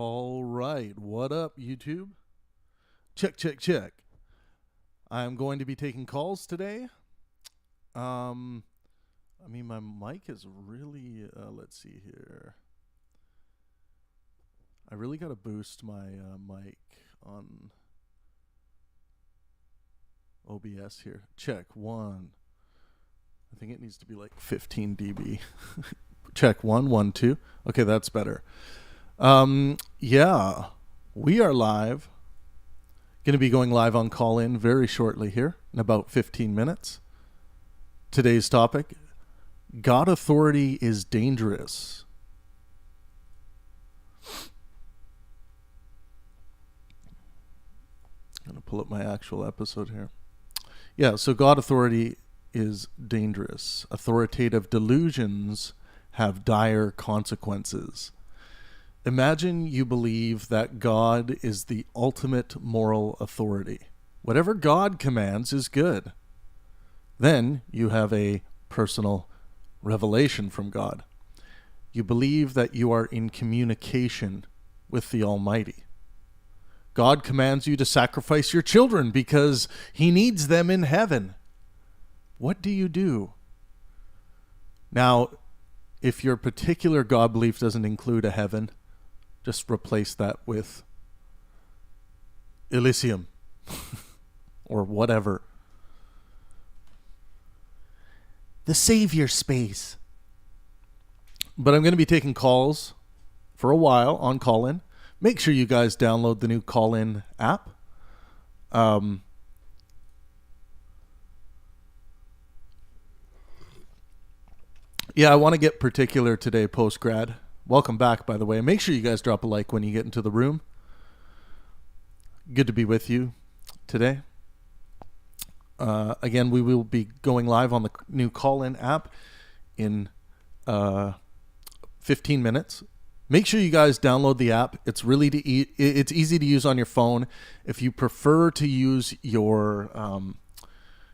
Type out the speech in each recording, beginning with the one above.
All right. What up, YouTube? Check, check, check. I'm going to be taking calls today. My mic is really, let's see here. I really got to boost my mic on OBS here. Check, one. I think it needs to be like 15 dB. Check, 1, 1, 2. Okay, that's better. Yeah, we are live. Going to be going live on call-in very shortly here, in about 15 minutes. Today's topic, God authority is dangerous. I'm going to pull up my actual episode here. Yeah, so God authority is dangerous. Authoritative delusions have dire consequences. Imagine you believe that God is the ultimate moral authority. Whatever God commands is good. Then you have a personal revelation from God. You believe that you are in communication with the Almighty. God commands you to sacrifice your children because He needs them in heaven. What do you do? Now, if your particular God belief doesn't include a heaven, just replace that with Elysium or whatever. The Savior space. But I'm going to be taking calls for a while on call-in. Make sure you guys download the new call-in app. Yeah, I want to get particular today, post-grad. Welcome back, by the way. Make sure you guys drop a like when you get into the room. Good to be with you today. Again, we will be going live on the new call-in app in 15 minutes. Make sure you guys download the app. It's really it's easy to use on your phone. If you prefer to use your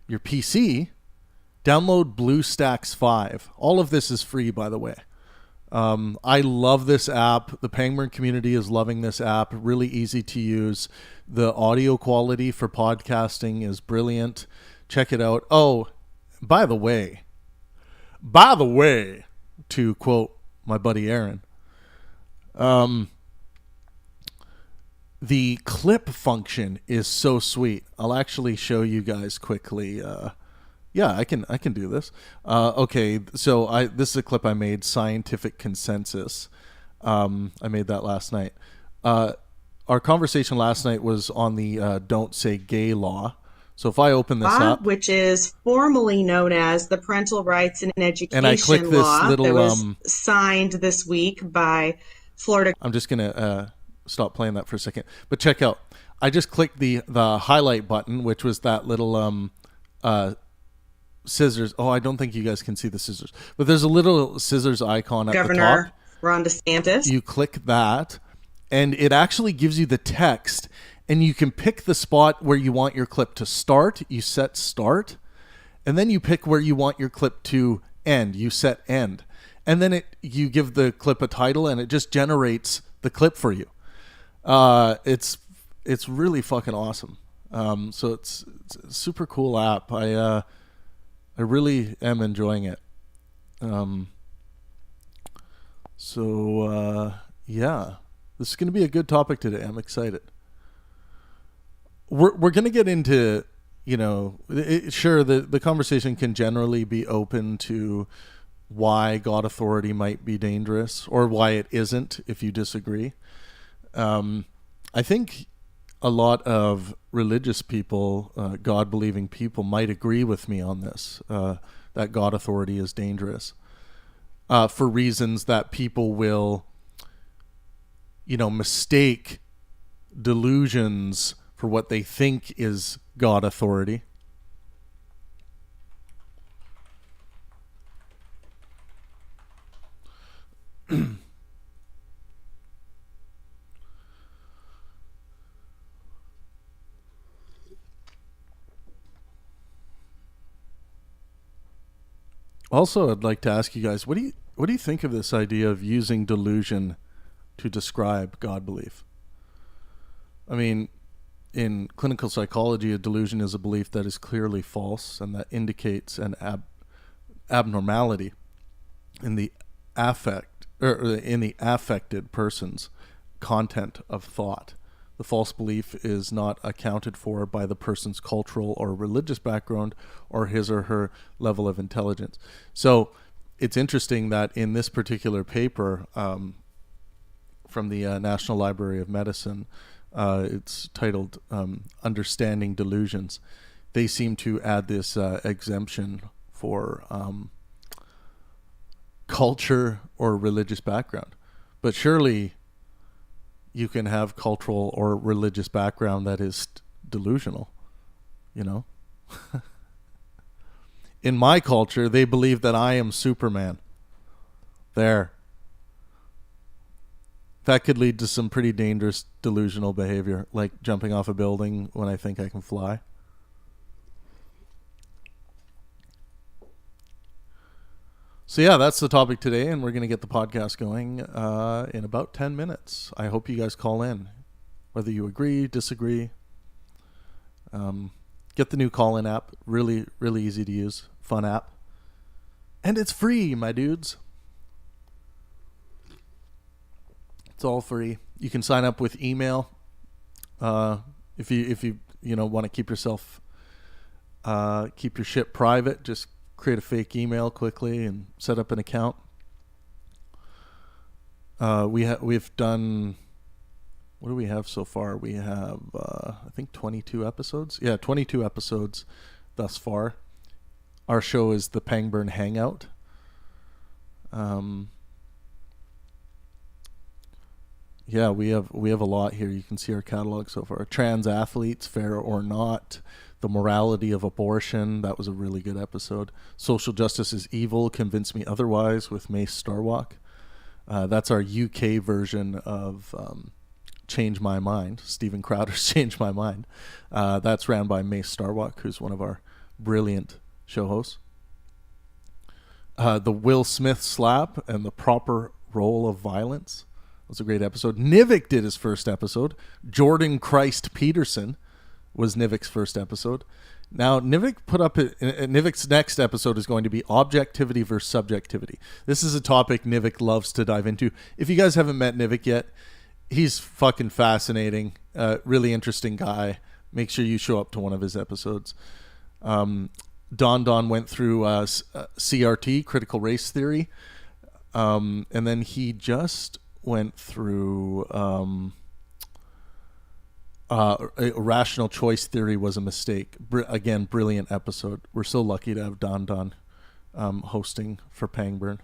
PC, download BlueStacks 5. All of this is free, by the way. I love this app. The Penguin community is loving this app. Really easy to use. The audio quality for podcasting is brilliant. Check it out. Oh, by the way, to quote my buddy Aaron, the clip function is so sweet. I'll actually show you guys quickly. Yeah, I can do this. Okay, so this is a clip I made, Scientific Consensus. I made that last night. Our conversation last night was on the Don't Say Gay law. So if I open this up, which is formally known as the Parental Rights in Education and I click this law little, that was signed this week by Florida. I'm just gonna stop playing that for a second. But check out, I just clicked the highlight button, which was that little scissors. Oh, I don't think you guys can see the scissors, but there's a little scissors icon at Governor the top. Ron DeSantis. You click that, and it actually gives you the text, and you can pick the spot where you want your clip to start. You set start, and then you pick where you want your clip to end. You set end, and then you give the clip a title, and it just generates the clip for you. It's really fucking awesome. So it's a super cool app. I really am enjoying it. Yeah, this is going to be a good topic today. I'm excited. We're going to get into, sure, the conversation can generally be open to why God authority might be dangerous or why it isn't, if you disagree. I think a lot of religious people, God-believing people, might agree with me on this, that God authority is dangerous, for reasons that people will, mistake delusions for what they think is God authority. Also, I'd like to ask you guys, what do you think of this idea of using delusion to describe God belief. I mean, in clinical psychology, a delusion is a belief that is clearly false and that indicates an abnormality in the affected person's content of thought. The false belief is not accounted for by the person's cultural or religious background or his or her level of intelligence. So it's interesting that in this particular paper from the National Library of Medicine, it's titled Understanding Delusions, they seem to add this exemption for culture or religious background. But surely you can have cultural or religious background that is delusional, you know? In my culture, they believe that I am Superman. There. That could lead to some pretty dangerous delusional behavior, like jumping off a building when I think I can fly. So yeah, that's the topic today, and we're going to get the podcast going in about 10 minutes. I hope you guys call in, whether you agree, disagree. Get the new call-in app. Really, really easy to use. Fun app. And it's free, my dudes. It's all free. You can sign up with email. If you want to keep yourself keep your shit private, just create a fake email quickly and set up an account. We've done, what do we have so far? We have I think 22 episodes. Yeah, 22 episodes thus far. Our show is the Pangburn Hangout. Yeah, we have a lot here. You can see our catalog so far. Trans athletes, fair or not. The morality of abortion. That was a really good episode. Social justice is evil. Convince me otherwise with Mace Starwalk. That's our UK version of Change My Mind. Stephen Crowder's Change My Mind. That's ran by Mace Starwalk, who's one of our brilliant show hosts. The Will Smith slap and the proper role of violence. That was a great episode. Nivik did his first episode. Jordan Christ Peterson was Nivik's first episode. Now, Nivik's next episode is going to be objectivity versus subjectivity. This is a topic Nivik loves to dive into. If you guys haven't met Nivik yet, he's fucking fascinating. Really interesting guy. Make sure you show up to one of his episodes. Don went through CRT, critical race theory. And then he just went through rational choice theory was a mistake. Again, brilliant episode. We're so lucky to have Don hosting for Pangburn.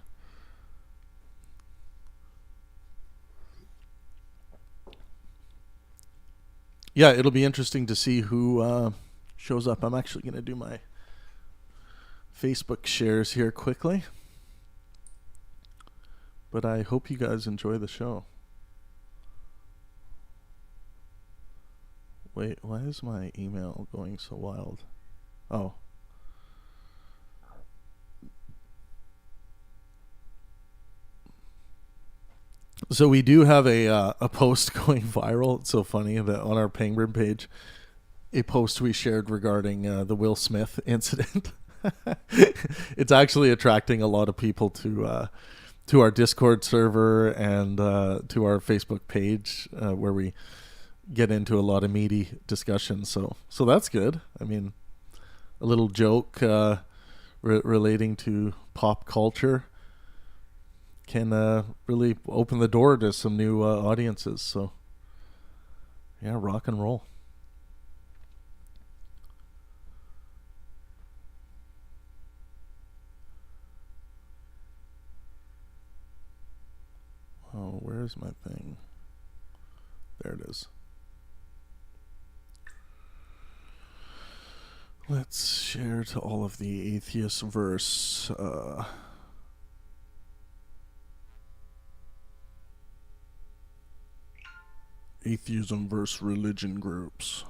Yeah, it'll be interesting to see who shows up. I'm actually going to do my Facebook shares here quickly. But I hope you guys enjoy the show. Wait, why is my email going so wild? Oh. So we do have a post going viral. It's so funny that on our Pangburn page, a post we shared regarding the Will Smith incident. It's actually attracting a lot of people to our Discord server and to our Facebook page where we get into a lot of meaty discussions. So that's good. I mean, a little joke relating to pop culture can really open the door to some new audiences. So yeah, rock and roll. Oh, where's my thing? There it is. Let's share to all of the atheist verse. Atheism versus religion groups.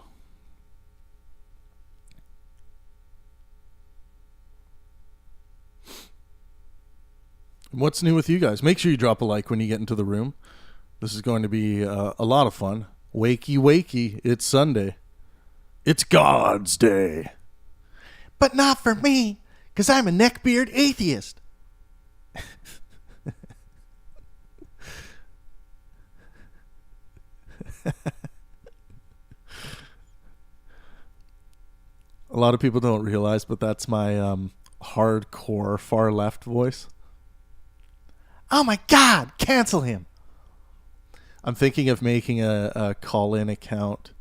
What's new with you guys? Make sure you drop a like when you get into the room. This is going to be a lot of fun. Wakey, wakey, it's Sunday. It's God's day. But not for me, because I'm a neckbeard atheist. A lot of people don't realize, but that's my hardcore far left voice. Oh my God, cancel him. I'm thinking of making a call-in account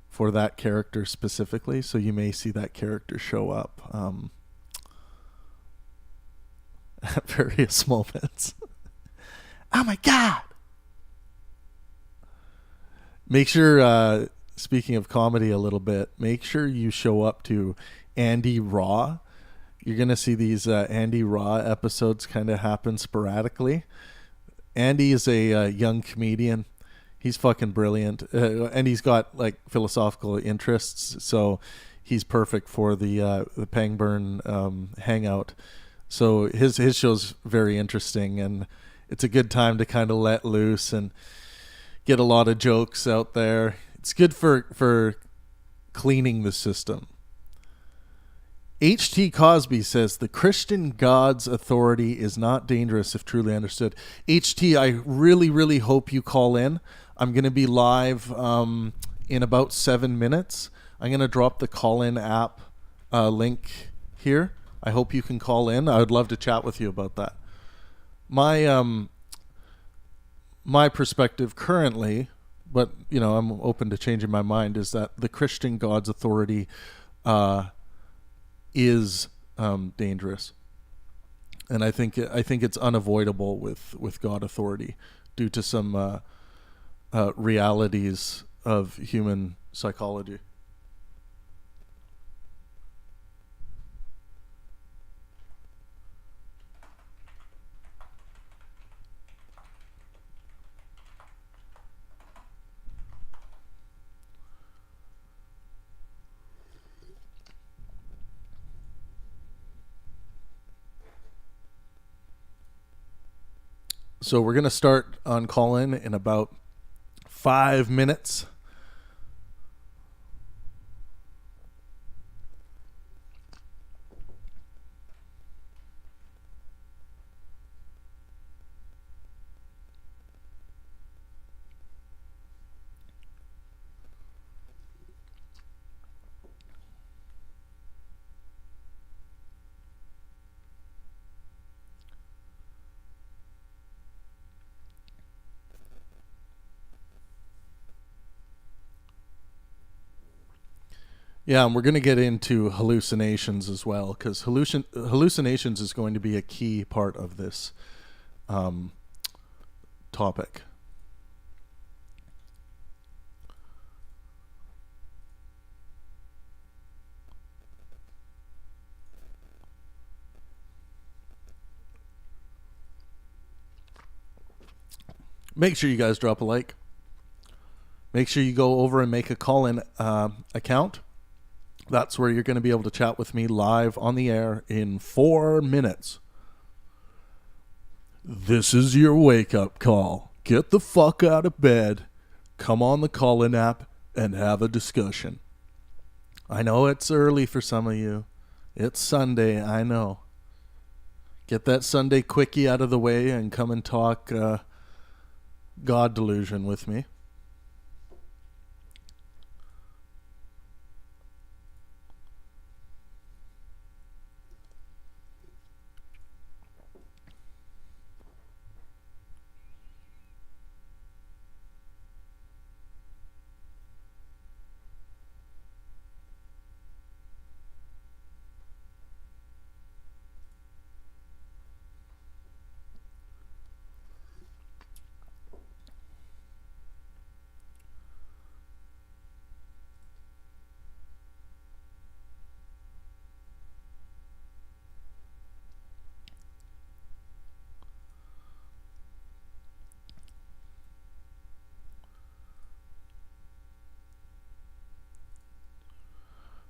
for that character specifically, so you may see that character show up at various moments. Oh my God. Make sure, speaking of comedy a little bit, make sure you show up to Andy Raw. You're going to see these Andy Raw episodes kind of happen sporadically. Andy is a young comedian. He's fucking brilliant. And he's got like philosophical interests. So he's perfect for the Pangburn hangout. So his show's very interesting. And it's a good time to kind of let loose and get a lot of jokes out there. It's good for cleaning the system. H.T. Cosby says the Christian God's authority is not dangerous if truly understood. H.T., I really, really hope you call in. I'm going to be live in about 7 minutes. I'm going to drop the call-in app link here. I hope you can call in. I would love to chat with you about that. My perspective currently, but I'm open to changing my mind, is that the Christian God's authority is dangerous, and I think it's unavoidable with God authority due to some realities of human psychology. So we're going to start on call-in in about 5 minutes. Yeah, and we're going to get into hallucinations as well, because hallucinations is going to be a key part of this topic. Make sure you guys drop a like. Make sure you go over and make a call-in account. That's where you're going to be able to chat with me live on the air in 4 minutes. This is your wake-up call. Get the fuck out of bed, come on the call-in app, and have a discussion. I know it's early for some of you. It's Sunday, I know. Get that Sunday quickie out of the way and come and talk God delusion with me.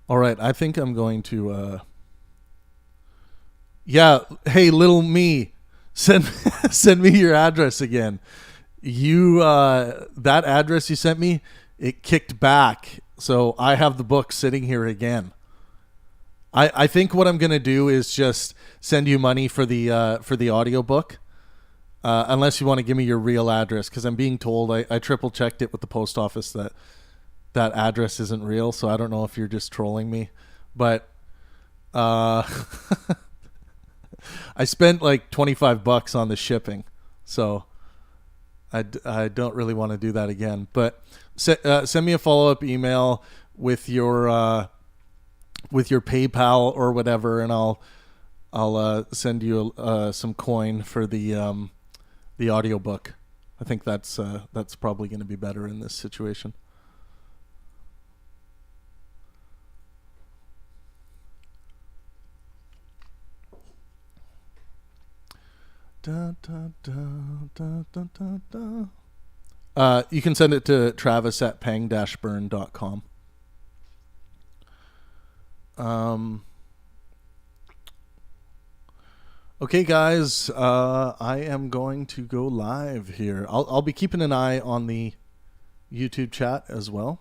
All right, I think I'm going to... Yeah, hey, little me, send me your address again. You that address you sent me, it kicked back, so I have the book sitting here again. I think what I'm gonna do is just send you money for the audiobook, unless you want to give me your real address, because I'm being told I triple checked it with the post office that that address isn't real. So I don't know if you're just trolling me, but uh, I spent like $25 on the shipping, so I don't really want to do that again. But send me a follow up email with your PayPal or whatever, and I'll send you some coin for the audiobook. I think that's probably going to be better in this situation. Da, da, da, da, da, da, da. You can send it to Travis at pang-burn.com. Okay, guys, I am going to go live here. I'll be keeping an eye on the YouTube chat as well.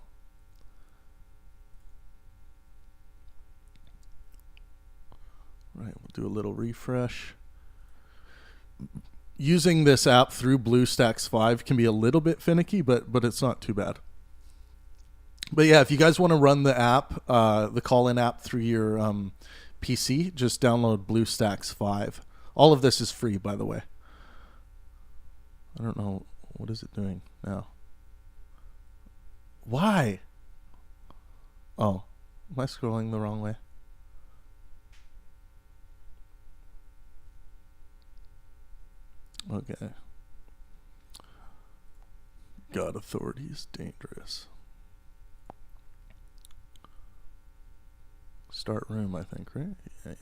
Right, we'll do a little refresh. Using this app through BlueStacks 5 can be a little bit finicky, but it's not too bad. But yeah, if you guys want to run the app, the call-in app through your PC, just download BlueStacks 5. All of this is free, by the way. I don't know. What is it doing now? Why? Oh, am I scrolling the wrong way? Okay. God, authority is dangerous. Start room, I think, right? Yeah.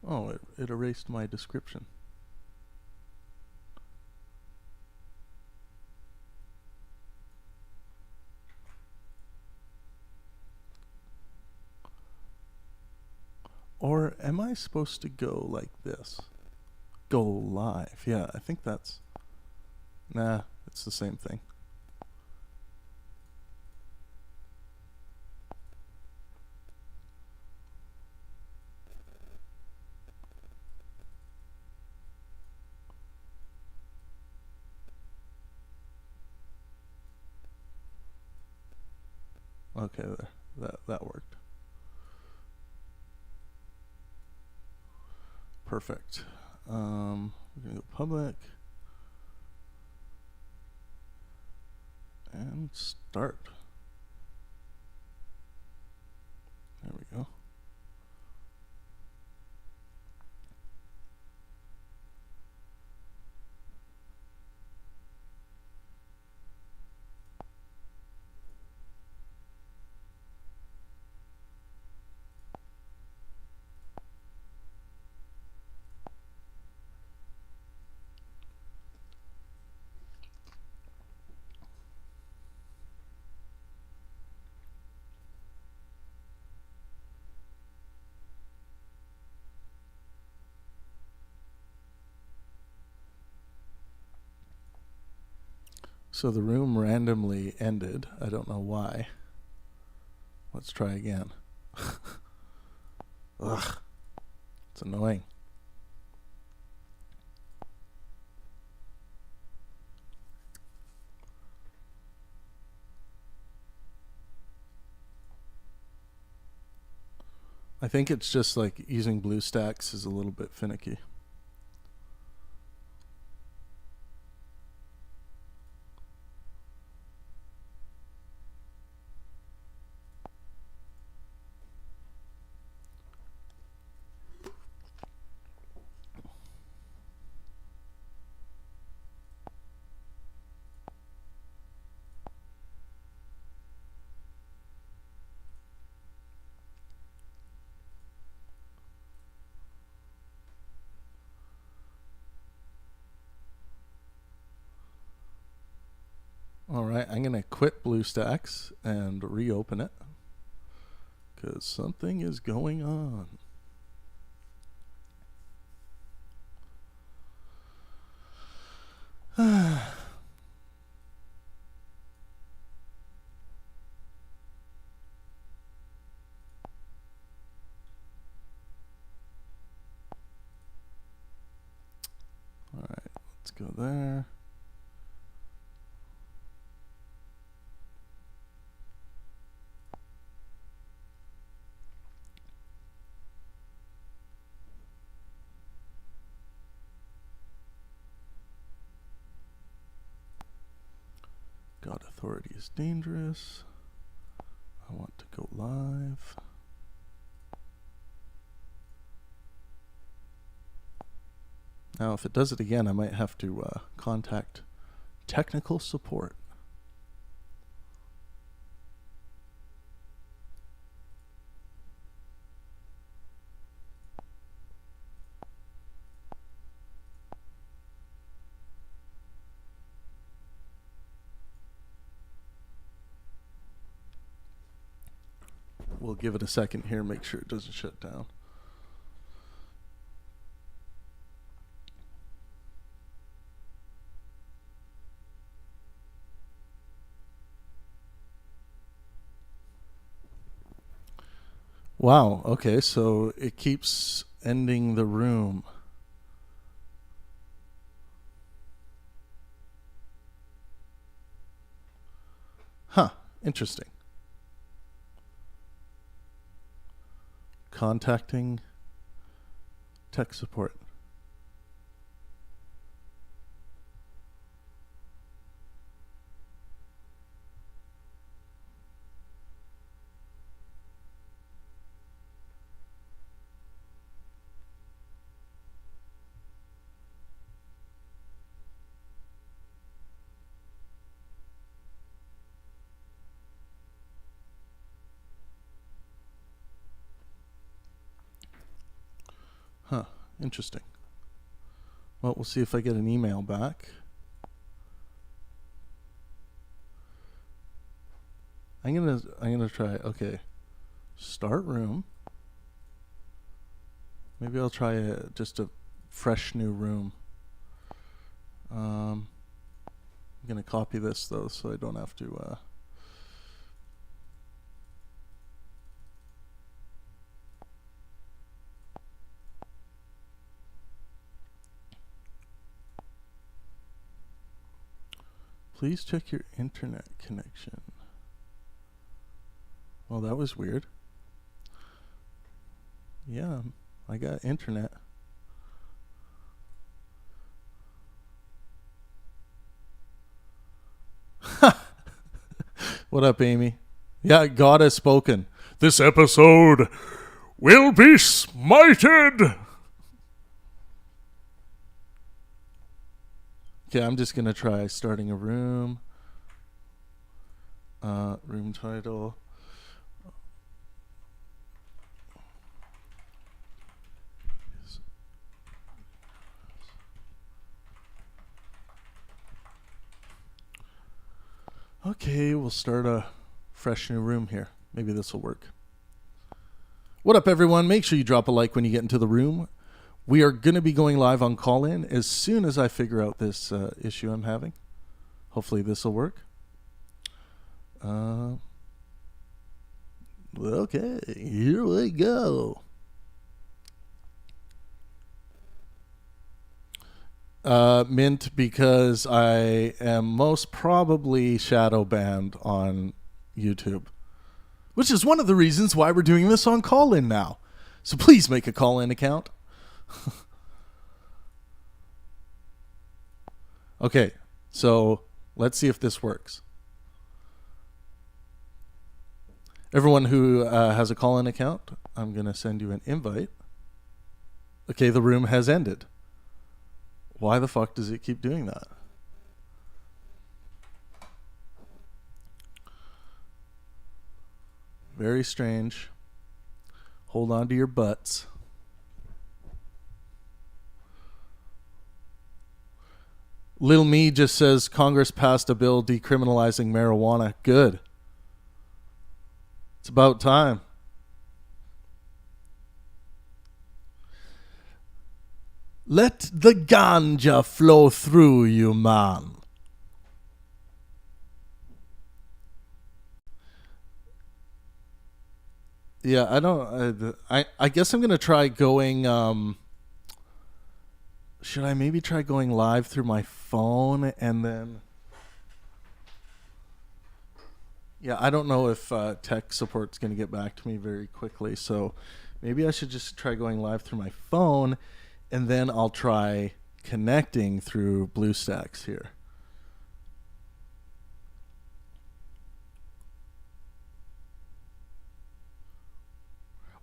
Oh, it erased my description. Or am I supposed to go like this? Go live. Yeah, I think that's... Nah, it's the same thing. Okay, there. That worked. Perfect. We're gonna go public and start. There we go. So the room randomly ended. I don't know why. Let's try again. Ugh. It's annoying. I think it's just like using BlueStacks is a little bit finicky. right, I'm going to quit BlueStacks and reopen it because something is going on. All right, let's go there. God authority is dangerous. I want to go live. Now, if it does it again, I might have to contact technical support. We'll give it a second here, make sure it doesn't shut down. Wow, okay, so it keeps ending the room. Huh, interesting. Contacting tech support. Huh, interesting. Well, we'll see if I get an email back. I'm gonna try. Okay, start room. Maybe I'll try just a fresh new room. I'm gonna copy this though, so I don't have to. Please check your internet connection. Well, that was weird. Yeah, I got internet. What up, Amy? Yeah, God has spoken. This episode will be smited. Okay, I'm just gonna try starting a room. Room title. Okay, we'll start a fresh new room here. Maybe this will work. What up, everyone? Make sure you drop a like when you get into the room. We are going to be going live on call-in as soon as I figure out this issue I'm having. Hopefully this will work. Okay, here we go. Mint, because I am most probably shadow banned on YouTube, which is one of the reasons why we're doing this on call-in now. So please make a call-in account. Okay, so let's see if this works. Everyone who has a call-in account, I'm going to send you an invite. Okay, the room has ended. Why the fuck does it keep doing that? Very strange. Hold on to your butts. Lil Me just says Congress passed a bill decriminalizing marijuana. Good. It's about time. Let the ganja flow through you, man. Yeah, I guess I'm gonna try going. Should I maybe try going live through my phone and then? Yeah, I don't know if tech support's gonna get back to me very quickly, so maybe I should just try going live through my phone, and then I'll try connecting through BlueStacks here.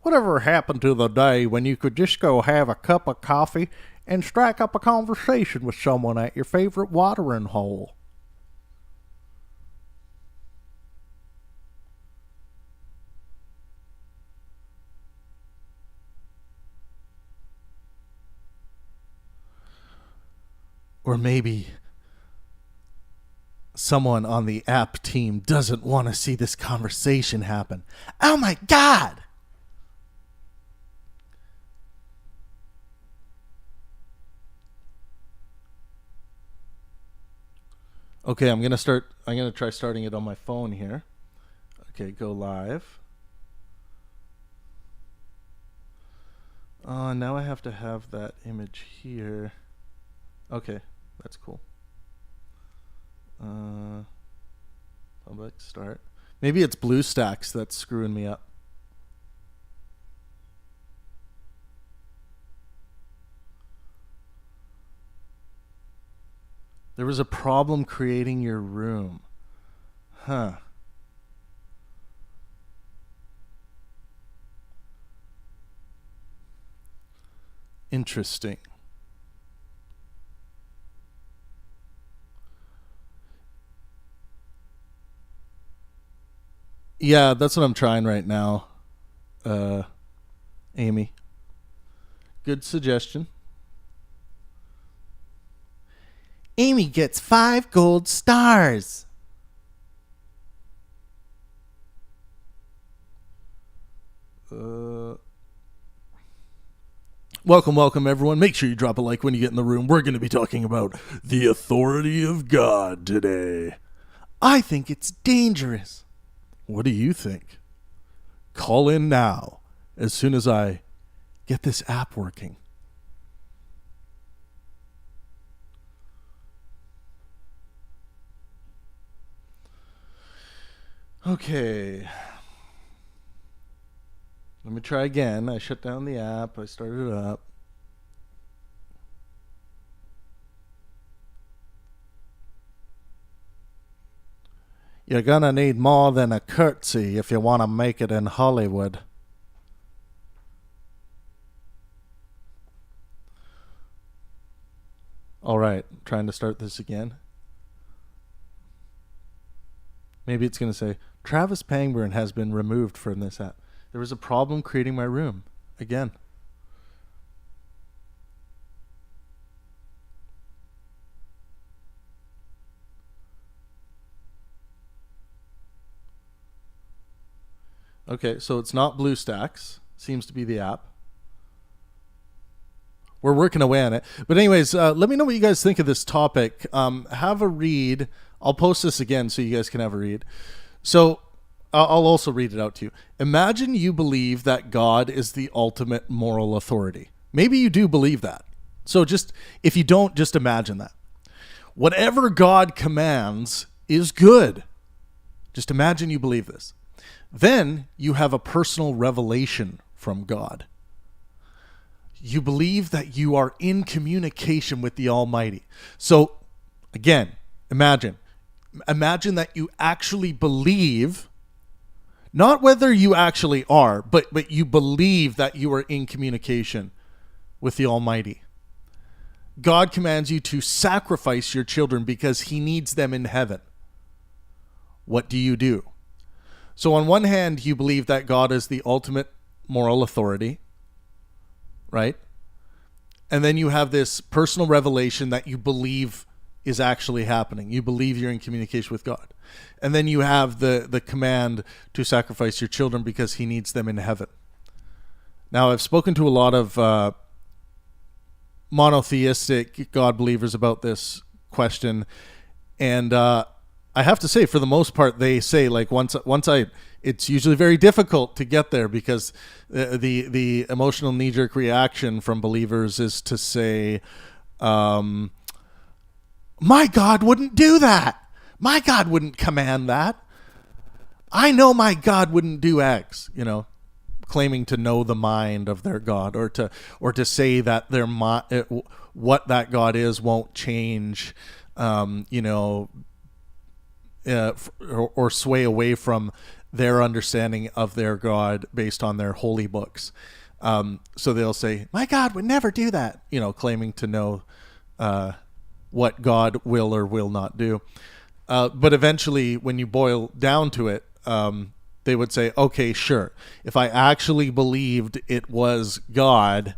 Whatever happened to the day when you could just go have a cup of coffee and strike up a conversation with someone at your favorite watering hole? Or maybe someone on the app team doesn't want to see this conversation happen. Oh my God! Okay, I'm gonna try starting it on my phone here. Okay, go live. Now I have to have that image here. Okay, that's cool. Public start. Maybe it's BlueStacks that's screwing me up. There was a problem creating your room. Huh. Interesting. Yeah, that's what I'm trying right now, Amy. Good suggestion. Amy gets 5 gold stars. Welcome, everyone. Make sure you drop a like when you get in the room. We're going to be talking about the authority of God today. I think it's dangerous. What do you think? Call in now, as soon as I get this app working. Okay. Let me try again. I shut down the app. I started it up. You're gonna need more than a curtsy if you want to make it in Hollywood. All right, trying to start this again. Maybe it's going to say, Travis Pangburn has been removed from this app. There was a problem creating my room. Again. Okay, so it's not BlueStacks. Seems to be the app. We're working away on it. But anyways, let me know what you guys think of this topic. Have a read. I'll post this again so you guys can have a read. So I'll also read it out to you. Imagine you believe that God is the ultimate moral authority. Maybe you do believe that. So just, if you don't, just imagine that. Whatever God commands is good. Just imagine you believe this. Then you have a personal revelation from God. You believe that you are in communication with the Almighty. So, again, imagine that you actually believe, not whether you actually are, but you believe that you are in communication with the Almighty. God commands you to sacrifice your children because he needs them in heaven. What do? So on one hand, you believe that God is the ultimate moral authority, right? And then you have this personal revelation that you believe is actually happening. You believe you're in communication with God. And then you have the command to sacrifice your children because he needs them in heaven. Now, I've spoken to a lot of monotheistic God believers about this question, and I have to say, for the most part, they say, like, once I, it's usually very difficult to get there because the emotional knee-jerk reaction from believers is to say, my God wouldn't do that. My God wouldn't command that. I know my God wouldn't do X, claiming to know the mind of their God, or to say that what that God is won't change, or sway away from their understanding of their God based on their holy books. So they'll say, my God would never do that, claiming to know what God will or will not do. But eventually, when you boil down to it, they would say, okay, sure. If I actually believed it was God,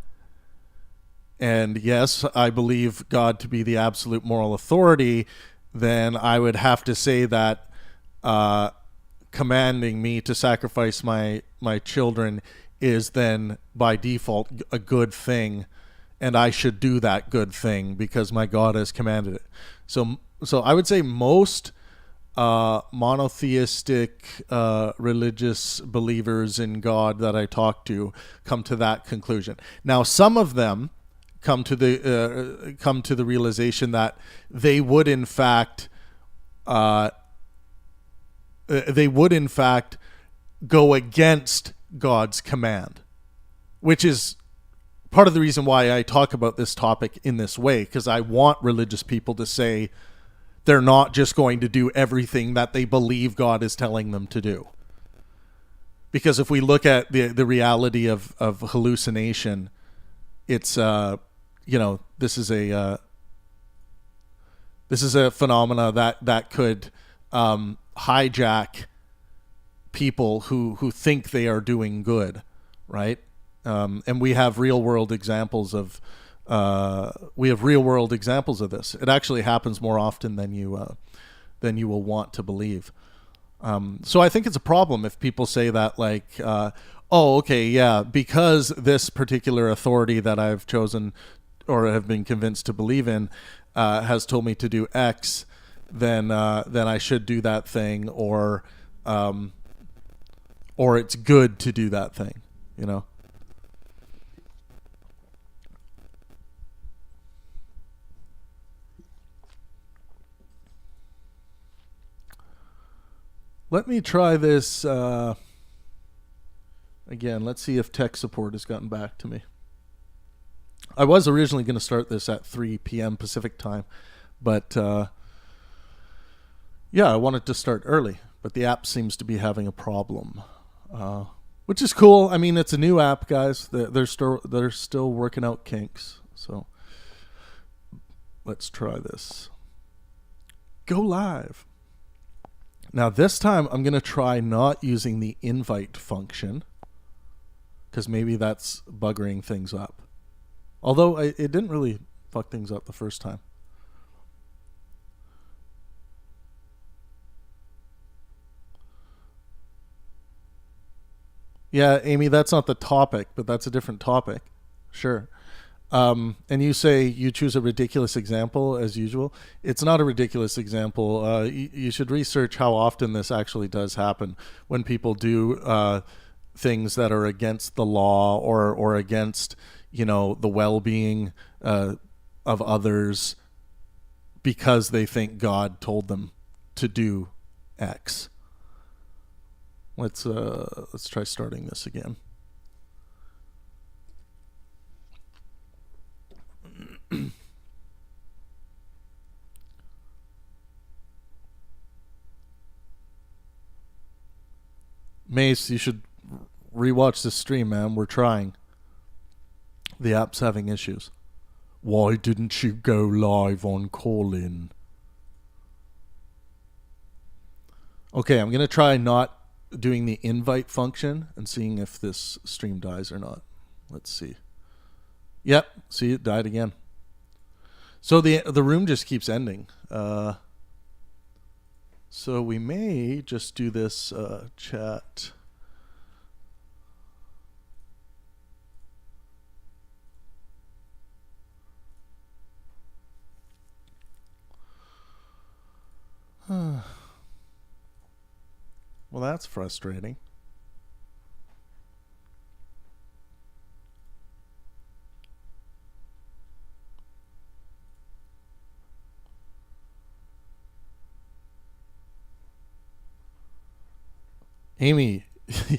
and yes, I believe God to be the absolute moral authority, then I would have to say that commanding me to sacrifice my children is then by default a good thing, and I should do that good thing because my God has commanded it. So I would say most monotheistic religious believers in God that I talk to come to that conclusion. Now, some of them come to the realization that they would in fact go against God's command, which is part of the reason why I talk about this topic in this way, because I want religious people to say they're not just going to do everything that they believe God is telling them to do. Because if we look at the reality of hallucination, it's this is a phenomena that could hijack people who think they are doing good, right? And we have real world examples of this. It actually happens more often than you will want to believe. So I think it's a problem if people say that, like, oh, okay, yeah, because this particular authority that I've chosen or have been convinced to believe in has told me to do X, then I should do that thing, or it's good to do that thing, Let me try this again. Let's see if tech support has gotten back to me. I was originally going to start this at 3 p.m. Pacific time, but I wanted to start early, but the app seems to be having a problem, which is cool. I mean, it's a new app, guys. They're still working out kinks, so let's try this. Go live. Now this time I'm going to try not using the invite function, because maybe that's buggering things up. Although it didn't really fuck things up the first time. Yeah, Amy, that's not the topic, but that's a different topic. Sure. And you say you choose a ridiculous example as usual. It's not a ridiculous example. You should research how often this actually does happen when people do things that are against the law or against, the well-being of others because they think God told them to do X. Let's try starting this again. Mace, you should rewatch this stream, man. We're trying. The app's having issues. Why didn't you go live on call-in? Okay, I'm going to try not doing the invite function and seeing if this stream dies or not. Let's see. Yep, see, it died again. So the room just keeps ending. So we may just do this chat. Well, that's frustrating. Amy,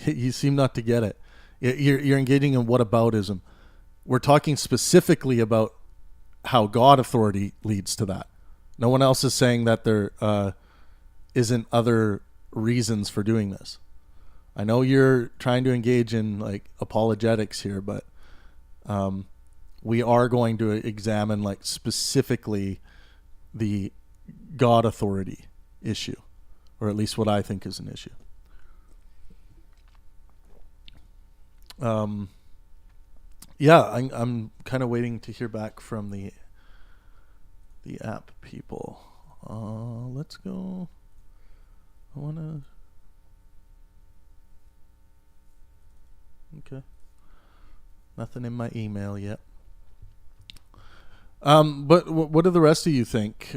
you seem not to get it. You're engaging in whataboutism. We're talking specifically about how God authority leads to that. No one else is saying that there isn't other reasons for doing this. I know you're trying to engage in like apologetics here, but we are going to examine like specifically the God authority issue, or at least what I think is an issue. Yeah, I'm kind of waiting to hear back from the app people. Let's go. I want to. Okay. Nothing in my email yet. But what do the rest of you think?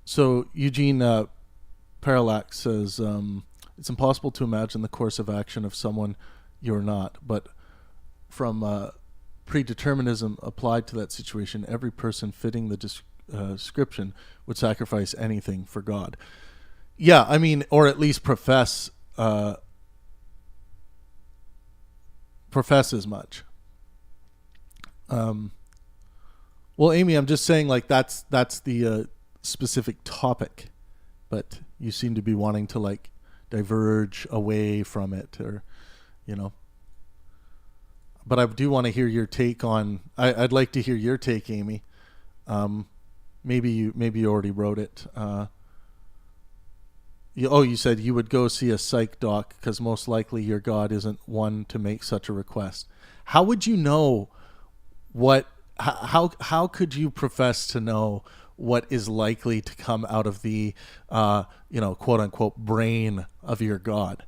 So Eugene Parallax says it's impossible to imagine the course of action of someone you're not, but from predeterminism applied to that situation, every person fitting the description would sacrifice anything for God. Yeah, I mean, or at least profess as much. Well, Amy, I'm just saying, like that's the specific topic, but you seem to be wanting to like diverge away from it, or But I do want to hear your take on. I'd like to hear your take, Amy. Maybe you already wrote it. You said you would go see a psych doc because most likely your God isn't one to make such a request. How would you know what? How could you profess to know what is likely to come out of the quote unquote brain of your God?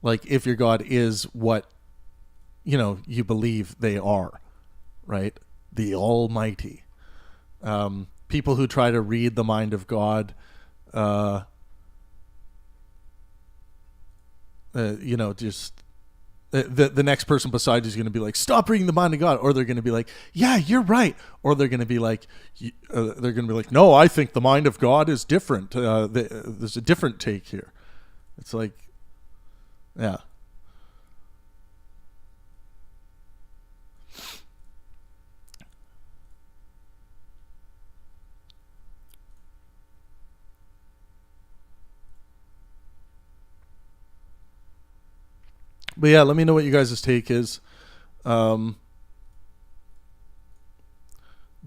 Like if your God is what you believe they are, right? The Almighty. People who try to read the mind of God, just the next person beside you is going to be like, stop reading the mind of God, or they're going to be like, yeah, you're right, or they're going to be like, no, I think the mind of God is different. There's a different take here. It's like, yeah. But yeah, let me know what you guys' take is. Do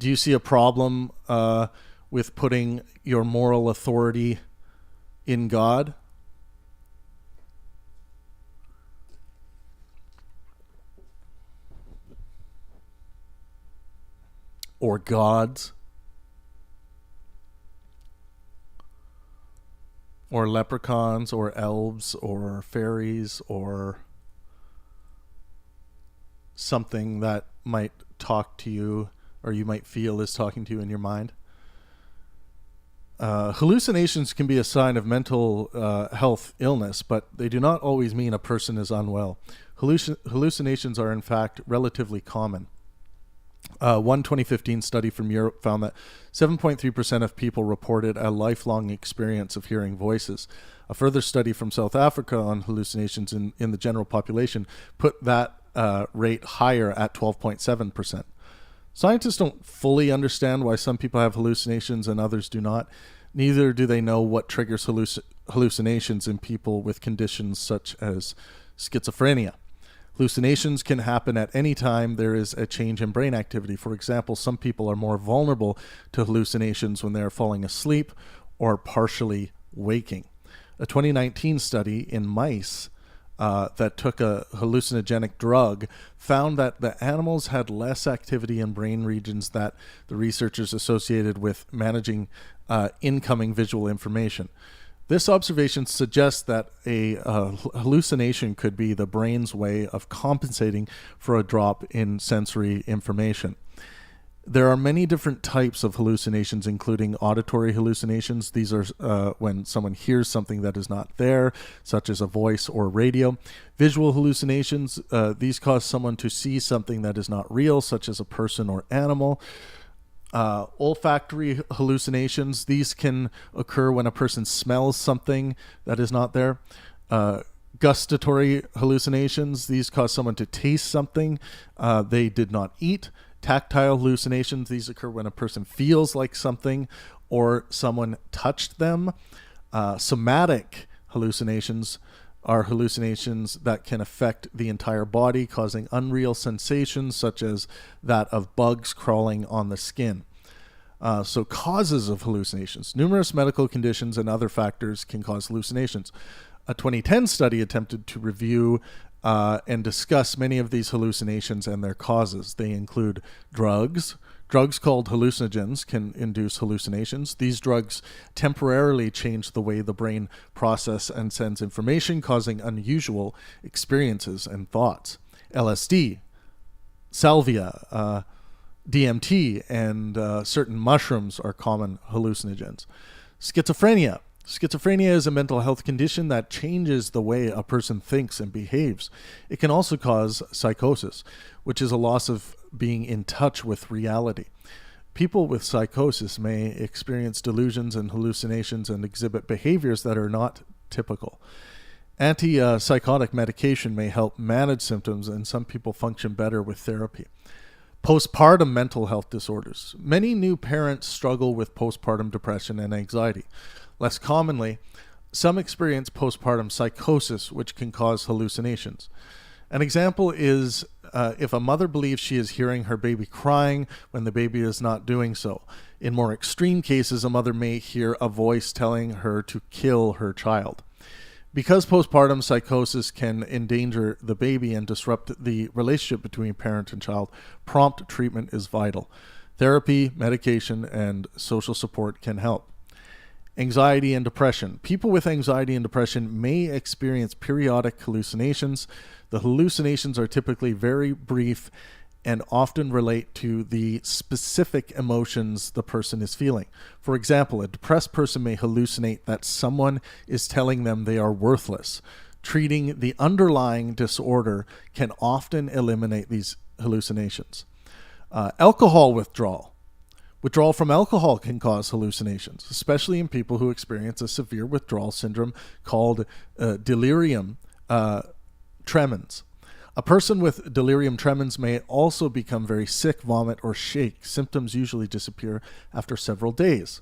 you see a problem with putting your moral authority in God? Or gods? Or leprechauns, or elves, or fairies, or something that might talk to you, or you might feel is talking to you in your mind. Hallucinations can be a sign of mental health illness, but they do not always mean a person is unwell. Hallucinations are in fact relatively common. One 2015 study from Europe found that 7.3% of people reported a lifelong experience of hearing voices. A further study from South Africa on hallucinations in the general population put that rate higher at 12.7%. Scientists don't fully understand why some people have hallucinations and others do not. Neither do they know what triggers hallucinations in people with conditions such as schizophrenia. Hallucinations can happen at any time there is a change in brain activity. For example, some people are more vulnerable to hallucinations when they are falling asleep or partially waking. A 2019 study in mice that took a hallucinogenic drug found that the animals had less activity in brain regions that the researchers associated with managing incoming visual information. This observation suggests that a hallucination could be the brain's way of compensating for a drop in sensory information. There are many different types of hallucinations, including auditory hallucinations. These are when someone hears something that is not there, such as a voice or radio. Visual hallucinations, these cause someone to see something that is not real, such as a person or animal. Olfactory hallucinations, these can occur when a person smells something that is not there. Gustatory hallucinations, these cause someone to taste something they did not eat. Tactile hallucinations, these occur when a person feels like something or someone touched them. Somatic hallucinations are hallucinations that can affect the entire body, causing unreal sensations such as that of bugs crawling on the skin. So causes of hallucinations. Numerous medical conditions and other factors can cause hallucinations. A 2010 study attempted to review and discuss many of these hallucinations and their causes. They include drugs. Drugs called hallucinogens can induce hallucinations. These drugs temporarily change the way the brain processes and sends information, causing unusual experiences and thoughts. LSD, salvia, DMT, and certain mushrooms are common hallucinogens. Schizophrenia. Schizophrenia is a mental health condition that changes the way a person thinks and behaves. It can also cause psychosis, which is a loss of being in touch with reality. People with psychosis may experience delusions and hallucinations and exhibit behaviors that are not typical. Antipsychotic medication may help manage symptoms, and some people function better with therapy. Postpartum mental health disorders. Many new parents struggle with postpartum depression and anxiety. Less commonly, some experience postpartum psychosis, which can cause hallucinations. An example is if a mother believes she is hearing her baby crying when the baby is not doing so. In more extreme cases, a mother may hear a voice telling her to kill her child. Because postpartum psychosis can endanger the baby and disrupt the relationship between parent and child, prompt treatment is vital. Therapy, medication, and social support can help. Anxiety and depression. People with anxiety and depression may experience periodic hallucinations. The hallucinations are typically very brief and often relate to the specific emotions the person is feeling. For example, a depressed person may hallucinate that someone is telling them they are worthless. Treating the underlying disorder can often eliminate these hallucinations. Alcohol withdrawal. Withdrawal from alcohol can cause hallucinations, especially in people who experience a severe withdrawal syndrome called delirium tremens. A person with delirium tremens may also become very sick, vomit, or shake. Symptoms usually disappear after several days.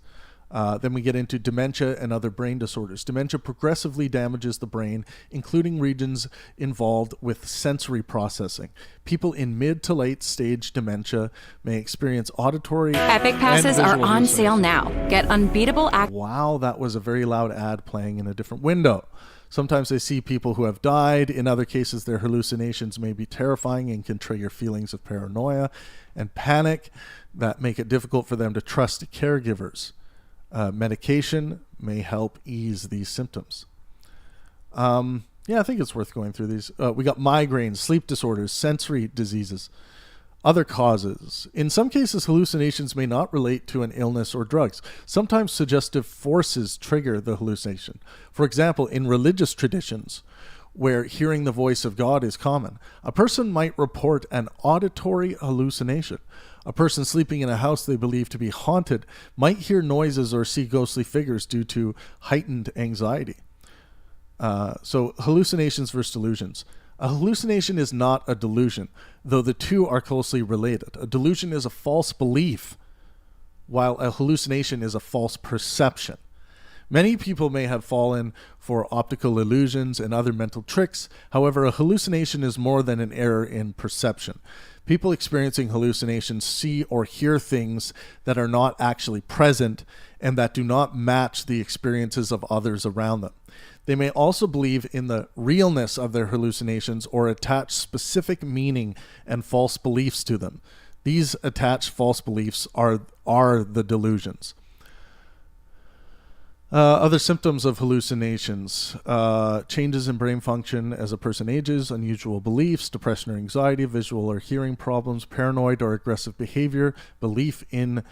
Then we get into dementia and other brain disorders. Dementia progressively damages the brain, including regions involved with sensory processing. People in mid to late stage dementia may experience auditory Epic passes are on sale now. Get unbeatable Wow, that was a very loud ad playing in a different window. Sometimes they see people who have died. In other cases, their hallucinations may be terrifying and can trigger feelings of paranoia and panic that make it difficult for them to trust caregivers. Medication may help ease these symptoms. I think it's worth going through these. We got migraines, sleep disorders, sensory diseases, other causes. In some cases, hallucinations may not relate to an illness or drugs. Sometimes suggestive forces trigger the hallucination. For example, in religious traditions, where hearing the voice of God is common, a person might report an auditory hallucination. A person sleeping in a house they believe to be haunted might hear noises or see ghostly figures due to heightened anxiety. So hallucinations versus delusions. A hallucination is not a delusion, though the two are closely related. A delusion is a false belief, while a hallucination is a false perception. Many people may have fallen for optical illusions and other mental tricks. However, a hallucination is more than an error in perception. People experiencing hallucinations see or hear things that are not actually present and that do not match the experiences of others around them. They may also believe in the realness of their hallucinations or attach specific meaning and false beliefs to them. These attached false beliefs are the delusions. Other symptoms of hallucinations: changes in brain function as a person ages, unusual beliefs, depression or anxiety, visual or hearing problems, paranoid or aggressive behavior, belief in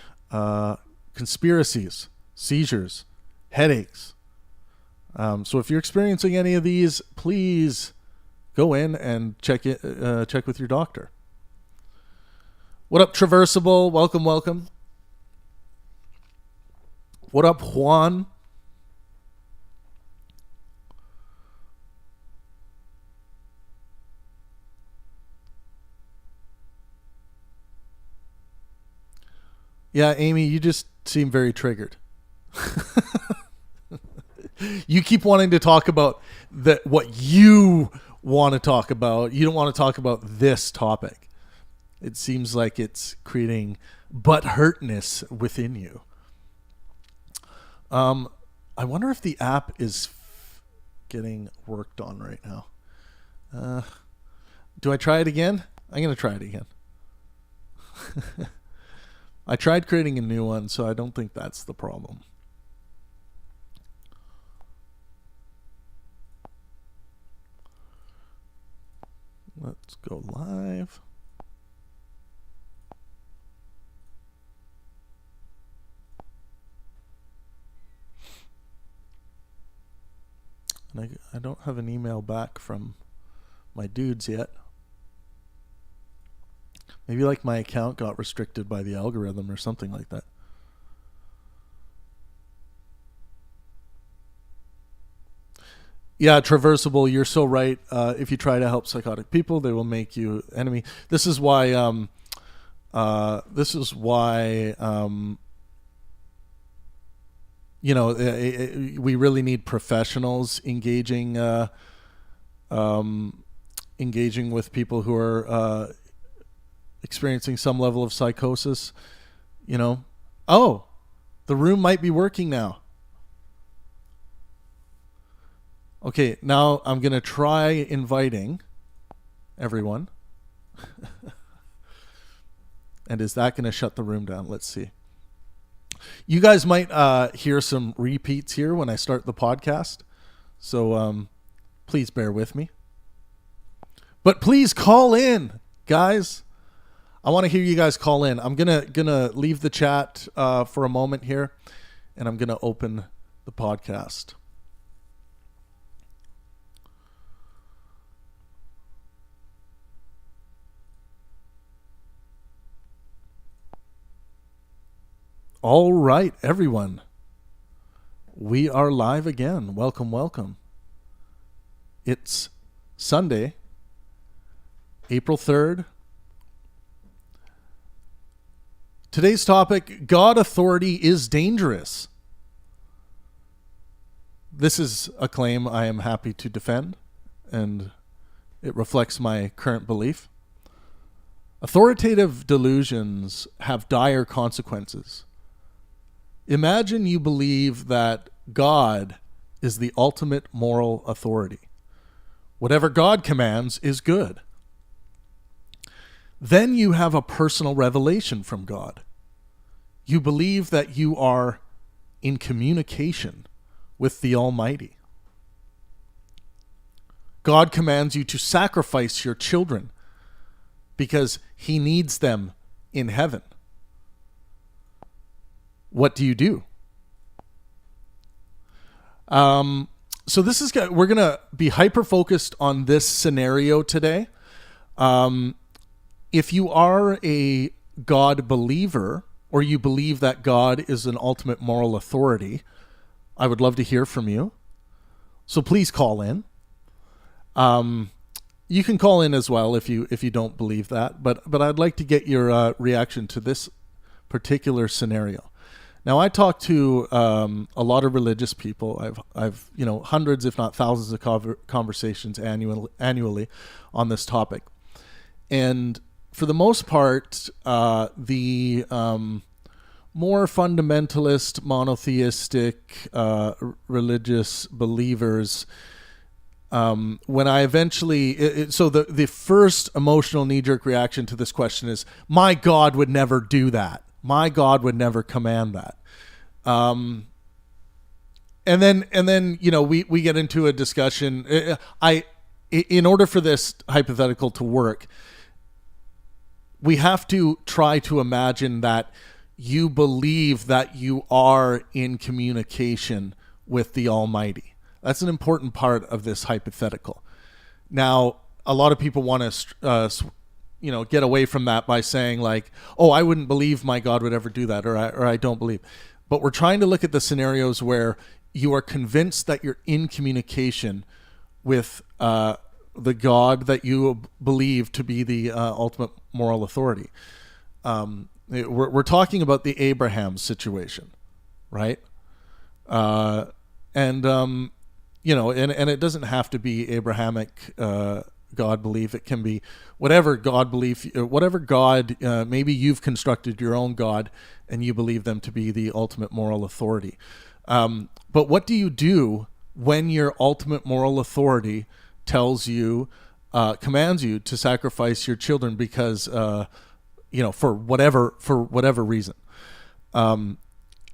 conspiracies, seizures, headaches. So if you're experiencing any of these, please go in and check with your doctor. What up, Traversable? Welcome, welcome. What up, Juan? Yeah, Amy, you just seem very triggered. You keep wanting to talk about what you want to talk about. You don't want to talk about this topic. It seems like it's creating butthurtness within you. I wonder if the app is getting worked on right now. Do I try it again? I'm going to try it again. I tried creating a new one, so I don't think that's the problem. Let's go live. And I don't have an email back from my dudes yet. Maybe like my account got restricted by the algorithm or something like that. Yeah, Traversable, you're so right. If you try to help psychotic people, they will make you enemy. This is why we really need professionals engaging with people who are experiencing some level of psychosis. Oh, the room might be working now. Okay, now I'm going to try inviting everyone. And is that going to shut the room down? Let's see. You guys might hear some repeats here when I start the podcast. So please bear with me. But please call in, guys. I want to hear you guys call in. I'm gonna leave the chat for a moment here, and I'm gonna open the podcast. All right, everyone. We are live again. Welcome, welcome. It's Sunday, April 3rd. Today's topic: God authority is dangerous. This is a claim I am happy to defend, and it reflects my current belief. Authoritative delusions have dire consequences. Imagine you believe that God is the ultimate moral authority. Whatever God commands is good. Then you have a personal revelation from God. You believe that you are in communication with the Almighty. God commands you to sacrifice your children because He needs them in heaven. What do? So this is, we're going to be hyper-focused on this scenario today. If you are a God believer, or you believe that God is an ultimate moral authority, I would love to hear from you. So please call in. You can call in as well if you don't believe that, but I'd like to get your reaction to this particular scenario. Now, I talk to a lot of religious people. I've hundreds, if not thousands, of conversations annually on this topic, and for the most part, the more fundamentalist, monotheistic religious believers, when I eventually... So the first emotional knee-jerk reaction to this question is, my God would never do that. My God would never command that. And then we get into a discussion. In order for this hypothetical to work, we have to try to imagine that you believe that you are in communication with the Almighty. That's an important part of this hypothetical. Now, a lot of people want to, get away from that by saying like, oh, I wouldn't believe my God would ever do that, or I don't believe. But we're trying to look at the scenarios where you are convinced that you're in communication with the God that you believe to be the ultimate moral authority. We're talking about the Abraham situation, right? And it doesn't have to be Abrahamic God belief. It can be whatever God belief, whatever God, maybe you've constructed your own God and you believe them to be the ultimate moral authority. But what do you do when your ultimate moral authority tells you, commands you to sacrifice your children because, for whatever reason?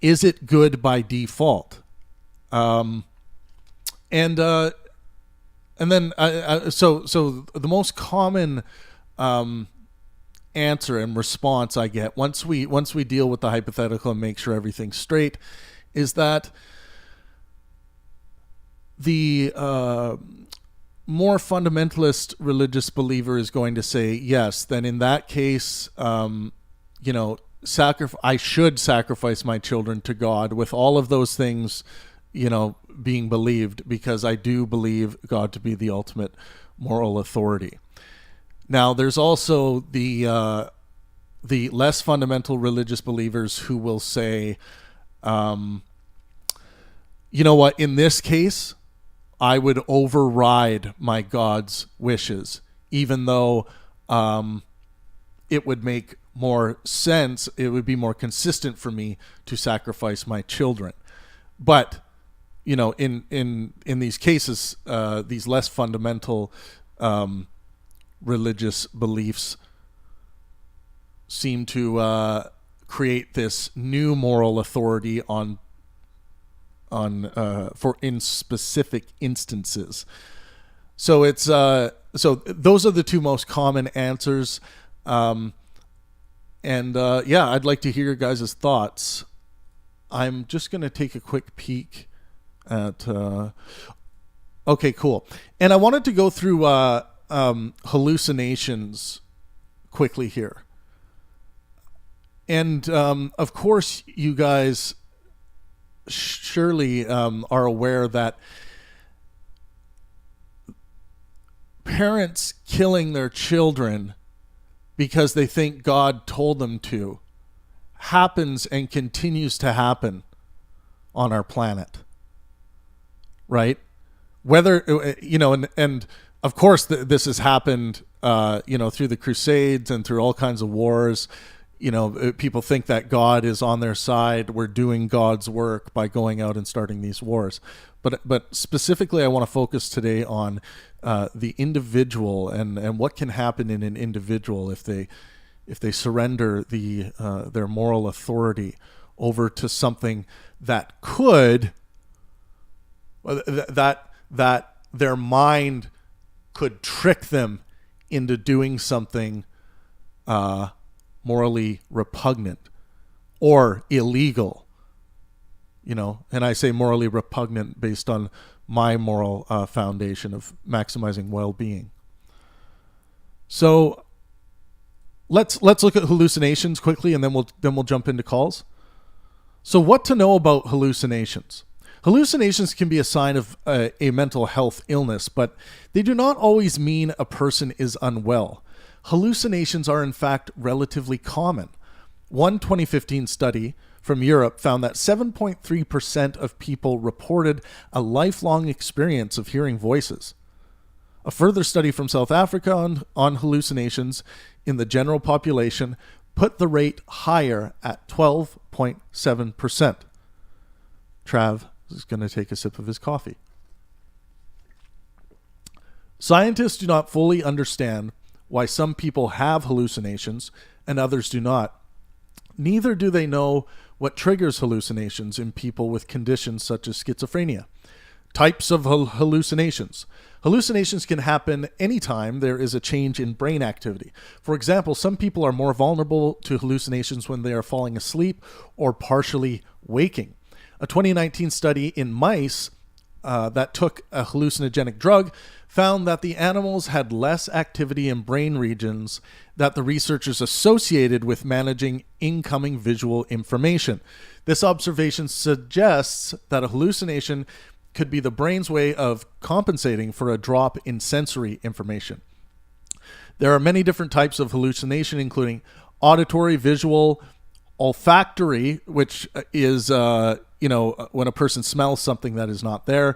Is it good by default? So the most common answer and response I get once we deal with the hypothetical and make sure everything's straight is that the more fundamentalist religious believer is going to say, yes, then in that case, I should sacrifice my children to God with all of those things, being believed, because I do believe God to be the ultimate moral authority. Now, there's also the less fundamental religious believers who will say, you know what, in this case, I would override my God's wishes, even though it would make more sense, it would be more consistent for me to sacrifice my children. But, in these cases, these less fundamental religious beliefs seem to create this new moral authority for in specific instances. So it's so those are the two most common answers. I'd like to hear your guys' thoughts. I'm just going to take a quick peek at okay, cool. And I wanted to go through hallucinations quickly here. And of course, you guys surely are aware that parents killing their children because they think God told them to happens and continues to happen on our planet, right? Whether, and of course this has happened, through the Crusades and through all kinds of wars. People think that God is on their side. We're doing God's work by going out and starting these wars. But specifically, I want to focus today on the individual and what can happen in an individual if they surrender their moral authority over to something that could that their mind could trick them into doing something morally repugnant or illegal, and I say morally repugnant based on my moral foundation of maximizing well-being. So let's look at hallucinations quickly, and then we'll jump into calls. So what to know about hallucinations? Hallucinations can be a sign of a mental health illness, but they do not always mean a person is unwell. Hallucinations are in fact relatively common. One 2015 study from Europe found that 7.3% of people reported a lifelong experience of hearing voices. A further study from South Africa on hallucinations in the general population put the rate higher at 12.7%. Trav is going to take a sip of his coffee. Scientists do not fully understand why some people have hallucinations and others do not. Neither do they know what triggers hallucinations in people with conditions such as schizophrenia. Types of hallucinations. Hallucinations can happen anytime there is a change in brain activity. For example, some people are more vulnerable to hallucinations when they are falling asleep or partially waking. A 2019 study in mice that took a hallucinogenic drug found that the animals had less activity in brain regions that the researchers associated with managing incoming visual information. This observation suggests that a hallucination could be the brain's way of compensating for a drop in sensory information. There are many different types of hallucination, including auditory, visual, olfactory, which is when a person smells something that is not there.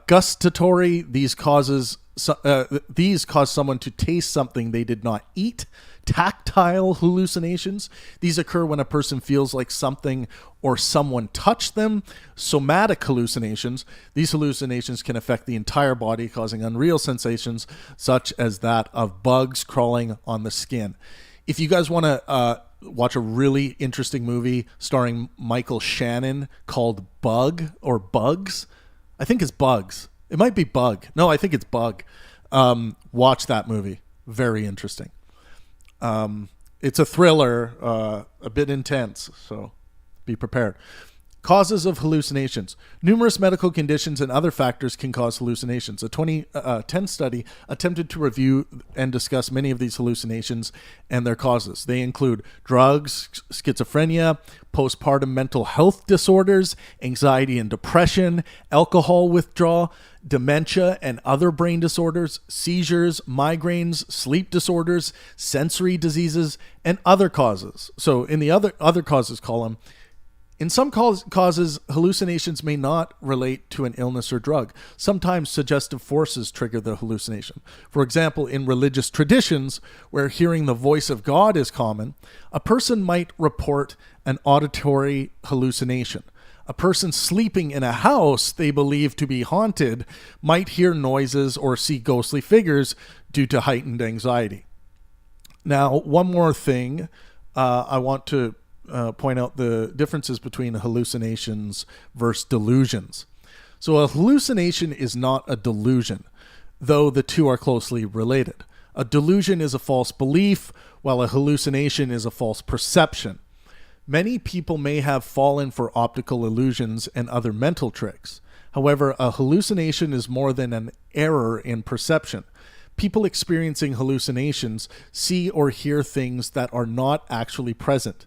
Gustatory, these cause someone to taste something they did not eat. Tactile hallucinations, these occur when a person feels like something or someone touched them. Somatic hallucinations, these hallucinations can affect the entire body, causing unreal sensations such as that of bugs crawling on the skin. If you guys want to watch a really interesting movie starring Michael Shannon called Bug or Bugs, I think it's Bugs. It might be Bug. No, I think it's Bug. Watch that movie. Very interesting. It's a thriller, a bit intense, so be prepared. Causes of hallucinations. Numerous medical conditions and other factors can cause hallucinations. A 2010 study attempted to review and discuss many of these hallucinations and their causes. They include drugs, schizophrenia, postpartum mental health disorders, anxiety and depression, alcohol withdrawal, dementia and other brain disorders, seizures, migraines, sleep disorders, sensory diseases, and other causes. So in the other causes column, in some causes, hallucinations may not relate to an illness or drug. Sometimes suggestive forces trigger the hallucination. For example, in religious traditions, where hearing the voice of God is common, a person might report an auditory hallucination. A person sleeping in a house they believe to be haunted might hear noises or see ghostly figures due to heightened anxiety. Now, one more thing, I want to point out the differences between hallucinations versus delusions. So a hallucination is not a delusion, though the two are closely related. A delusion is a false belief, while a hallucination is a false perception. Many people may have fallen for optical illusions and other mental tricks. However, a hallucination is more than an error in perception. People experiencing hallucinations see or hear things that are not actually present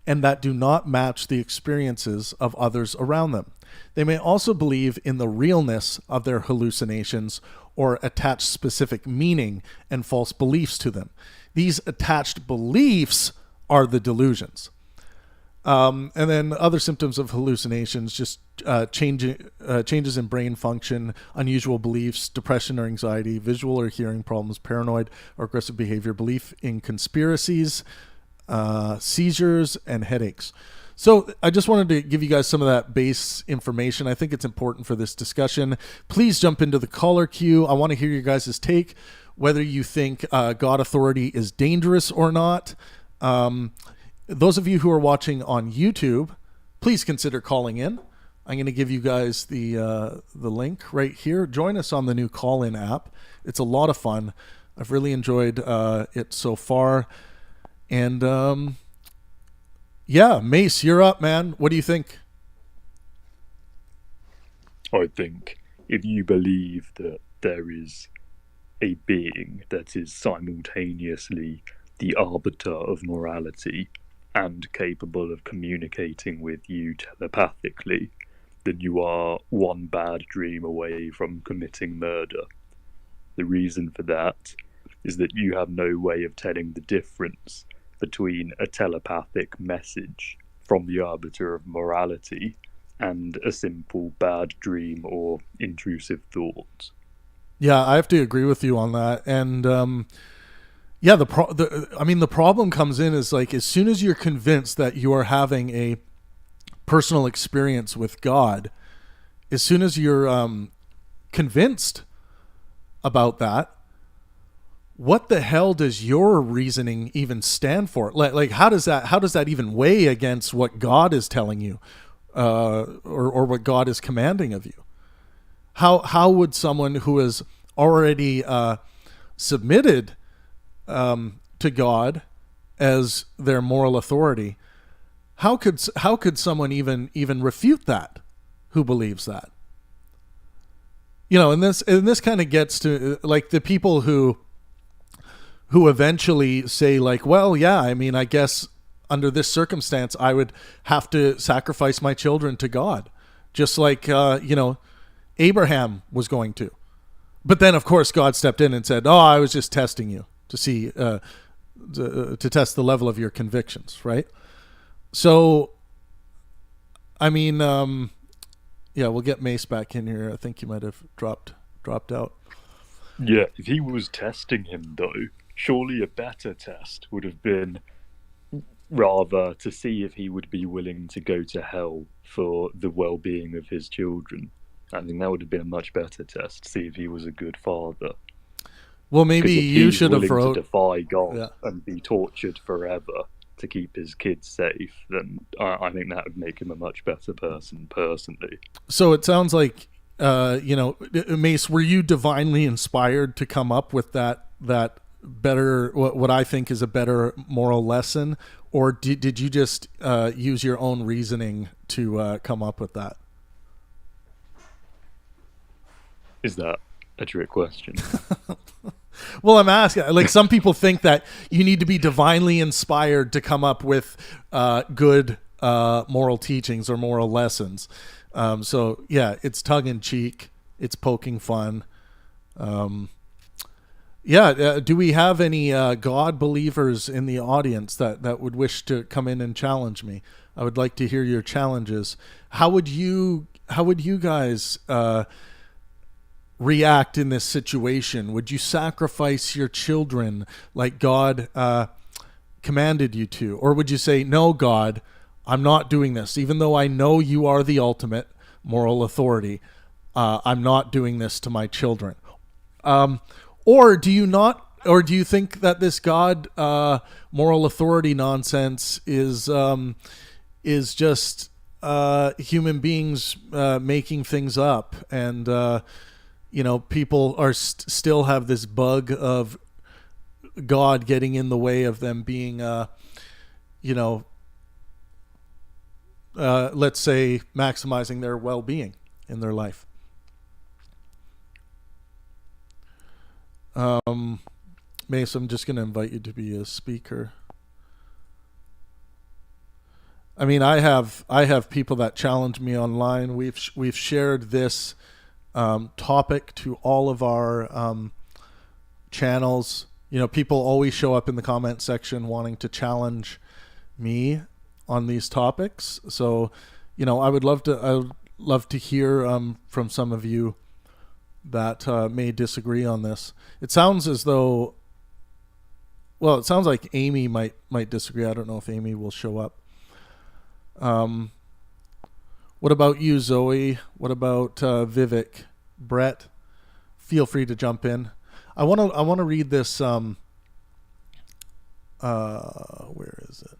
and that do not match the experiences of others around them. They may also believe in the realness of their hallucinations or attach specific meaning and false beliefs to them. These attached beliefs are the delusions. And then other symptoms of hallucinations, just changes in brain function, unusual beliefs, depression or anxiety, visual or hearing problems, paranoid or aggressive behavior, belief in conspiracies, seizures, and headaches. So I just wanted to give you guys some of that base information. I think it's important for this discussion. Please jump into the caller queue. I want to hear your guys' take, whether you think God authority is dangerous or not. Those of you who are watching on YouTube, please consider calling in. I'm going to give you guys the link right here. Join us on the new call-in app. It's a lot of fun. I've really enjoyed it so far. And Mace, you're up, man. What do you think? I think if you believe that there is a being that is simultaneously the arbiter of morality and capable of communicating with you telepathically, then you are one bad dream away from committing murder. The reason for that is that you have no way of telling the difference between a telepathic message from the arbiter of morality and a simple bad dream or intrusive thought. Yeah, I have to agree with you on that. And yeah, the problem comes in is like as soon as you're convinced that you are having a personal experience with God, as soon as you're convinced about that, what the hell does your reasoning even stand for? Like how does that even weigh against what God is telling you, or what God is commanding of you? How would someone who has already submitted to God as their moral authority, how could someone even refute that, who believes that? You know, and this kind of gets to like the people who eventually say like, well, yeah, I mean, I guess under this circumstance, I would have to sacrifice my children to God, just like, Abraham was going to. But then, of course, God stepped in and said, oh, I was just testing you to see, to test the level of your convictions, right? So, I mean, yeah, we'll get Mace back in here. I think he might have dropped out. Yeah, if he was testing him, though, surely a better test would have been rather to see if he would be willing to go to hell for the well-being of his children. I think that would have been a much better test, to see if he was a good father. Well, maybe you should have wrote to defy God and be tortured forever to keep his kids safe, then I think that would make him a much better person, personally. So it sounds like, Mace, were you divinely inspired to come up with that better, what I think is a better moral lesson, or did you just use your own reasoning to come up with that? Is that a trick question? Well, I'm asking, like, some people think that you need to be divinely inspired to come up with good moral teachings or moral lessons. So yeah, it's tongue in cheek. It's poking fun. Do we have any God believers in the audience that would wish to come in and challenge me? I would like to hear your challenges. How would you guys react in this situation? Would you sacrifice your children like God commanded you to? Or would you say, no, God, I'm not doing this. Even though I know you are the ultimate moral authority, I'm not doing this to my children. Or do you think that this God moral authority nonsense is just human beings making things up, and people are still have this bug of God getting in the way of them being let's say maximizing their well-being in their life? Mace, I'm just going to invite you to be a speaker. I mean, I have people that challenge me online. We've shared this topic to all of our channels. People always show up in the comment section wanting to challenge me on these topics. So, I would love to hear from some of you that may disagree on this. It sounds as though, well, it sounds like Amy might disagree. I don't know if Amy will show up. What about you, Zoe? What about Vivek? Brett? Feel free to jump in. I want to read this. Where is it?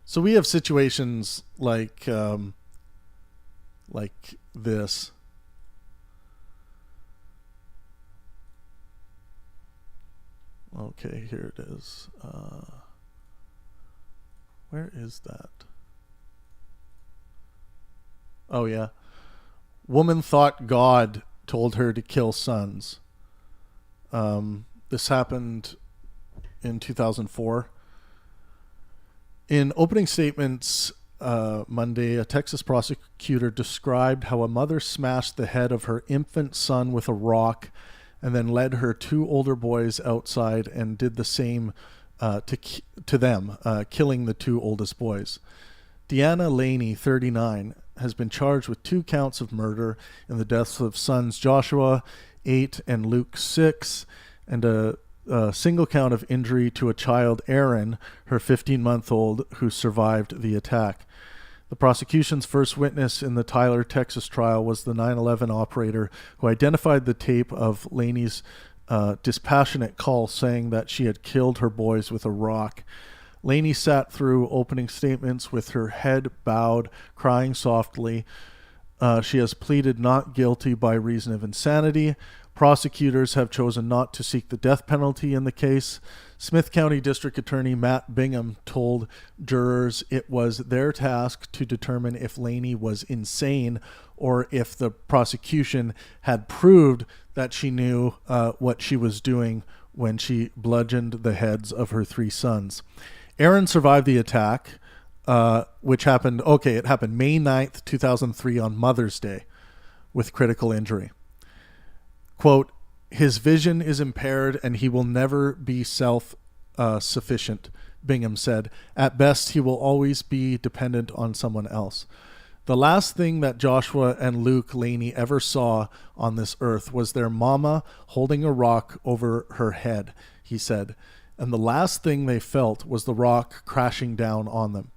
So we have situations like this. Okay, here it is. Where is that? Oh, yeah. Woman thought God told her to kill sons. This happened in 2004. In opening statements Monday, a Texas prosecutor described how a mother smashed the head of her infant son with a rock and then led her two older boys outside and did the same to them, killing the two oldest boys. Deanna Laney, 39, has been charged with 2 counts of murder in the deaths of sons Joshua, 8, and Luke, 6, and a single count of injury to a child, Aaron, her 15-month-old, who survived the attack. The prosecution's first witness in the Tyler, Texas trial was the 9/11 operator who identified the tape of Laney's dispassionate call saying that she had killed her boys with a rock. Laney sat through opening statements with her head bowed, crying softly. She has pleaded not guilty by reason of insanity. Prosecutors have chosen not to seek the death penalty in the case. Smith County District Attorney Matt Bingham told jurors it was their task to determine if Laney was insane or if the prosecution had proved that she knew what she was doing when she bludgeoned the heads of her 3 sons. Aaron survived the attack, which happened, it happened May 9th, 2003 on Mother's Day with critical injury. Quote, his vision is impaired and he will never be self-sufficient, Bingham said. At best, he will always be dependent on someone else. The last thing that Joshua and Luke Laney ever saw on this earth was their mama holding a rock over her head, he said. And the last thing they felt was the rock crashing down on them.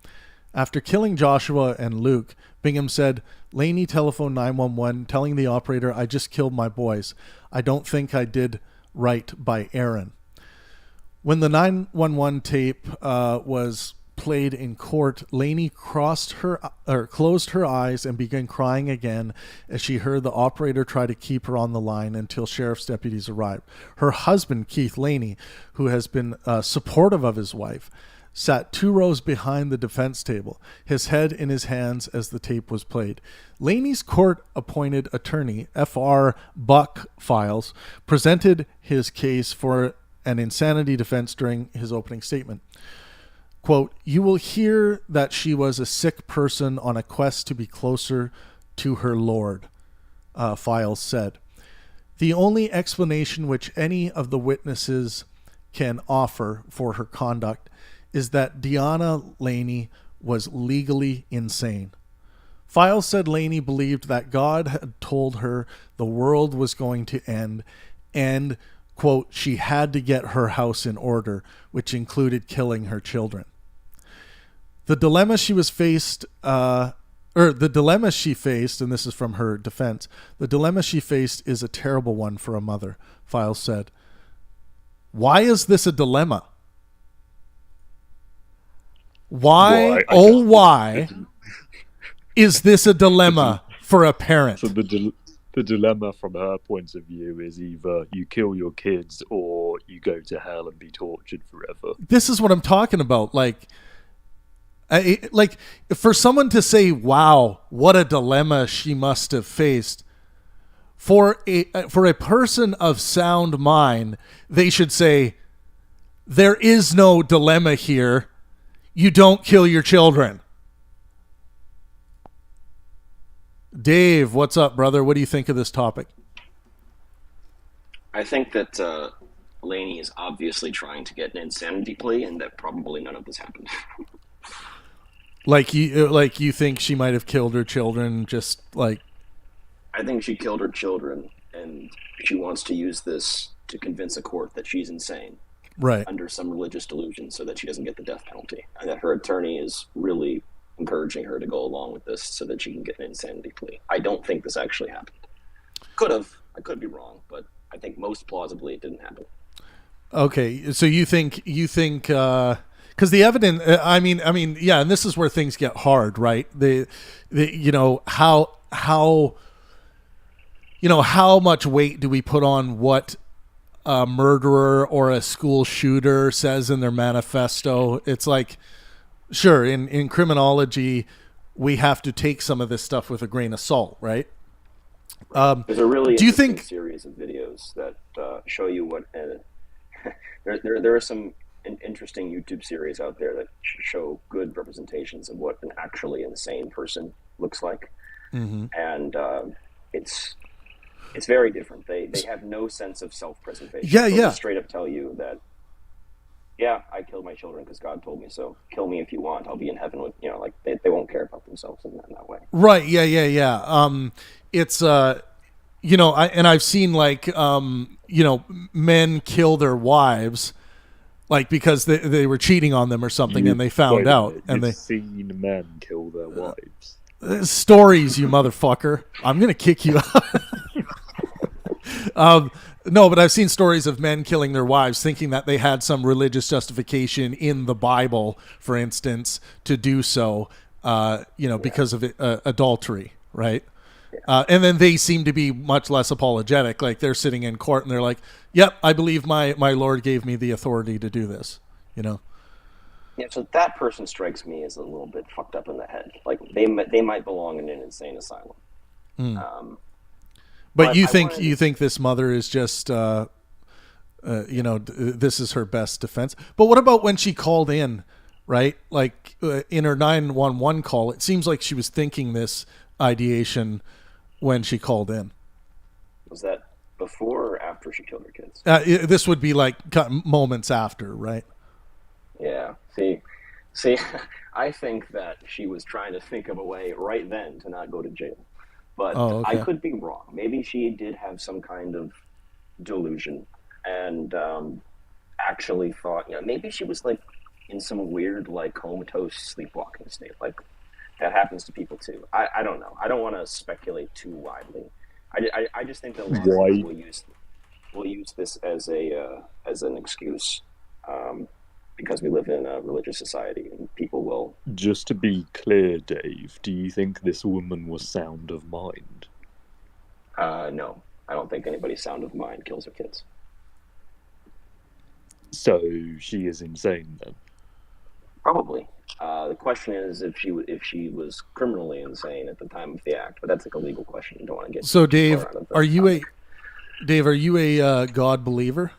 After killing Joshua and Luke, Bingham said, Laney telephoned 911 telling the operator, I just killed my boys. I don't think I did right by Aaron. When the 911 tape was played in court, Laney closed her eyes and began crying again as she heard the operator try to keep her on the line until sheriff's deputies arrived. Her husband, Keith Laney, who has been supportive of his wife, sat 2 rows behind the defense table, his head in his hands as the tape was played. Laney's court-appointed attorney, F.R. Buck Files, presented his case for an insanity defense during his opening statement. Quote, you will hear that she was a sick person on a quest to be closer to her Lord, Files said. The only explanation which any of the witnesses can offer for her conduct is that Deanna Laney was legally insane. Files said Laney believed that God had told her the world was going to end and, quote, she had to get her house in order, which included killing her children. The dilemma she faced, and this is from her defense, the dilemma she faced is a terrible one for a mother, Files said. Why is this a dilemma? Why is this a dilemma for a parent? So the dilemma from her point of view is either you kill your kids or you go to hell and be tortured forever. This is what I'm talking about. Like for someone to say, wow, what a dilemma she must have faced, for a person of sound mind, they should say, there is no dilemma here. You don't kill your children. Dave, what's up, brother? What do you think of this topic? I think that Laney is obviously trying to get an insanity plea, and that probably none of this happened. Like you think she might have killed her children, just like... I think she killed her children, and she wants to use this to convince a court that she's insane. Right. Under some religious delusion so that she doesn't get the death penalty. And that her attorney is really encouraging her to go along with this so that she can get an insanity plea. I don't think this actually happened. Could have. I could be wrong, but I think most plausibly it didn't happen. Okay, so you think because the evidence, yeah, and this is where things get hard, right? How much weight do we put on what a murderer or a school shooter says in their manifesto? It's like, sure, in criminology, we have to take some of this stuff with a grain of salt, right? There's a really interesting series of videos that show you what... there are some interesting YouTube series out there that show good representations of what an actually insane person looks like. Mm-hmm. And it's very different. They have no sense of self-preservation. Yeah. They'll straight up tell you that yeah, I killed my children because God told me so. Kill me if you want. I'll be in heaven with, like they won't care about themselves in that way. Right. Yeah. It's I've seen like men kill their wives, like because they were cheating on them or something, and they found out, and you've seen men kill their wives. Stories, you motherfucker! I'm gonna kick you out. No, but I've seen stories of men killing their wives, thinking that they had some religious justification in the Bible, for instance, to do so. Because of adultery, right? And then they seem to be much less apologetic. Like they're sitting in court and they're like, "Yep, I believe my Lord gave me the authority to do this." Yeah, so that person strikes me as a little bit fucked up in the head. Like they might belong in an insane asylum. But you think this mother is just, this is her best defense. But what about when she called in, right? Like in her 911 call, it seems like she was thinking this ideation when she called in. Was that before or after she killed her kids? This would be like moments after, right? Yeah. See, I think that she was trying to think of a way right then to not go to jail. But I could be wrong. Maybe she did have some kind of delusion and actually thought, maybe she was like in some weird like comatose sleepwalking state. Like that happens to people too. I don't know. I don't want to speculate too widely. I just think that a lot of people will use this as an excuse. Because we live in a religious society and people will... Just to be clear, Dave, do you think this woman was sound of mind? No. I don't think anybody sound of mind kills their kids. So she is insane then? Probably. The question is if she was criminally insane at the time of the act, but that's like a legal question. You don't want to get... So Dave, are you a God believer?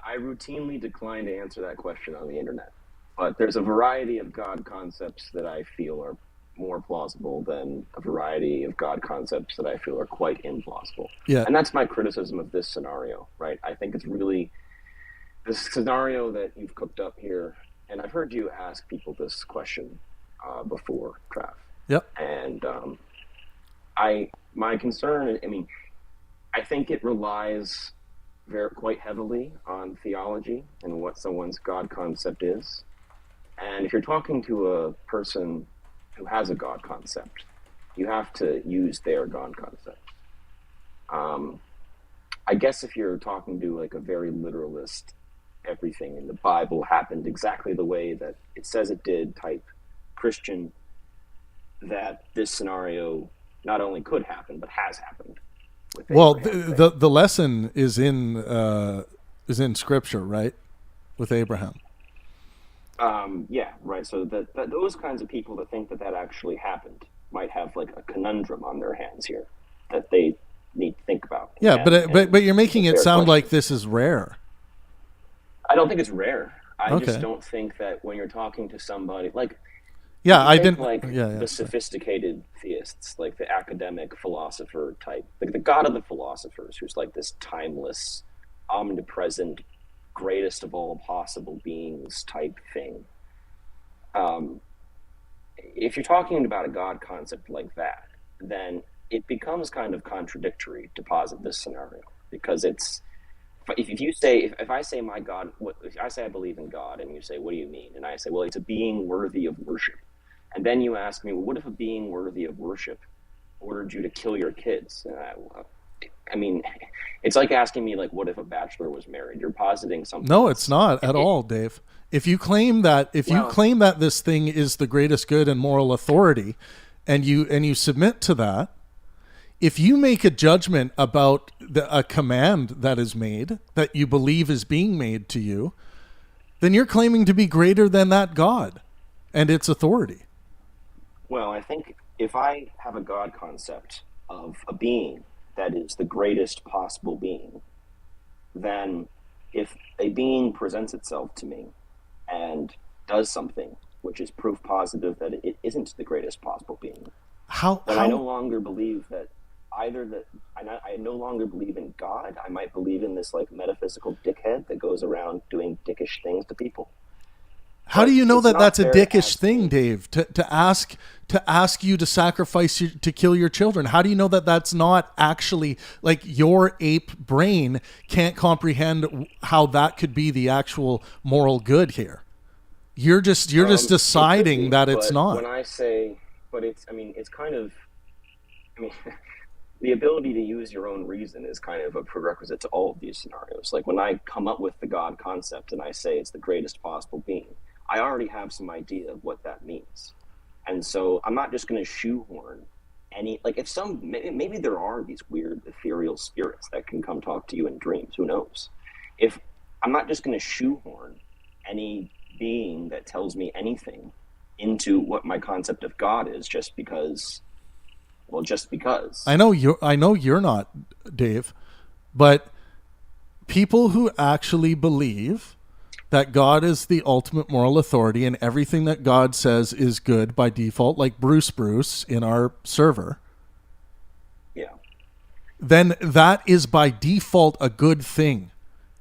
I routinely decline to answer that question on the internet, but there's a variety of God concepts that I feel are more plausible than a variety of God concepts that I feel are quite implausible. Yeah. And that's my criticism of this scenario, right? I think it's really this scenario that you've cooked up here, and I've heard you ask people this question before, Trav. Yep. And my concern, I think it relies quite heavily on theology and what someone's God concept is. And if you're talking to a person who has a God concept, you have to use their God concept. I guess if you're talking to like a very literalist, everything in the Bible happened exactly the way that it says it did type Christian, that this scenario not only could happen, but has happened. Well, the lesson is in Scripture, right? With Abraham. Yeah, right. So that those kinds of people that think that actually happened might have like a conundrum on their hands here that they need to think about. Yeah, but you're making it sound like this is rare. I don't think it's rare. I just don't think that when you're talking to somebody like... Yeah, I didn't the sophisticated theists, like the academic philosopher type, like the God of the philosophers, who's like this timeless, omnipresent, greatest of all possible beings type thing. If you're talking about a God concept like that, then it becomes kind of contradictory to posit this scenario, because it's if I say my God, if I say I believe in God, and you say, what do you mean? And I say, well, it's a being worthy of worship. And then you ask me, well, what if a being worthy of worship ordered you to kill your kids? And it's like asking me, like, what if a bachelor was married? You're positing something. No, it's not at all, Dave. If you claim that, this thing is the greatest good and moral authority, and you submit to that, if you make a judgment about a command that is made that you believe is being made to you, then you're claiming to be greater than that God and its authority. Well, I think if I have a God concept of a being that is the greatest possible being, then if a being presents itself to me and does something which is proof positive that it isn't the greatest possible being, then I no longer believe that either that I no longer believe in God. I might believe in this like metaphysical dickhead that goes around doing dickish things to people. How do you know that that's a dickish thing, Dave? To ask you to sacrifice to kill your children. How do you know that that's not actually like your ape brain can't comprehend how that could be the actual moral good here? You're just deciding that it's not. When I say, but it's kind of, the ability to use your own reason is kind of a prerequisite to all of these scenarios. Like when I come up with the God concept and I say it's the greatest possible being, I already have some idea of what that means. And so I'm not just going to shoehorn any, like if maybe there are these weird ethereal spirits that can come talk to you in dreams, who knows? If I'm not just going to shoehorn any being that tells me anything into what my concept of God is just because. I know you're not, Dave, but people who actually believe that God is the ultimate moral authority and everything that God says is good by default, like Bruce in our server, then that is by default a good thing.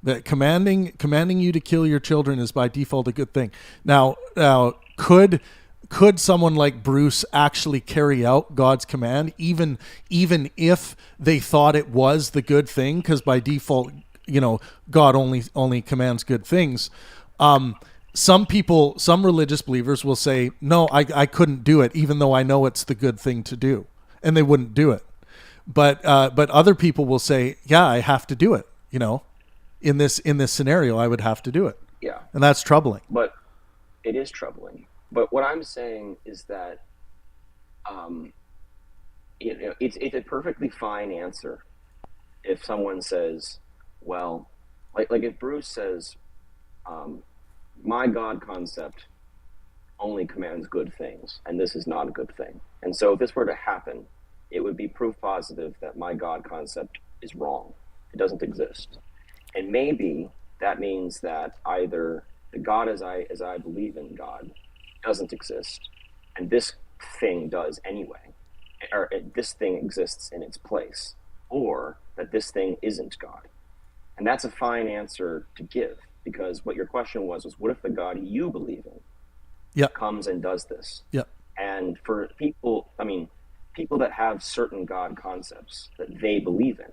That commanding you to kill your children is by default a good thing. Now could someone like Bruce actually carry out God's command, even if they thought it was the good thing? Because by default, God only commands good things. Some religious believers will say, no, I couldn't do it, even though I know it's the good thing to do, and they wouldn't do it. But other people will say, yeah, I have to do it. In this scenario, I would have to do it. Yeah, and that's troubling. But it is troubling. But what I'm saying is that, it's a perfectly fine answer if someone says, well, like if Bruce says, my God concept only commands good things, and this is not a good thing. And so if this were to happen, it would be proof positive that my God concept is wrong. It doesn't exist. And maybe that means that either the God as I believe in God doesn't exist, and this thing does anyway, or this thing exists in its place, or that this thing isn't God. And that's a fine answer to give, because what your question was what if the God you believe in comes and does this? And for people that have certain God concepts that they believe in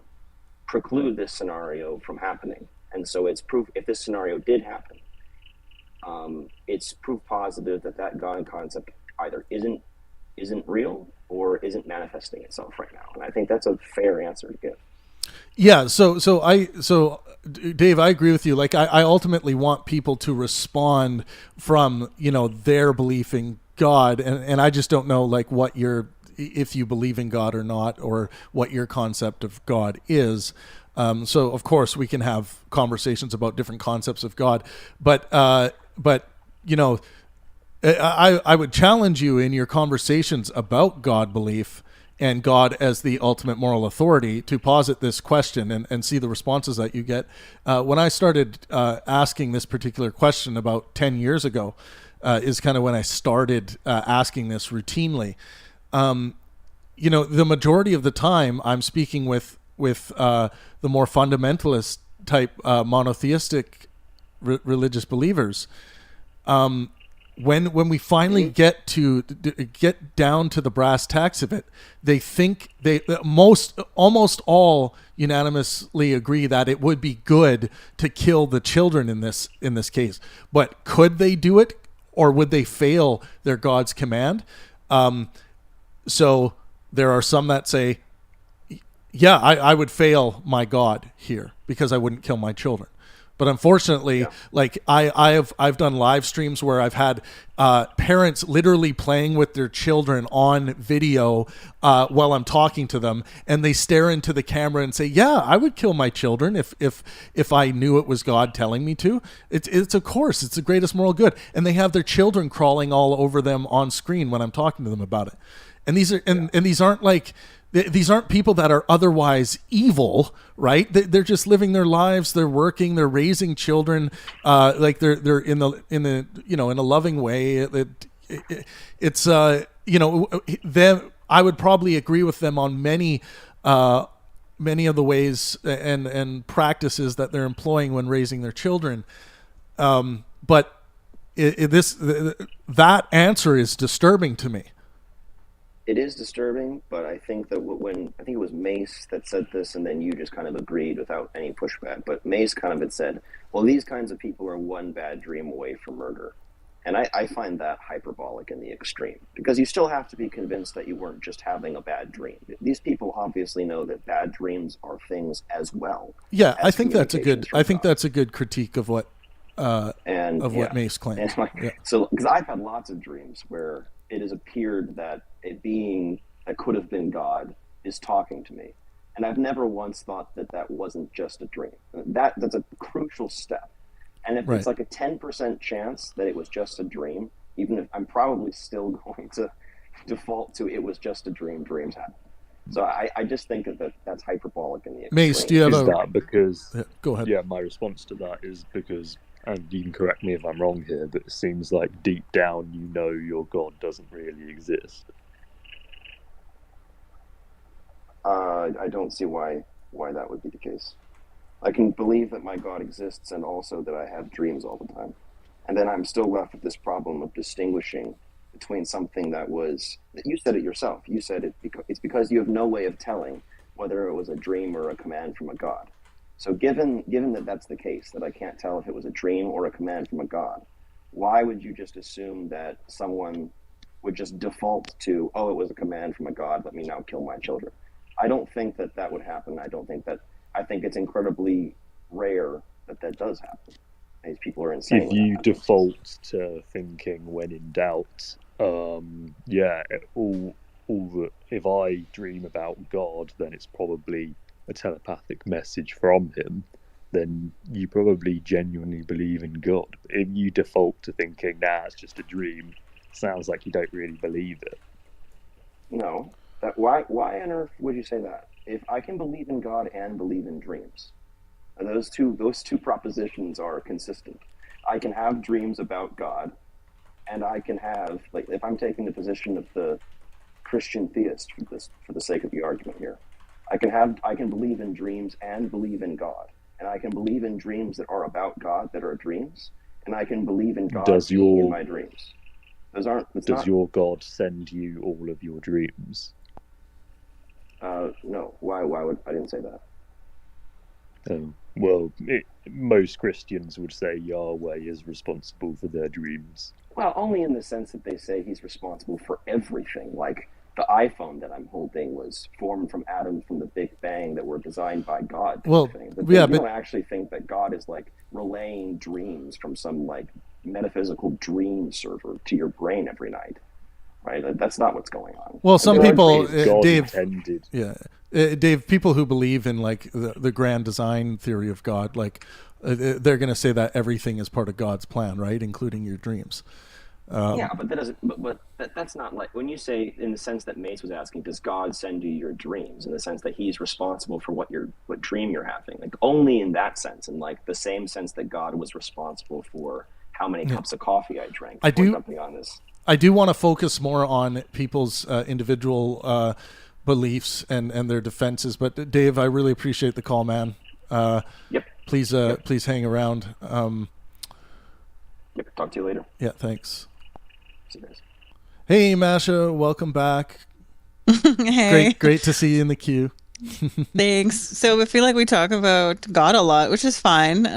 preclude this scenario from happening. And so it's proof, if this scenario did happen, it's proof positive that God concept either isn't real or isn't manifesting itself right now. And I think that's a fair answer to give. Yeah. So Dave, I agree with you. Like I ultimately want people to respond from, their belief in God. And I just don't know like if you believe in God or not, or what your concept of God is. So of course we can have conversations about different concepts of God, but I would challenge you in your conversations about God belief and God as the ultimate moral authority to posit this question and see the responses that you get. When I started asking this particular question about 10 years ago, is kind of when I started asking this routinely. The majority of the time I'm speaking with the more fundamentalist type monotheistic religious believers. When we finally get down to the brass tacks of it, they think almost all unanimously agree that it would be good to kill the children in this case. But could they do it, or would they fail their God's command? So there are some that say, yeah, I would fail my God here because I wouldn't kill my children. But unfortunately, like I've done live streams where I've had parents literally playing with their children on video while I'm talking to them, and they stare into the camera and say, "Yeah, I would kill my children if I knew it was God telling me to." It's of course it's the greatest moral good, and they have their children crawling all over them on screen when I'm talking to them about it. And these are and these aren't like. These aren't people that are otherwise evil, right? They're just living their lives. They're working. They're raising children. Like they're in a loving way. It's them. I would probably agree with them on many many of the ways and practices that they're employing when raising their children. But that answer is disturbing to me. It is disturbing, but I think that I think it was Mace that said this, and then you just kind of agreed without any pushback. But Mace kind of had said, well, these kinds of people are one bad dream away from murder. And I find that hyperbolic in the extreme, because you still have to be convinced that you weren't just having a bad dream. These people obviously know that bad dreams are things as well. Yeah, I think that's a good critique of what Mace claims. So, because I've had lots of dreams where it has appeared that a being that could have been God is talking to me, and I've never once thought that wasn't just a dream. That's a crucial step. And if it's like a 10% chance that it was just a dream, even if I'm probably still going to default to it was just a dream, dreams happen. So I just think that's hyperbolic in the extreme. Mace, do you have go ahead. Yeah, my response to that is because, and you can correct me if I'm wrong here, but it seems like deep down you know your God doesn't really exist. I don't see why that would be the case. I can believe that my God exists and also that I have dreams all the time. And then I'm still left with this problem of distinguishing between something that was... You said it yourself. You said it's because you have no way of telling whether it was a dream or a command from a God. So given that that's the case, that I can't tell if it was a dream or a command from a God, why would you just assume that someone would just default to, oh, it was a command from a God, let me now kill my children? I don't think that would happen. I think it's incredibly rare that does happen. These people are insane. If you default to thinking when in doubt, if I dream about God, then it's probably a telepathic message from him, then you probably genuinely believe in God. If you default to thinking, it's just a dream, sounds like you don't really believe it. No. Why on earth would you say that? If I can believe in God and believe in dreams, those two propositions are consistent. I can have dreams about God, and I can have, like, if I'm taking the position of the Christian theist for the sake of the argument here, I can believe in dreams and believe in God, and I can believe in dreams that are about God that are dreams, and I can believe in God in my dreams. Does your God send you all of your dreams? No. Why would I didn't say that? Most Christians would say Yahweh is responsible for their dreams. Well, only in the sense that they say he's responsible for everything. Like the iPhone that I'm holding was formed from atoms from the Big Bang that were designed by God. But you don't actually think that God is like relaying dreams from some like metaphysical dream server to your brain every night. Right, that's not what's going on. Well, some people, Dave, Dave, people who believe in like the grand design theory of God, like they're going to say that everything is part of God's plan, right, including your dreams. But that doesn't. But that's not like when you say in the sense that Mace was asking, does God send you your dreams? In the sense that He's responsible for what dream you're having, like only in that sense, and like the same sense that God was responsible for how many cups of coffee I drank. Something on this. I do want to focus more on people's individual beliefs and their defenses. But Dave, I really appreciate the call, man. Yep. Please hang around. Yep. Talk to you later. Yeah. Thanks. See you guys. Hey, Masha. Welcome back. Hey. Great to see you in the queue. Thanks. So I feel like we talk about God a lot, which is fine.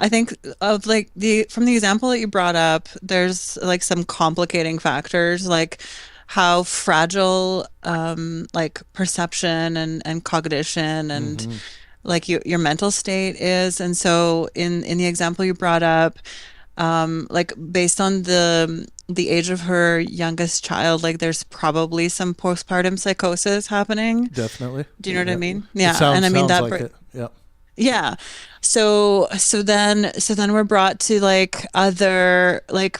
I think of like from the example that you brought up, there's like some complicating factors, like how fragile like perception and cognition and like your mental state is. And so in the example you brought up, like based on the age of her youngest child, like there's probably some postpartum psychosis happening. Definitely. Do you know what I mean? Yeah. And I mean that like it. Yeah. Yeah. So then we're brought to like other, like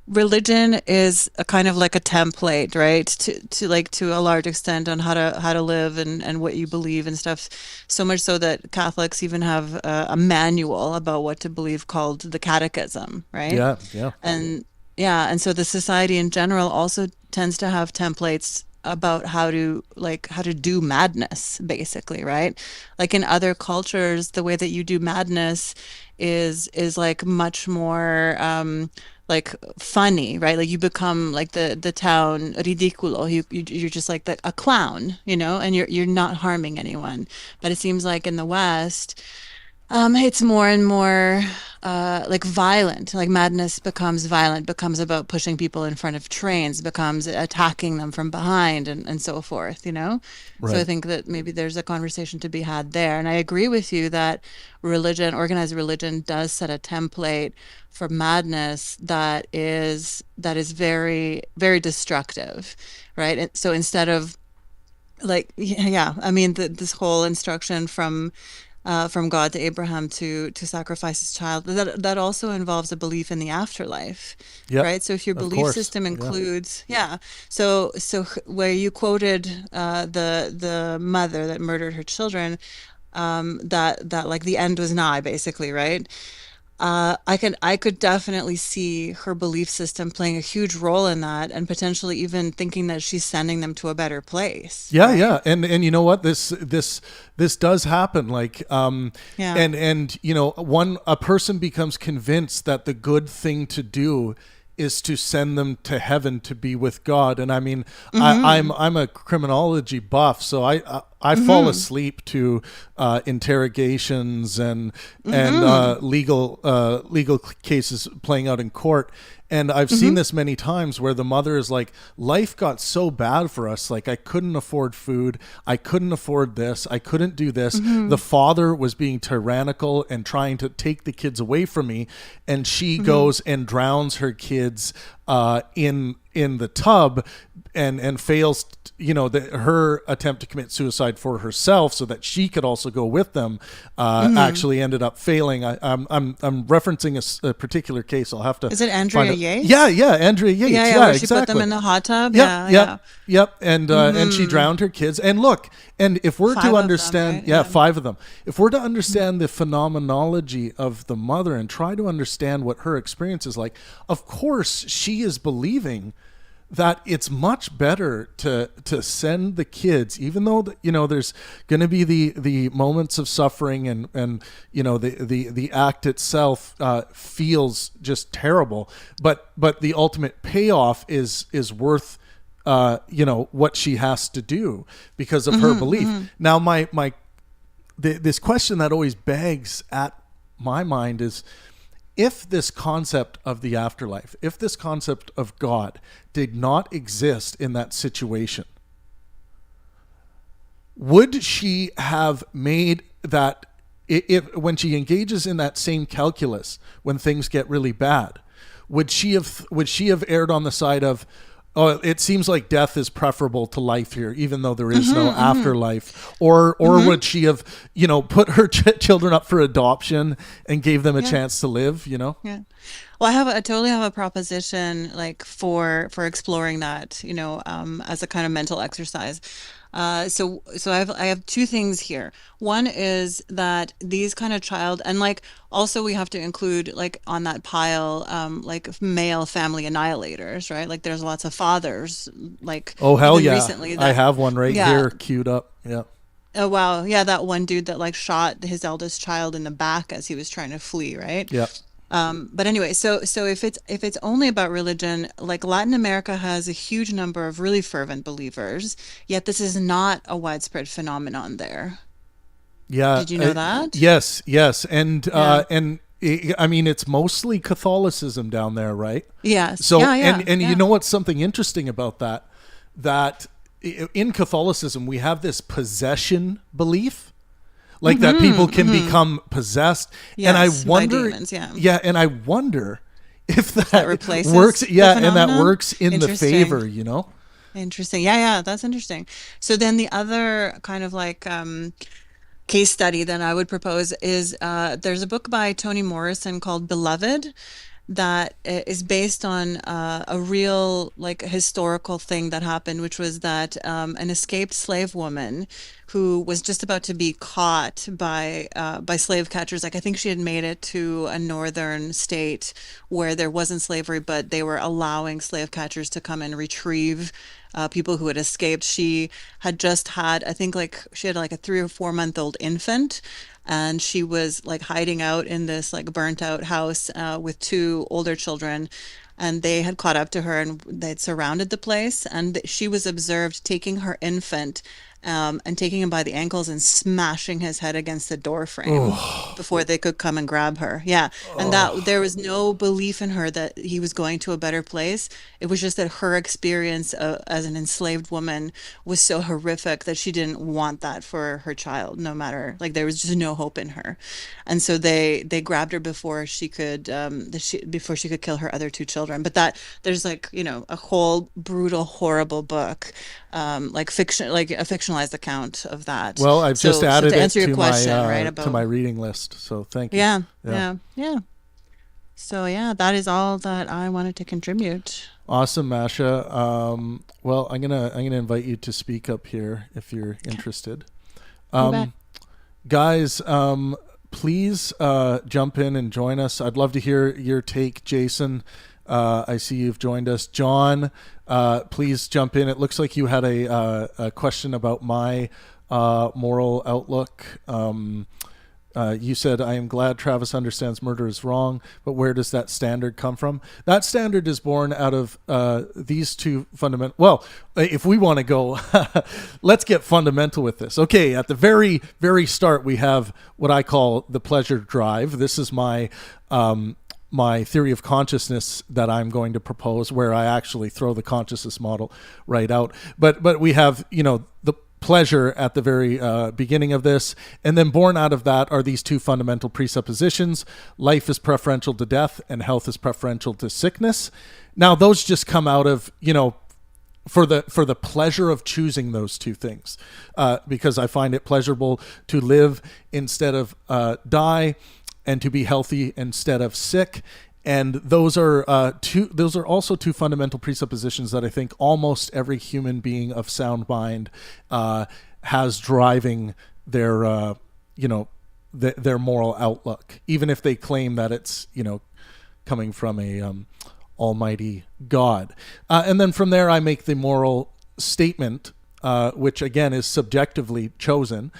religion is a kind of like a template, right? To a large extent on how to live and what you believe and stuff. So much so that Catholics even have a manual about what to believe called the Catechism, right? Yeah. And so the society in general also tends to have templates about how to do madness, basically, right? Like in other cultures, the way that you do madness is like much more like funny, right? Like you become like the town ridicolo. You're just like a clown, and you're not harming anyone. But it seems like in the West, it's more and more like violent. Like madness becomes violent, becomes about pushing people in front of trains, becomes attacking them from behind, and so forth, So I Right. think that maybe there's a conversation to be had there. And I agree with you that organized religion does set a template for madness that is very, very destructive, right? And so instead of like, yeah, I mean, this whole instruction from God to Abraham to sacrifice his child. That also involves a belief in the afterlife, Yep. right? So if your Of belief course. system Yeah. includes, yeah. So where you quoted the mother that murdered her children, that like the end was nigh, basically, right? I could definitely see her belief system playing a huge role in that, and potentially even thinking that she's sending them to a better place, Yeah, right? yeah, and you know what, this does happen, like Yeah. and a person becomes convinced that the good thing to do is to send them to heaven to be with God. And I mean, Mm-hmm. I'm a criminology buff, so I fall Mm-hmm. asleep to interrogations and Mm-hmm. legal cases playing out in court. And I've seen Mm-hmm. this many times where the mother is like, life got so bad for us. Like, I couldn't afford food. I couldn't afford this. I couldn't do this. Mm-hmm. The father was being tyrannical and trying to take the kids away from me. And she Mm-hmm. goes and drowns her kids in the tub and fails, her attempt to commit suicide for herself so that she could also go with them Mm-hmm. actually ended up failing. I'm referencing a particular case. I'll have to Is it find Andrea it. Yeah, Yates? yeah, Andrea Yeah, Yates. yeah, Yeah, where she put them exactly. in the hot tub. Yep, Yeah, yep, yeah. yep. And she Mm-hmm. drowned her kids. And look, and if we're to Five of them, understand, right? yeah, Yeah. 5 of them. If we're to understand the phenomenology of the mother and try to understand what her experience is like, of course she is believing that it's much better to send the kids, even though there's going to be the moments of suffering and the act itself feels just terrible, but the ultimate payoff is worth what she has to do because of her Mm-hmm. belief. Mm-hmm. Now this question that always begs at my mind is, if this concept of the afterlife, if this concept of God did not exist in that situation, would she have made that, if when she engages in that same calculus when things get really bad, would she have erred on the side of, oh, it seems like death is preferable to life here, even though there is no Mm-hmm. Mm-hmm. afterlife, or Mm-hmm. would she have put her children up for adoption and gave them a Yeah. chance to live? Yeah. Well, I totally have a proposition like for exploring that, as a kind of mental exercise. So I have two things here. One is that these kind of child, and like also we have to include like on that pile, like male family annihilators, right? Like there's lots of fathers, like Oh hell even yeah, recently I that, have one right yeah. here queued up. Yeah. Oh wow, yeah, that one dude that like shot his eldest child in the back as he was trying to flee, right? Yeah. But anyway, so if it's only about religion, like Latin America has a huge number of really fervent believers, yet this is not a widespread phenomenon there. Yeah. Did you know that? Yes, yes. And Yeah. I mean, it's mostly Catholicism down there, right? Yes. So, Yeah, yeah, and you yeah. know what's something interesting about that? That in Catholicism, we have this possession belief, like that people Mm-hmm. can Mm-hmm. become possessed. And I Yes, by wonder, demons, yeah. yeah, and I wonder if That that works. replaces the Yeah, and that phenomenon? works in the Interesting. favor, you know? Interesting. Yeah, yeah, that's interesting. So then the other kind of like case study that I would propose is there's a book by Toni Morrison called Beloved. that is based on a real like historical thing that happened, which was that an escaped slave woman who was just about to be caught by slave catchers. Like I think she had made it to a northern state where there wasn't slavery, but they were allowing slave catchers to come and retrieve people who had escaped. She had just had, I think, like she had like a 3 or 4 month old infant, and she was like hiding out in this like burnt out house with two older children, and they had caught up to her and they'd surrounded the place, and she was observed taking her infant and taking him by the ankles and smashing his head against the door frame before they could come and grab her. Yeah. And that there was no belief in her that he was going to a better place. It was just that her experience as an enslaved woman was so horrific that she didn't want that for her child, no matter, like there was just no hope in her. And so they grabbed her before she could before she could kill her other two children. But that there's like, you know, a whole brutal, horrible book, like fiction, like a fictionalized account of that. Well, I've just added to answer it your question, right, to my reading list. So thank you. Yeah. So yeah, that is all that I wanted to contribute. Awesome, Masha. Well, I'm gonna invite you to speak up here if you're interested. Guys, please jump in and join us. I'd love to hear your take, Jason. I see you've joined us. John, please jump in. It looks like you had a question about my moral outlook. You said, I am glad Travis understands murder is wrong, but where does that standard come from? That standard is born out of these two fundamental... Well, if we want to go, let's get fundamental with this. Okay, at the very, very start, we have what I call the pleasure drive. This is my theory of consciousness that I'm going to propose, where I actually throw the consciousness model right out. But we have, you know, the pleasure at the very beginning of this, and then born out of that are these two fundamental presuppositions: life is preferential to death and health is preferential to sickness. Now those just come out of, you know, for the pleasure of choosing those two things, because I find it pleasurable to live instead of die, and to be healthy instead of sick. And those are also two fundamental presuppositions that I think almost every human being of sound mind has driving their their moral outlook, even if they claim that it's, you know, coming from a almighty God. And then from there I make the moral statement, which again is subjectively chosen.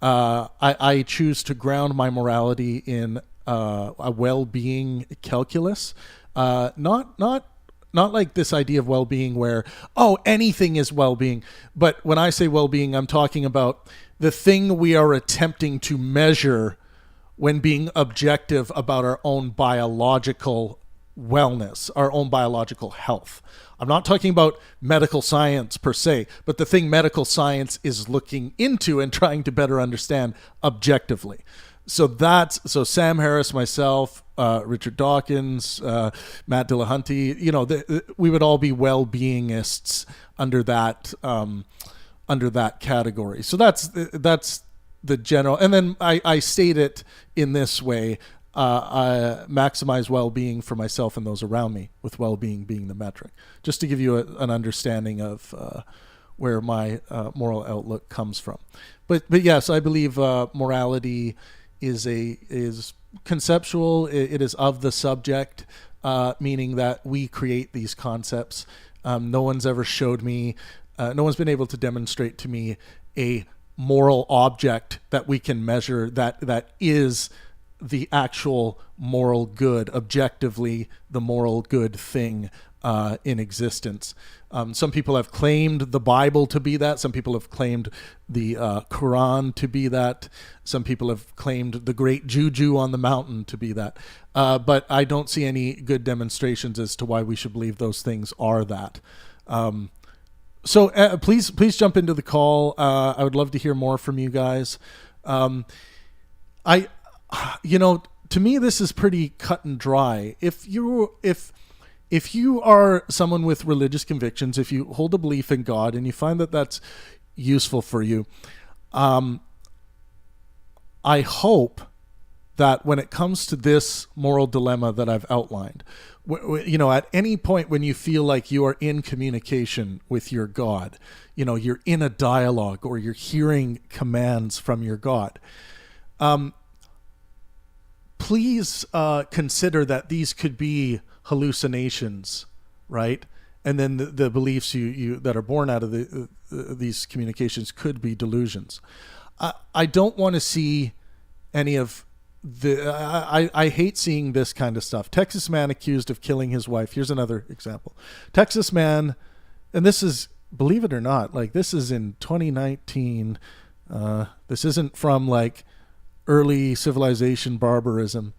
I choose to ground my morality in a well-being calculus, not like this idea of well-being where, oh, anything is well-being. But when I say well-being, I'm talking about the thing we are attempting to measure when being objective about our own biological wellness, our own biological health. I'm not talking about medical science per se, but the thing medical science is looking into and trying to better understand objectively. So Sam Harris, myself, Richard Dawkins, Matt Dillahunty, you know, we would all be well-beingists under that category. So that's the general. And then I state it in this way: I maximize well-being for myself and those around me, with well-being being the metric. Just to give you an understanding of where my moral outlook comes from. But yes, I believe morality is conceptual. It is of the subject, meaning that we create these concepts. No one's ever showed me, no one's been able to demonstrate to me a moral object that we can measure that is the actual moral good, objectively the moral good thing in existence. Some people have claimed the Bible to be that. Some people have claimed the Quran to be that. Some people have claimed the great juju on the mountain to be that. But I don't see any good demonstrations as to why we should believe those things are that. So please jump into the call. I would love to hear more from you guys. To me, this is pretty cut and dry. If you are someone with religious convictions, if you hold a belief in God and you find that that's useful for you, I hope that when it comes to this moral dilemma that I've outlined, at any point when you feel like you are in communication with your God, you're in a dialogue or you're hearing commands from your God, please consider that these could be hallucinations, right? And then the beliefs you that are born out of these communications could be delusions. I don't want to see any of I hate seeing this kind of stuff. Texas man accused of killing his wife. Here's another example. Texas man, and this is, believe it or not, like this is in 2019. This isn't from like early civilization barbarism.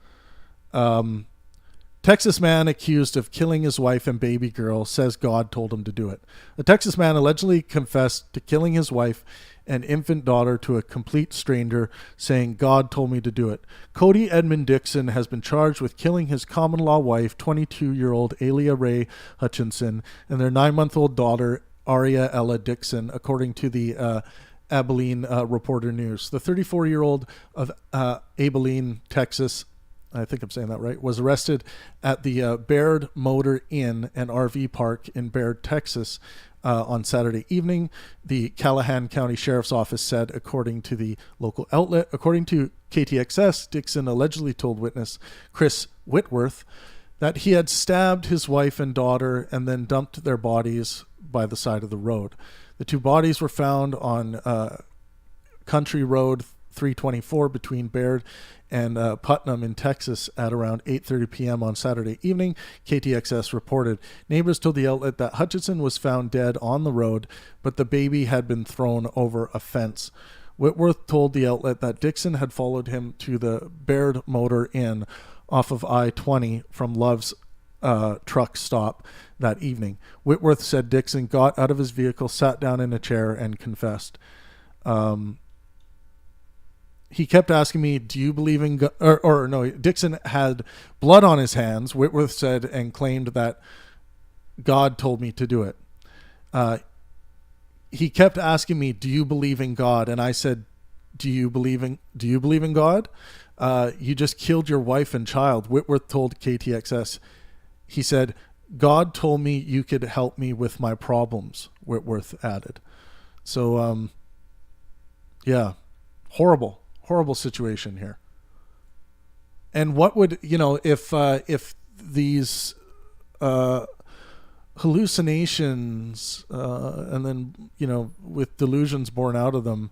Texas man accused of killing his wife and baby girl says God told him to do it. The Texas man allegedly confessed to killing his wife and infant daughter to a complete stranger, saying, God told me to do it. Cody Edmund Dixon has been charged with killing his common-law wife, 22-year-old Alia Ray Hutchinson, and their 9-month-old daughter, Aria Ella Dixon, according to the Abilene Reporter News. The 34-year-old of Abilene, Texas, I think I'm saying that right, was arrested at the Baird Motor Inn and RV Park in Baird, Texas, on Saturday evening. The Callahan County Sheriff's Office said, according to the local outlet. According to KTXS, Dixon allegedly told witness Chris Whitworth that he had stabbed his wife and daughter and then dumped their bodies by the side of the road. The two bodies were found on Country Road 324 between Baird and Putnam in Texas at around 8:30 p.m. on Saturday evening, KTXS reported. Neighbors told the outlet that Hutchinson was found dead on the road, but the baby had been thrown over a fence. Whitworth told the outlet that Dixon had followed him to the Baird Motor Inn off of I-20 from Love's truck stop that evening. Whitworth said Dixon got out of his vehicle, sat down in a chair, and confessed. He kept asking me, do you believe in God? Or no, Dixon had blood on his hands, Whitworth said, and claimed that God told me to do it. He kept asking me, do you believe in God? And I said, do you believe in God? You just killed your wife and child, Whitworth told KTXS. He said, God told me you could help me with my problems, Whitworth added. So, yeah, horrible situation here. And what would, if these hallucinations and then, with delusions born out of them,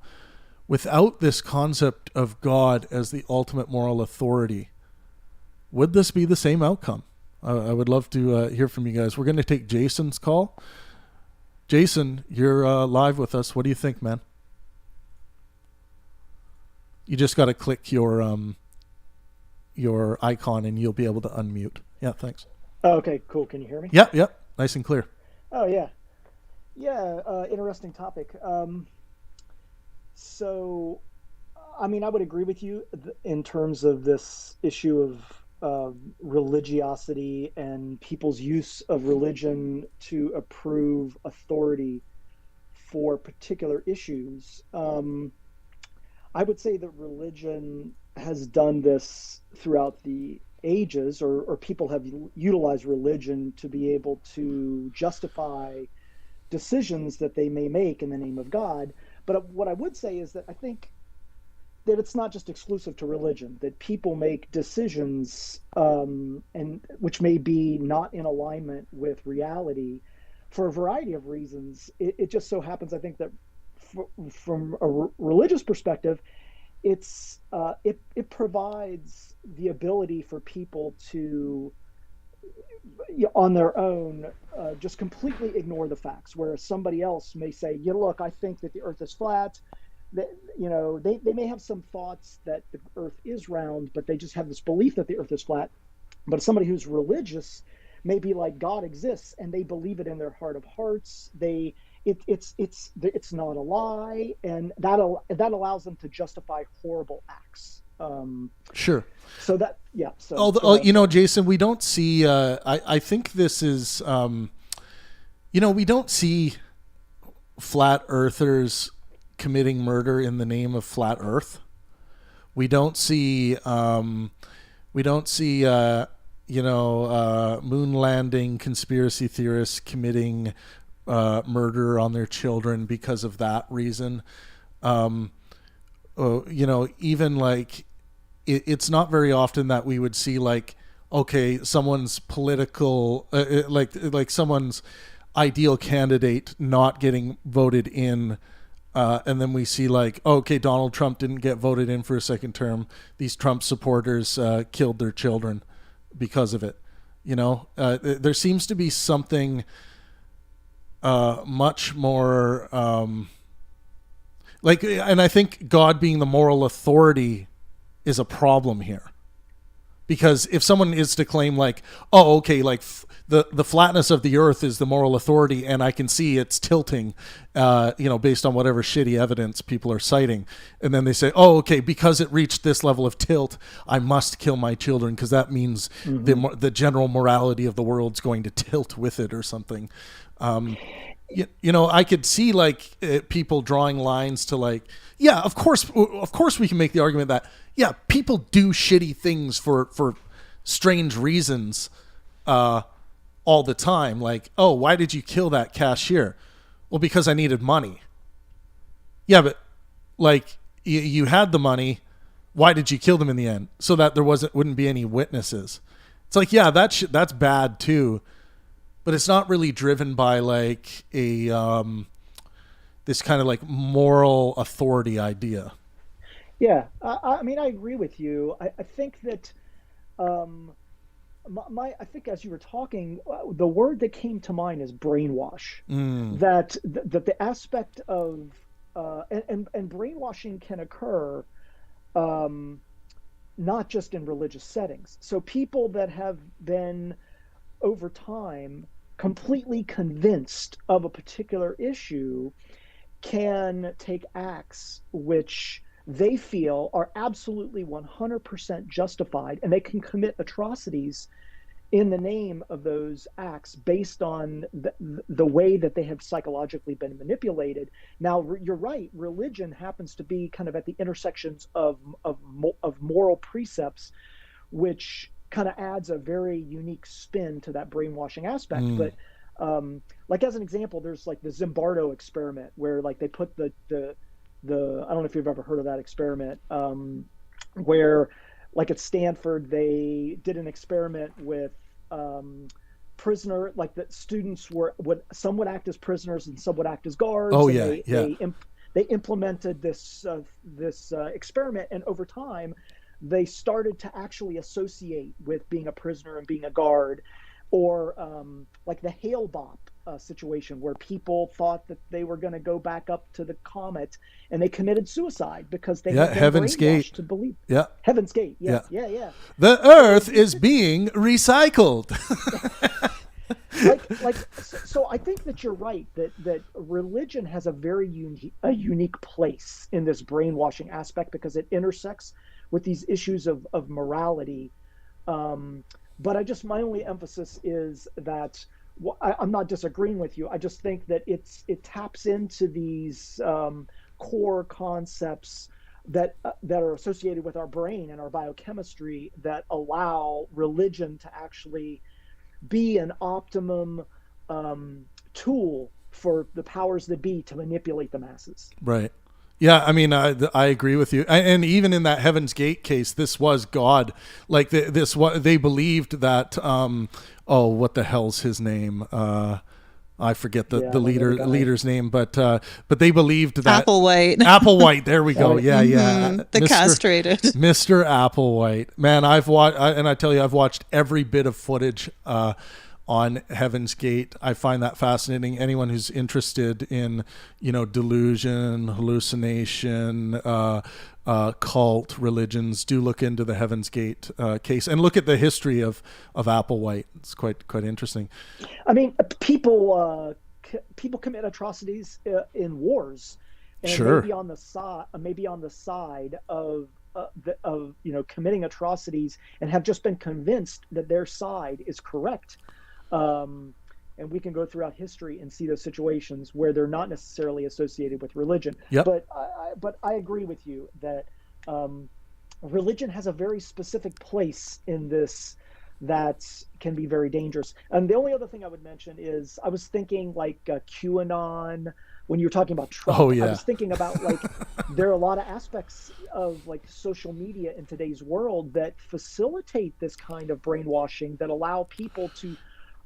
without this concept of God as the ultimate moral authority, would this be the same outcome? I would love to hear from you guys. We're going to take Jason's call. Jason, you're live with us. What do you think, man? You just got to click your icon and you'll be able to unmute. Yeah, thanks. Oh, okay, cool. Can you hear me? Yep. Nice and clear. Oh, yeah. Yeah, interesting topic. So, I mean, I would agree with you in terms of this issue of religiosity and people's use of religion to approve authority for particular issues. I would say that religion has done this throughout the ages, or people have utilized religion to be able to justify decisions that they may make in the name of God. But what I would say is that I think that it's not just exclusive to religion, that people make decisions and which may be not in alignment with reality for a variety of reasons. It just so happens, I think, that from a religious perspective, it provides the ability for people to, on their own, just completely ignore the facts. Whereas somebody else may say, look, I think that the Earth is flat. That, they may have some thoughts that the Earth is round, but they just have this belief that the Earth is flat. But somebody who's religious may be like, God exists, and they believe it in their heart of hearts. It's not a lie, and that allows them to justify horrible acts. Sure. So that, yeah. So, Jason, we don't see. I think this is. We don't see flat earthers committing murder in the name of flat Earth. We don't see moon landing conspiracy theorists committing murder on their children because of that reason. Even like it's not very often that we would see like, okay, someone's political like someone's ideal candidate not getting voted in, and then we see like, okay, Donald Trump didn't get voted in for a second term. These Trump supporters killed their children because of it. There seems to be something much more and I think God being the moral authority is a problem here. Because if someone is to claim like, oh, okay, like the flatness of the earth is the moral authority, and I can see it's tilting, based on whatever shitty evidence people are citing, and then they say, oh, okay, because it reached this level of tilt, I must kill my children because that means the general morality of the world's going to tilt with it or something. I could see like people drawing lines to like, yeah, of course we can make the argument that, yeah, people do shitty things for strange reasons all the time. Like, oh, why did you kill that cashier? Well, because I needed money. Yeah, but like you had the money. Why did you kill them in the end? So that there wouldn't be any witnesses. It's like, yeah, that's bad too. But it's not really driven by like a this kind of like moral authority idea. Yeah, I mean, I agree with you. I think that I think as you were talking, the word that came to mind is brainwash. That the aspect of and brainwashing can occur not just in religious settings. So people that have been over time completely convinced of a particular issue can take acts which they feel are absolutely 100% justified, and they can commit atrocities in the name of those acts based on the way that they have psychologically been manipulated. Now, you're right, religion happens to be kind of at the intersections of moral precepts, which kind of adds a very unique spin to that brainwashing aspect. But like as an example, there's like the Zimbardo Experiment, where like they put the I don't know if you've ever heard of that experiment, where like at Stanford, they did an experiment with prisoner, like the students some would act as prisoners and some would act as guards. Oh, and yeah, they implemented this experiment, and over time, they started to actually associate with being a prisoner and being a guard, or like the Hale-Bopp situation, where people thought that they were going to go back up to the comet, and they committed suicide because they had been Heaven's Gate to believe. Yeah, Heaven's Gate. Yeah. The Earth is being recycled. So I think that you're right that religion has a very unique place in this brainwashing aspect because it intersects with these issues of morality. But my only emphasis is that I'm not disagreeing with you. I just think that it taps into these core concepts that are associated with our brain and our biochemistry that allow religion to actually be an optimum tool for the powers that be to manipulate the masses. Right. Yeah, I mean, I agree with you, and even in that Heaven's Gate case, this was God. Like they believed that. What the hell's his name? I forget the leader's name, but they believed that Applewhite. There we go. Yeah, the castrated Mr. Applewhite. Man, I've watched every bit of footage on Heaven's Gate. I find that fascinating. Anyone who's interested in, delusion, hallucination, cult religions, do look into the Heaven's Gate case and look at the history of Applewhite. It's quite interesting. I mean, people commit atrocities in wars, and sure, maybe on the side of committing atrocities, and have just been convinced that their side is correct. And we can go throughout history and see those situations where they're not necessarily associated with religion. Yep. But I agree with you that religion has a very specific place in this that can be very dangerous. And the only other thing I would mention is I was thinking like QAnon, when you were talking about Trump. Oh, yeah. I was thinking about like there are a lot of aspects of like social media in today's world that facilitate this kind of brainwashing, that allow people to,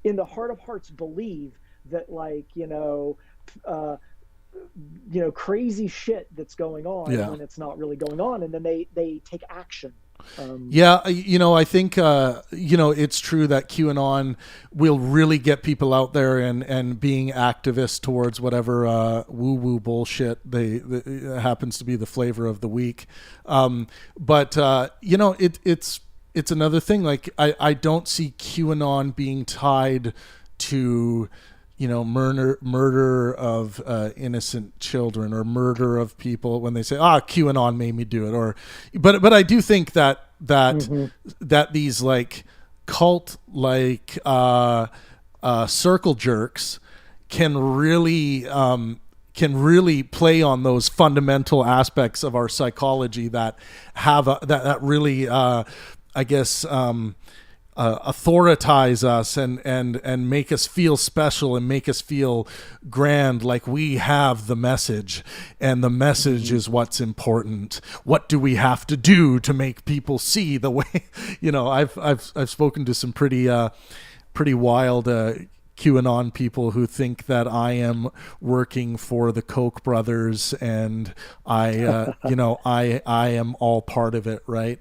in the heart of hearts, believe that like, crazy shit that's going on when it's not really going on, and then they take action. I think it's true that QAnon will really get people out there and being activists towards whatever woo-woo bullshit they happens to be the flavor of the week. But it's another thing. Like I don't see QAnon being tied to murder of innocent children or murder of people when they say, QAnon made me do it. But I do think that these like cult like circle jerks can really play on those fundamental aspects of our psychology that have that really authoritize us and make us feel special and make us feel grand, like we have the message, and the message is what's important. What do we have to do to make people see the way? I've spoken to some pretty wild QAnon people who think that I am working for the Koch brothers and I am all part of it, right?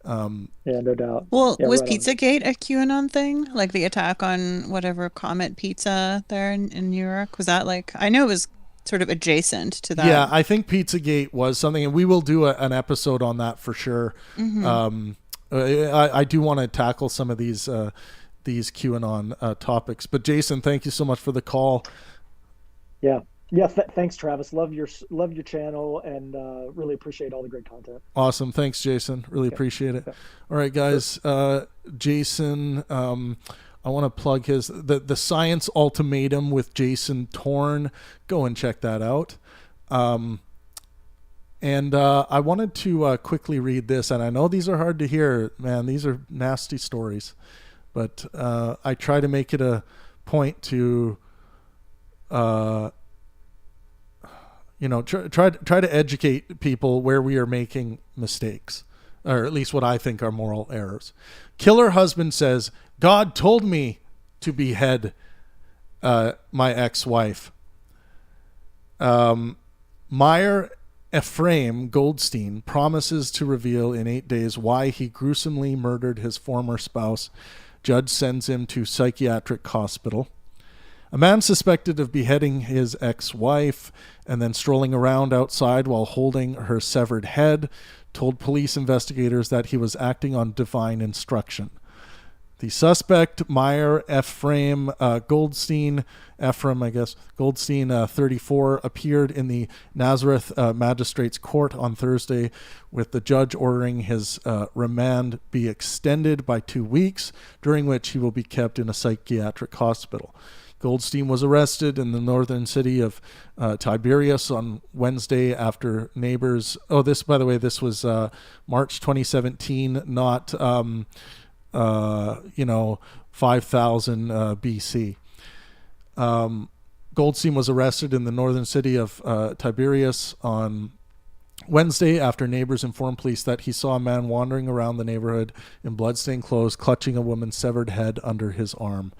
No doubt. Well, was Pizzagate a QAnon thing? Like the attack on whatever Comet Pizza there in New York? Was that like, I know it was sort of adjacent to that. Yeah, I think Pizzagate was something, and we will do an episode on that for sure. I do want to tackle some of these QAnon topics. But Jason, thank you so much for the call. Yeah, thanks, Travis. Love your channel, and really appreciate all the great content. Awesome. Thanks, Jason. Really appreciate it. All right, guys. Jason, I want to plug the Science Ultimatum with Jason Torn. Go and check that out. And I wanted to quickly read this, and I know these are hard to hear, man. These are nasty stories, but I try to make it a point to try to educate people where we are making mistakes, or at least what I think are moral errors. Killer husband says, God told me to behead my ex-wife. Meyer Ephraim Goldstein promises to reveal in 8 days why he gruesomely murdered his former spouse. Judge sends him to psychiatric hospital. A man suspected of beheading his ex-wife and then strolling around outside while holding her severed head told police investigators that he was acting on divine instruction. The suspect, Meyer Ephraim Goldstein, 34, appeared in the Nazareth Magistrates Court on Thursday, with the judge ordering his remand be extended by 2 weeks, during which he will be kept in a psychiatric hospital. Goldstein was arrested in the northern city of Tiberias on Wednesday after neighbors... Oh, this was March 2017, not, 5000 BC. Goldstein was arrested in the northern city of Tiberias on Wednesday after neighbors informed police that he saw a man wandering around the neighborhood in bloodstained clothes, clutching a woman's severed head under his arm.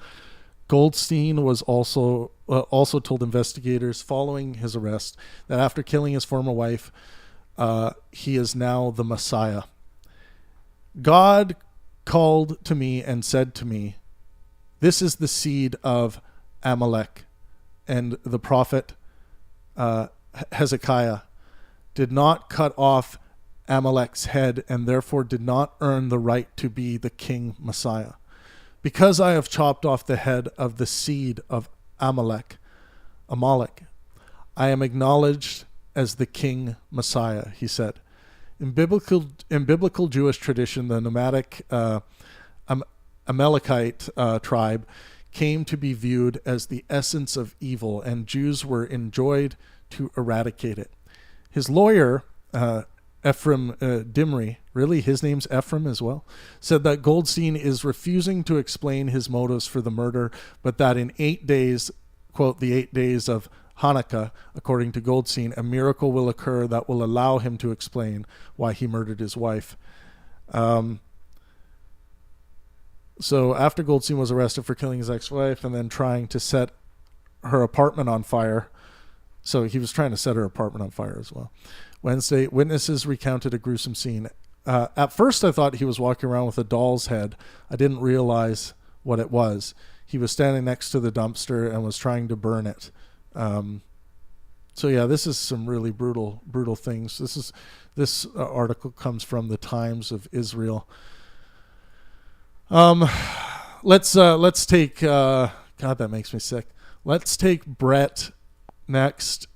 Goldstein was also told investigators following his arrest that after killing his former wife, he is now the Messiah. God called to me and said to me, "This is the seed of Amalek," and the prophet Hezekiah did not cut off Amalek's head and therefore did not earn the right to be the king Messiah. Because I have chopped off the head of the seed of Amalek, I am acknowledged as the king Messiah, he said. In biblical Jewish tradition, the nomadic Amalekite tribe came to be viewed as the essence of evil, and Jews were enjoined to eradicate it. His lawyer, Ephraim Dimri, Really? His name's Ephraim as well? Said that Goldstein is refusing to explain his motives for the murder, but that in 8 days, quote, the 8 days of Hanukkah, according to Goldstein, a miracle will occur that will allow him to explain why he murdered his wife. So after Goldstein was arrested for killing his ex-wife and then trying to set her apartment on fire, so he was trying to set her apartment on fire as well. Wednesday, witnesses recounted a gruesome scene. At first, I thought he was walking around with a doll's head. I didn't realize what it was. He was standing next to the dumpster and was trying to burn it. So yeah, this is some really brutal things. This article comes from the Times of Israel. Let's take God, that makes me sick. Let's take Brett next.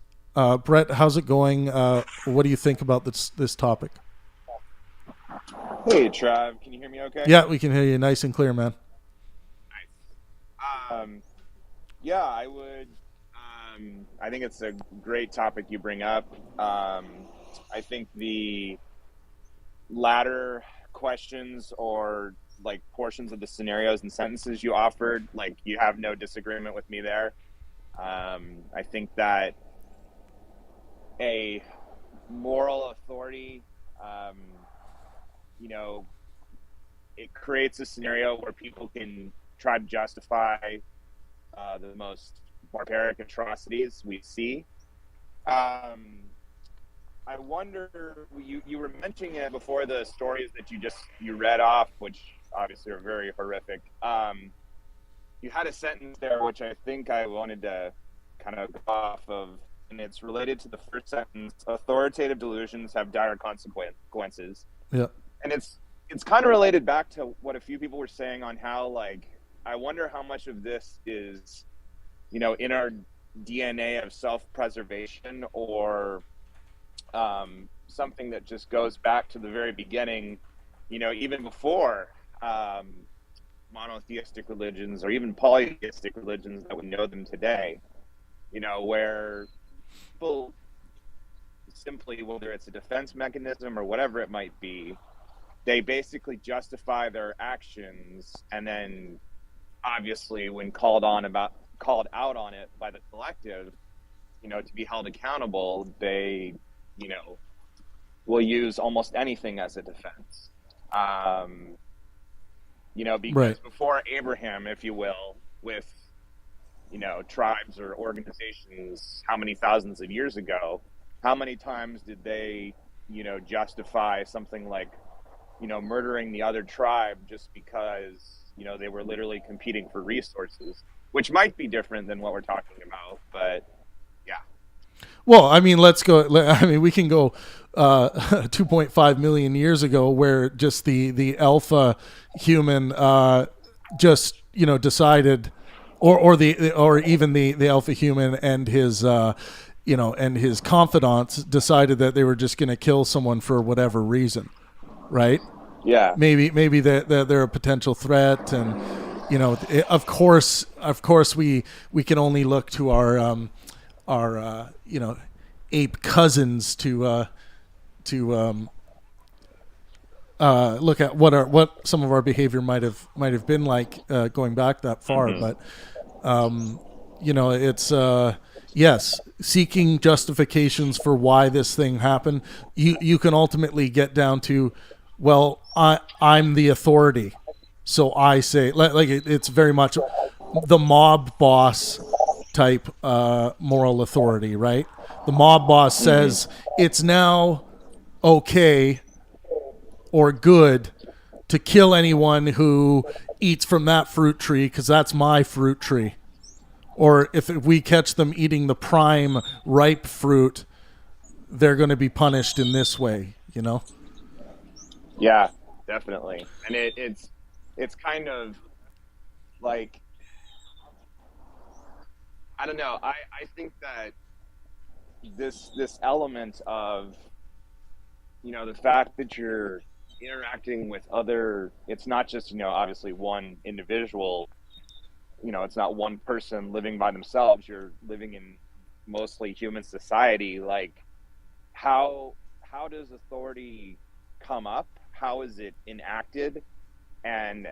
Brett, how's it going? What do you think about this topic? Hey, Trav, can you hear me okay? Yeah, we can hear you nice and clear, man. Nice. Yeah, I would. I think it's a great topic you bring up. I think the latter questions or like portions of the scenarios and sentences you offered, like you have no disagreement with me there. I think that a moral authority, it creates a scenario where people can try to justify the most barbaric atrocities we see. I wonder, you were mentioning it before, the stories that you read off, which obviously are very horrific. You had a sentence there which I think I wanted to kind of go off of, and it's related to the first sentence. Authoritative delusions have dire consequences. Yeah. And it's kind of related back to what a few people were saying on how, like, I wonder how much of this is, in our DNA of self-preservation, or something that just goes back to the very beginning, even before monotheistic religions or even polytheistic religions that we know them today, where people simply, whether it's a defense mechanism or whatever it might be, they basically justify their actions, and then obviously when called out on it by the collective, to be held accountable, they, will use almost anything as a defense. Because right. Before Abraham, if you will, with, tribes or organizations, how many thousands of years ago, how many times did they, justify something like, murdering the other tribe just because, they were literally competing for resources, which might be different than what we're talking about, but yeah. Well, I mean, we can go 2.5 million years ago, where just the alpha human decided, or even the alpha human and his and his confidants decided that they were just going to kill someone for whatever reason, right? Yeah. Maybe they're a potential threat, and of course we can only look to our ape cousins to look at what some of our behavior might have been like going back that far. Mm-hmm. But it's yes, seeking justifications for why this thing happened. You can ultimately get down to, well, I'm the authority, so I say, like it's very much the mob boss type moral authority, right? The mob boss says it's now okay or good to kill anyone who eats from that fruit tree because that's my fruit tree. Or if we catch them eating the prime ripe fruit, they're going to be punished in this way, Yeah, definitely. And it's kind of like, I don't know. I think that this element of, the fact that you're interacting with other, it's not just, obviously one individual, it's not one person living by themselves. You're living in mostly human society. Like, how does authority come up? How is it enacted? And,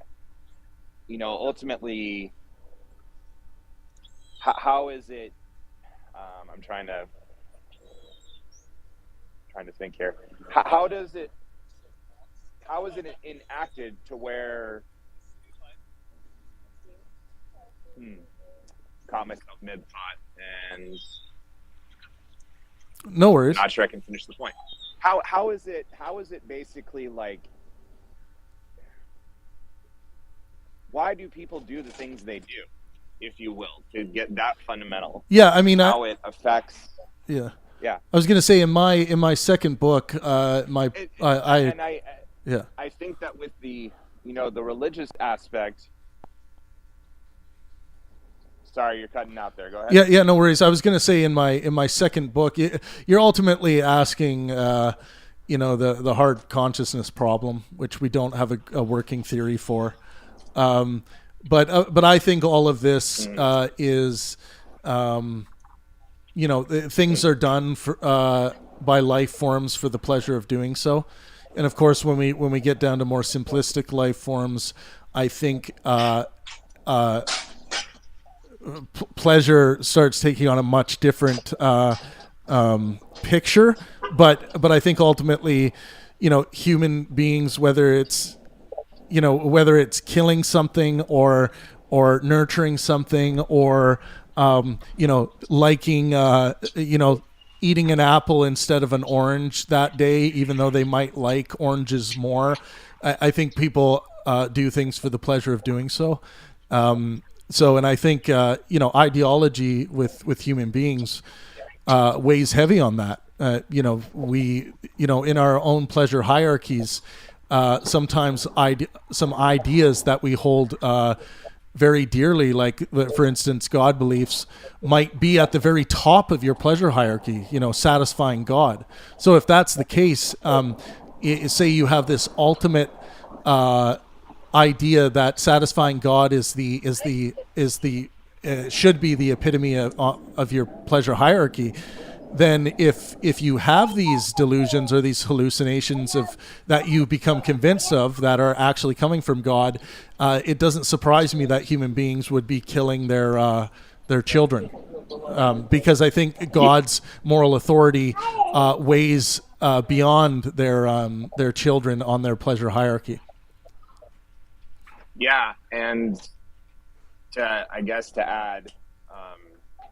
you know, ultimately, how is it, I'm trying to think here. How is it enacted to where, caught myself mid-thought and no worries. Not sure I can finish the point. How is it basically like, why do people do the things they do, if you will, to get that fundamental? Yeah, I mean, how it affects. Yeah. Yeah. I was going to say in my second book, I think that with the, you know, the religious aspect. Sorry, you're cutting out there. Go ahead. Yeah, no worries. I was going to say in my second book, you're ultimately asking, you know, the hard consciousness problem, which we don't have a working theory for. But I think all of this is, you know, things are done for, by life forms for the pleasure of doing so, and of course, when we get down to more simplistic life forms, I think pleasure starts taking on a much different picture. But I think ultimately, you know, human beings, whether it's killing something or nurturing something or you know, liking you know, eating an apple instead of an orange that day, even though they might like oranges more. I think people do things for the pleasure of doing so. And I think, you know, ideology with human beings weighs heavy on that. You know, in our own pleasure hierarchies, sometimes some ideas that we hold very dearly, like, for instance, God beliefs, might be at the very top of your pleasure hierarchy, you know, satisfying God. So if that's the case, say you have this ultimate idea that satisfying God is the should be the epitome of your pleasure hierarchy, then if you have these delusions or these hallucinations of that you become convinced of that are actually coming from God, it doesn't surprise me that human beings would be killing their children, because I think God's moral authority weighs beyond their children on their pleasure hierarchy. Yeah, and to add,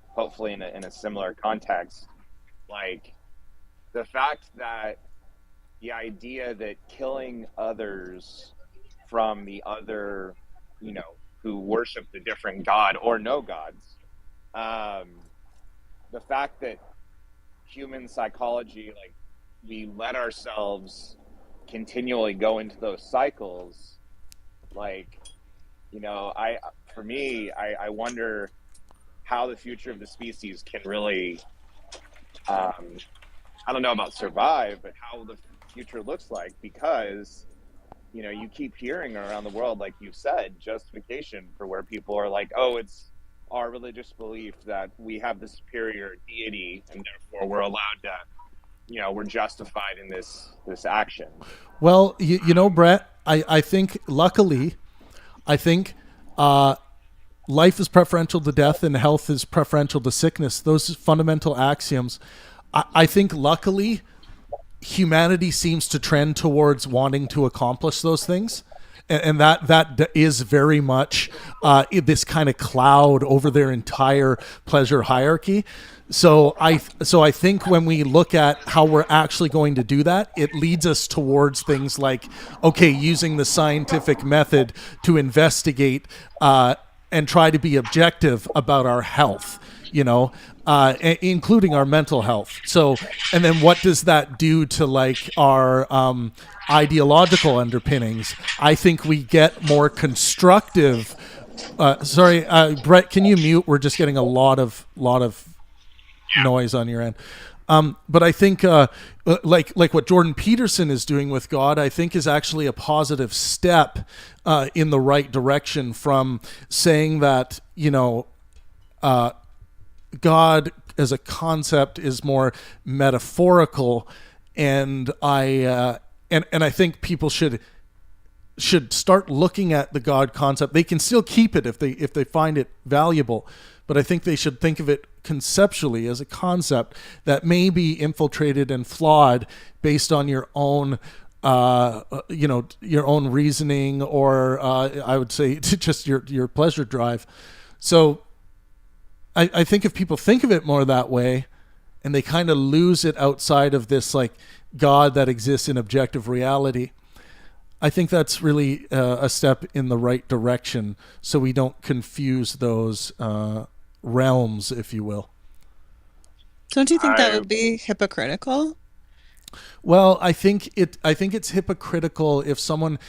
hopefully in a similar context, like the fact that the idea that killing others from the other, you know, who worship the different god or no gods, the fact that human psychology, like, we let ourselves continually go into those cycles. Like, you know, I wonder how the future of the species can really, I don't know about survive, but how the future looks like, because, you know, you keep hearing around the world, like you said, justification for where people are like, oh, it's our religious belief that we have the superior deity and therefore we're allowed to, you know, we're justified in this action. Well, you know, Brett, I think luckily, life is preferential to death and health is preferential to sickness. Those fundamental axioms. I think luckily humanity seems to trend towards wanting to accomplish those things. And that is very much this kind of cloud over their entire pleasure hierarchy. So I think when we look at how we're actually going to do that, it leads us towards things like, okay, using the scientific method to investigate and try to be objective about our health, you know, including our mental health. So, and then what does that do to like our ideological underpinnings? I think we get more constructive. Sorry, Brett, can you mute? We're just getting a lot of noise on your end. But I think like what Jordan Peterson is doing with God, I think is actually a positive step in the right direction from saying that, you know, God as a concept is more metaphorical, and I and I think people should start looking at the God concept. They can still keep it if they find it valuable, but I think they should think of it conceptually as a concept that may be infiltrated and flawed based on your own your own reasoning, or I would say just your pleasure drive. So I think if people think of it more that way, and they kind of lose it outside of this like God that exists in objective reality, I think that's really a step in the right direction, so we don't confuse those realms, if you will. Don't you think that would be hypocritical? Well, I think it's hypocritical if someone's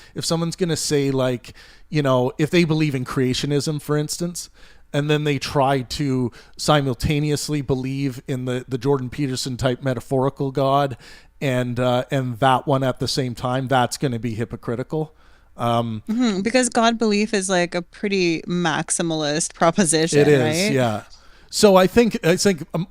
going to say, like, if they believe in creationism, for instance, and then they try to simultaneously believe in the Jordan Peterson type metaphorical God and that one at the same time. That's going to be hypocritical. Because God belief is like a pretty maximalist proposition. It is, right? Yeah. So I think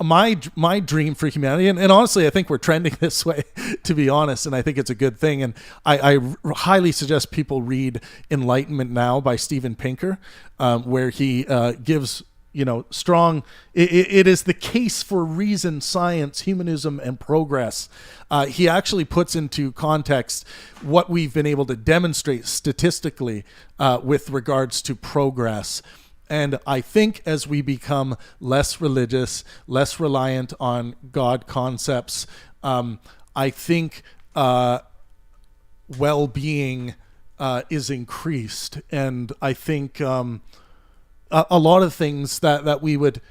my dream for humanity, and honestly, I think we're trending this way, to be honest, and I think it's a good thing. And I highly suggest people read Enlightenment Now by Steven Pinker, where he gives strong. It is the case for reason, science, humanism, and progress. He actually puts into context what we've been able to demonstrate statistically with regards to progress. And I think as we become less religious, less reliant on God concepts, I think well-being is increased. And I think a lot of things that we would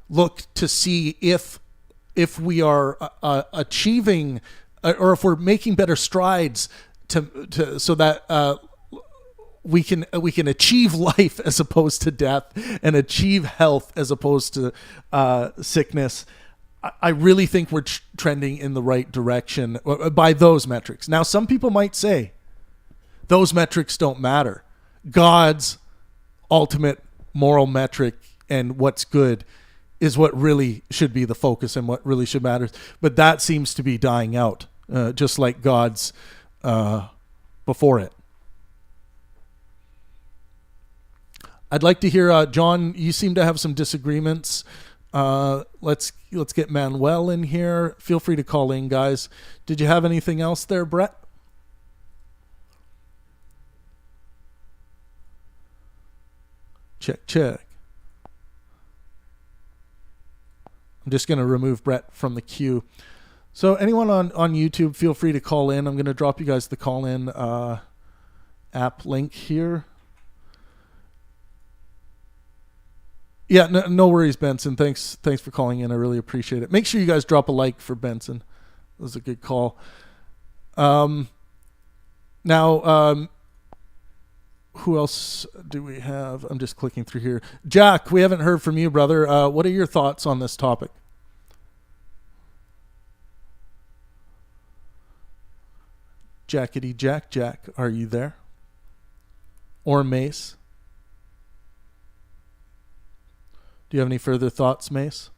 look to see if we are achieving, or if we're making better strides to so that we can achieve life as opposed to death, and achieve health as opposed to sickness. I really think we're trending in the right direction by those metrics. Now, some people might say those metrics don't matter. God's ultimate moral metric and what's good is what really should be the focus and what really should matter. But that seems to be dying out, just like God's before it. I'd like to hear, John, you seem to have some disagreements. Let's get Manuel in here. Feel free to call in, guys. Did you have anything else there, Brett? Check. I'm just going to remove Brett from the queue. So anyone on YouTube, feel free to call in. I'm going to drop you guys the call-in app link here. Yeah, no worries, Benson. Thanks for calling in. I really appreciate it. Make sure you guys drop a like for Benson. That was a good call. Now, who else do we have? I'm just clicking through here. Jack, we haven't heard from you, brother. What are your thoughts on this topic? Jackety Jack, are you there? Or Mace? Do you have any further thoughts, Mace?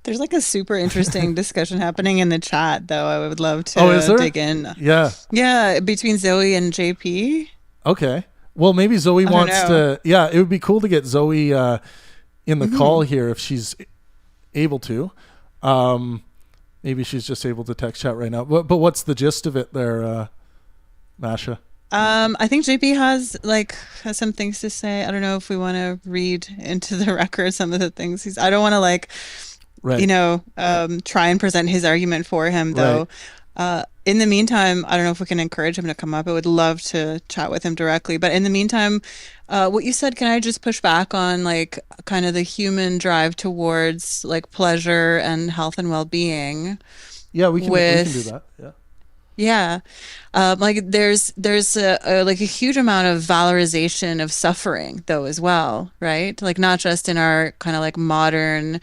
There's like a super interesting discussion happening in the chat, though. I would love to dig in. Yeah, between Zoe and JP. Okay. Well, maybe Zoe wants to. Yeah, it would be cool to get Zoe in the call here if she's able to. Maybe she's just able to text chat right now. But what's the gist of it there, Masha? I think JP has some things to say. I don't know if we want to read into the record some of the things I don't want to try and present his argument for him, though. Right. In the meantime, I don't know if we can encourage him to come up. I would love to chat with him directly. But in the meantime, what you said, can I just push back on kind of the human drive towards pleasure and health and well-being? Yeah, we can do that. Yeah. Yeah. There's a huge amount of valorization of suffering, though, as well, right? Not just in our kind of modern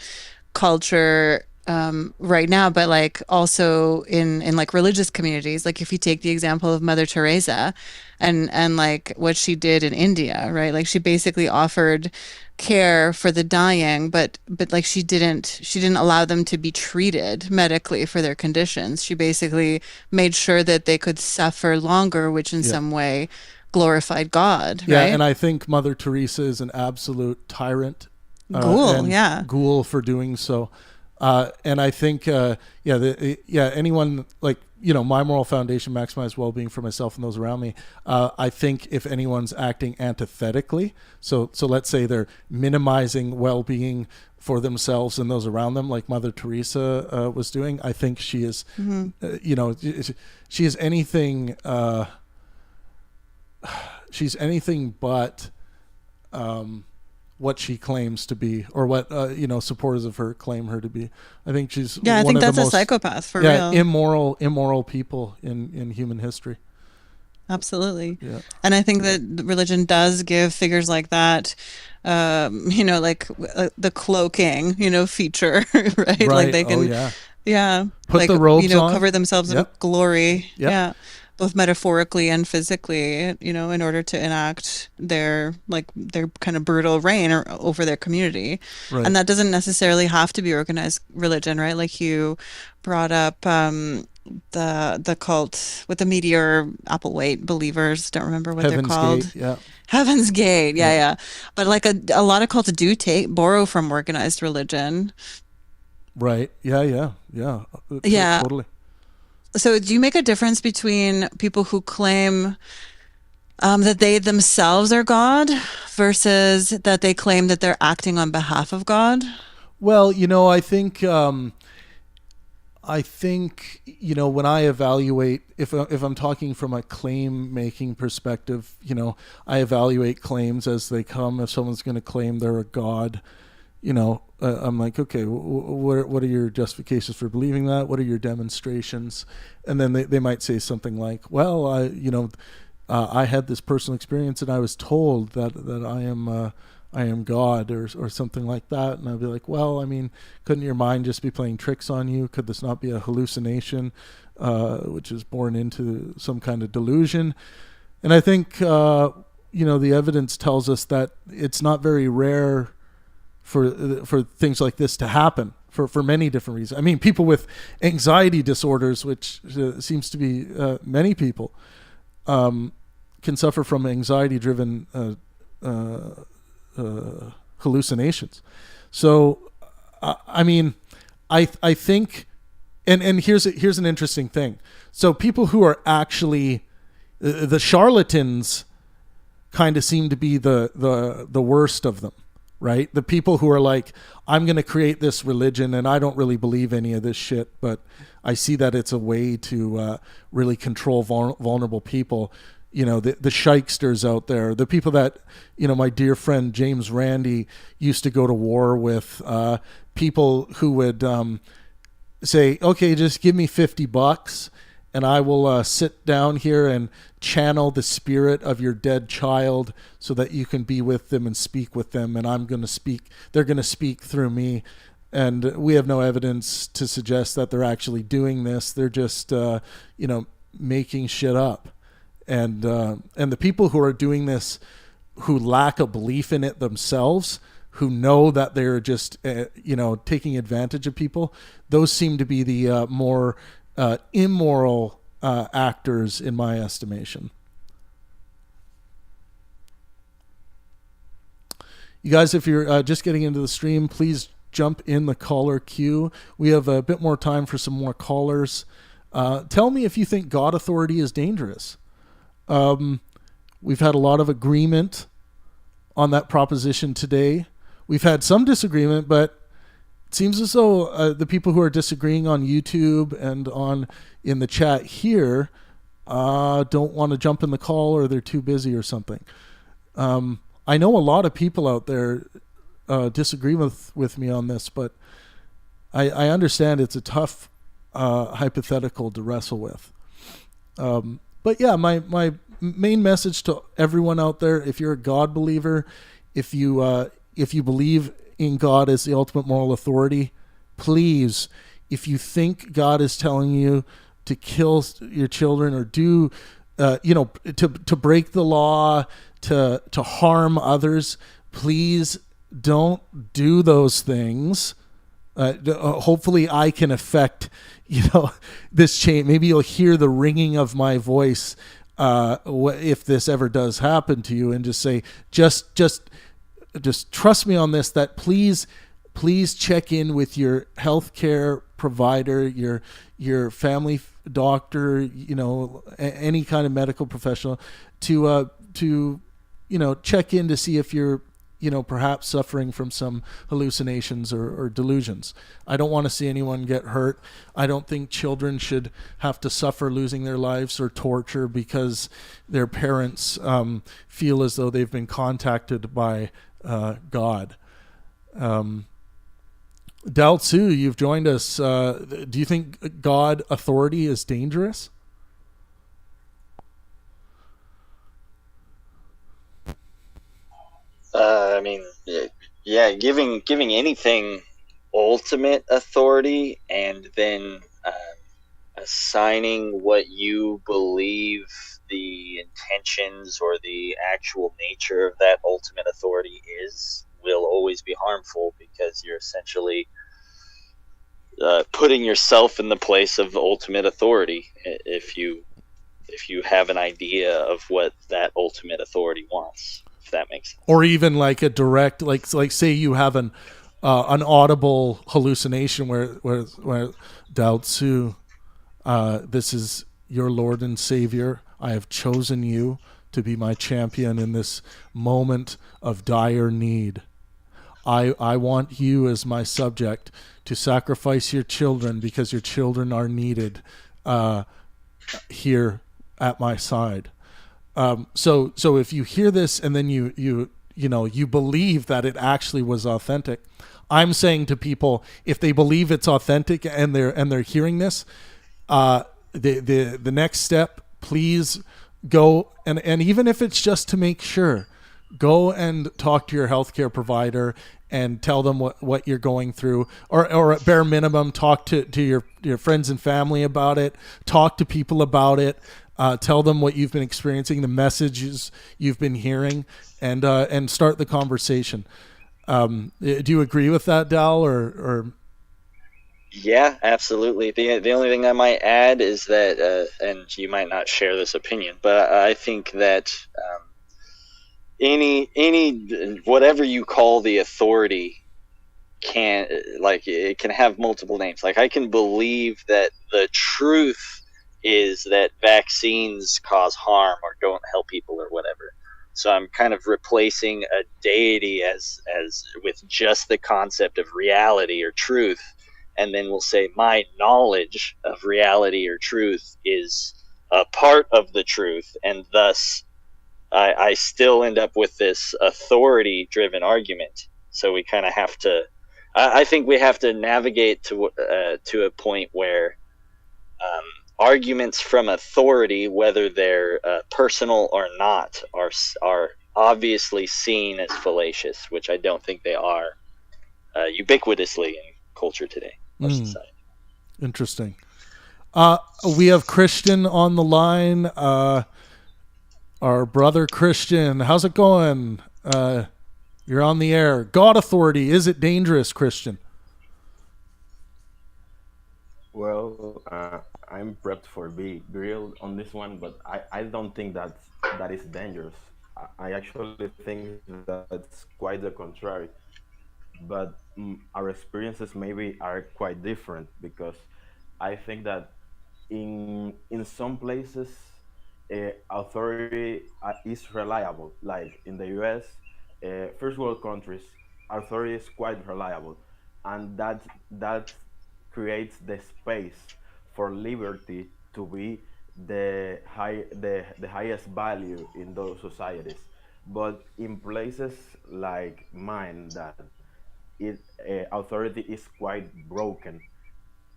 culture, right now, but like also in like religious communities, like if you take the example of Mother Teresa and like what she did in India, right? Like she basically offered care for the dying, but like she didn't allow them to be treated medically for their conditions. She basically made sure that they could suffer longer, which in some way glorified God, Yeah, right? and I think Mother Teresa is an absolute tyrant. Ghoul for doing so. And I think, anyone like, my moral foundation, maximize well-being for myself and those around me. I think if anyone's acting antithetically, so let's say they're minimizing well-being for themselves and those around them, like Mother Teresa was doing, I think she is, she is anything, she's anything but, what she claims to be, or what supporters of her claim her to be. I think she's I one think of that's the a most, psychopath for real. immoral people in human history. Absolutely. Yeah. And I think that religion does give figures like that, like the cloaking, feature, right? Like they can, put like, the robes on, cover themselves in glory. Yep. Yeah. Both metaphorically and physically, in order to enact their kind of brutal reign over their community. Right. And that doesn't necessarily have to be organized religion, right? Like you brought up the cult with the meteor Appleweight believers. Don't remember what Heaven's they're called. Gate, yeah. Heaven's Gate, yeah. But like a lot of cults do borrow from organized religion. Right. Yeah. Totally. So do you make a difference between people who claim that they themselves are God versus that they claim that they're acting on behalf of God? Well, I think when I evaluate, if I'm talking from a claim making perspective, I evaluate claims as they come. If someone's going to claim they're a God, I'm like, okay, what are your justifications for believing that? What are your demonstrations? And then they might say something like, well, I had this personal experience and I was told that I am God or something like that. And I'd be like, well, I mean, couldn't your mind just be playing tricks on you? Could this not be a hallucination, which is born into some kind of delusion? And I think, the evidence tells us that it's not very rare for things like this to happen for many different reasons. I mean, people with anxiety disorders, which seems to be many people, can suffer from anxiety-driven hallucinations. So, I mean, I think, and here's an interesting thing. So people who are actually the charlatans kind of seem to be the worst of them. Right? The people who are like, I'm going to create this religion and I don't really believe any of this shit, but I see that it's a way to really control vulnerable people. The shykesters out there, the people that, my dear friend James Randi used to go to war with, people who would say, okay, just give me $50 and I will sit down here and channel the spirit of your dead child so that you can be with them and speak with them, and I'm going to speak, they're going to speak through me. And we have no evidence to suggest that they're actually doing this. They're just, making shit up. And the people who are doing this, who lack a belief in it themselves, who know that they're just, taking advantage of people, those seem to be the more immoral actors in my estimation. You guys, if you're just getting into the stream, please jump in the caller queue. We have a bit more time for some more callers. Tell me if you think God authority is dangerous. We've had a lot of agreement on that proposition today. We've had some disagreement, but it seems as though the people who are disagreeing on YouTube and in the chat here don't want to jump in the call, or they're too busy or something. I know a lot of people out there disagree with me on this, but I understand it's a tough hypothetical to wrestle with. But yeah, my main message to everyone out there: if you're a God believer, if you believe in God as the ultimate moral authority, please, if you think God is telling you to kill your children or do, to break the law, to harm others, please don't do those things. Hopefully I can affect, this change. Maybe you'll hear the ringing of my voice if this ever does happen to you, and just say, just trust me on this, that please check in with your healthcare provider, your family doctor, any kind of medical professional to check in to see if you're perhaps suffering from some hallucinations or delusions. I don't want to see anyone get hurt. I don't think children should have to suffer losing their lives or torture because their parents feel as though they've been contacted by God. Dao Tzu, you've joined us. Do you think God authority is dangerous? I mean, yeah, giving anything ultimate authority and then assigning what you believe the intentions or the actual nature of that ultimate authority is will always be harmful, because you're essentially putting yourself in the place of ultimate authority if you have an idea of what that ultimate authority wants, if that makes sense. Or even like a direct, like say you have an audible hallucination where Dao Tzu, this is your Lord and Savior. I have chosen you to be my champion in this moment of dire need. I want you as my subject to sacrifice your children because your children are needed here at my side. So if you hear this and then you believe that it actually was authentic, I'm saying to people, if they believe it's authentic and they're hearing this, the next step, please go and even if it's just to make sure, go and talk to your healthcare provider and tell them what you're going through, or at bare minimum, talk to your friends and family about it, talk to people about it, tell them what you've been experiencing, the messages you've been hearing, and start the conversation. Do you agree with that, Dal, or? Yeah, absolutely. The only thing I might add is that, and you might not share this opinion, but I think that any whatever you call the authority it can have multiple names. Like, I can believe that the truth is that vaccines cause harm or don't help people or whatever. So I'm kind of replacing a deity as with just the concept of reality or truth, and then we'll say my knowledge of reality or truth is a part of the truth, and thus I still end up with this authority-driven argument. So we kind of have to. I think we have to navigate to a point where arguments from authority, whether they're personal or not, are obviously seen as fallacious, which I don't think they are ubiquitously in culture today or society. Interesting. We have Christian on the line. Our brother Christian, how's it going? You're on the air. God authority, is it dangerous, Christian? Well, I'm prepped for being grilled on this one, but I don't think that is dangerous. I actually think that's quite the contrary. But our experiences maybe are quite different, because I think that in some places authority is reliable, like in the US, first world countries, authority is quite reliable, and that creates the space for liberty to be the highest value in those societies. But in places like mine, that authority is quite broken,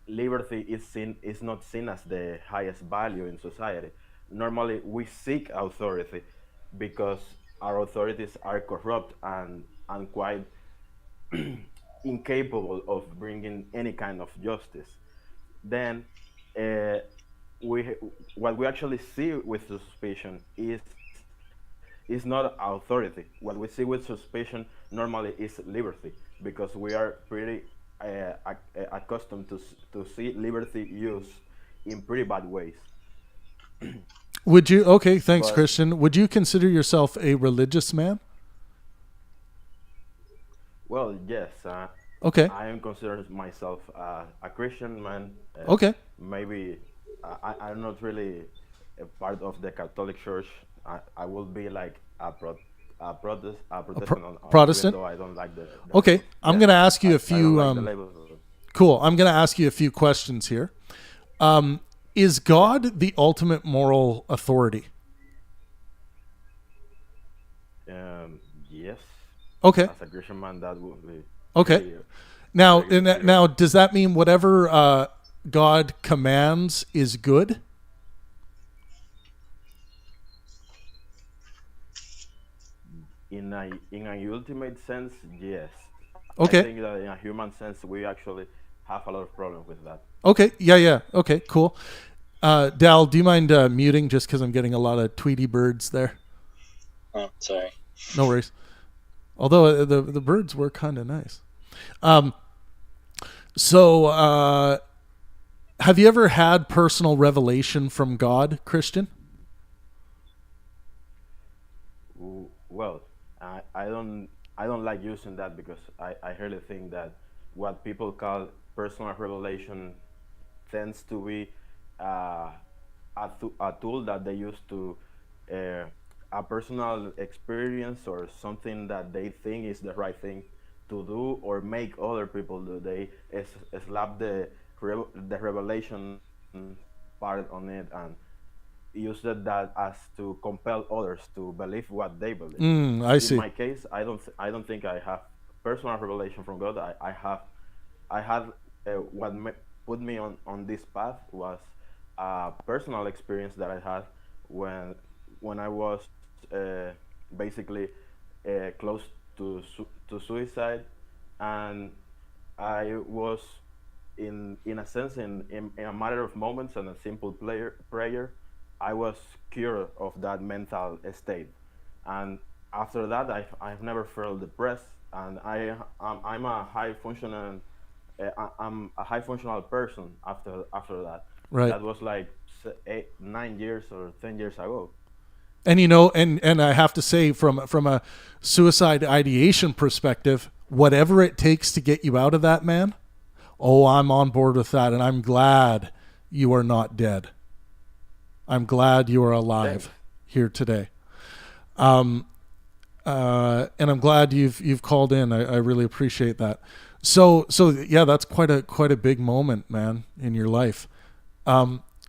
liberty is not seen as the highest value in society. Normally, we seek authority because our authorities are corrupt and quite incapable of bringing any kind of justice. Then uh, we what we actually see with suspicion is not authority. What we see with suspicion normally is liberty, because we are pretty accustomed to see liberty used in pretty bad ways. Would you? Okay, thanks, But Christian. Would you consider yourself a religious man? well, yes, Okay. I am considered myself a Christian man. Okay. Maybe I'm not really a part of the Catholic Church. I will be like a Protestant, even Protestant. though I don't like the Okay, I'm yeah, going to ask you a I don't few. like the label. Cool. I'm going to ask you a few questions here. Is God the ultimate moral authority? Yes. Okay. As a Christian man, that would be Okay. pretty, Now, pretty good. now, does that mean whatever God commands is good? In a ultimate sense, yes. I Okay. think that in a human sense, we actually have a lot of problems with that. Okay. Yeah. Yeah. Okay. Cool. Dal, do you mind muting just because I'm getting a lot of Tweety birds there? Oh, sorry. No worries. Although the birds were kind of nice. So, have you ever had personal revelation from God, Christian? Well, I don't like using that, because I really think that what people call personal revelation tends to be a tool that they use to uh, a personal experience or something that they think is the right thing to do or make other people do. They slap the revelation part on it and use that as to compel others to believe what they believe. I In see. my case, I don't think I have personal revelation from God. I had what put me on this path was a personal experience that I had when I was basically close to suicide, and I was in a sense in a matter of moments and a simple prayer, I was cured of that mental state. And after that, I've never felt depressed, and I'm a high functioning I'm a high functional person after that. Right. That was like 9 years or 10 years ago. And you know, and I have to say, from a suicide ideation perspective, whatever it takes to get you out of that, man. Oh, I'm on board with that, and I'm glad you are not dead. I'm glad you are alive Thanks. here today. And I'm glad you've called in. I really appreciate that. So yeah, that's quite a big moment, man, in your life.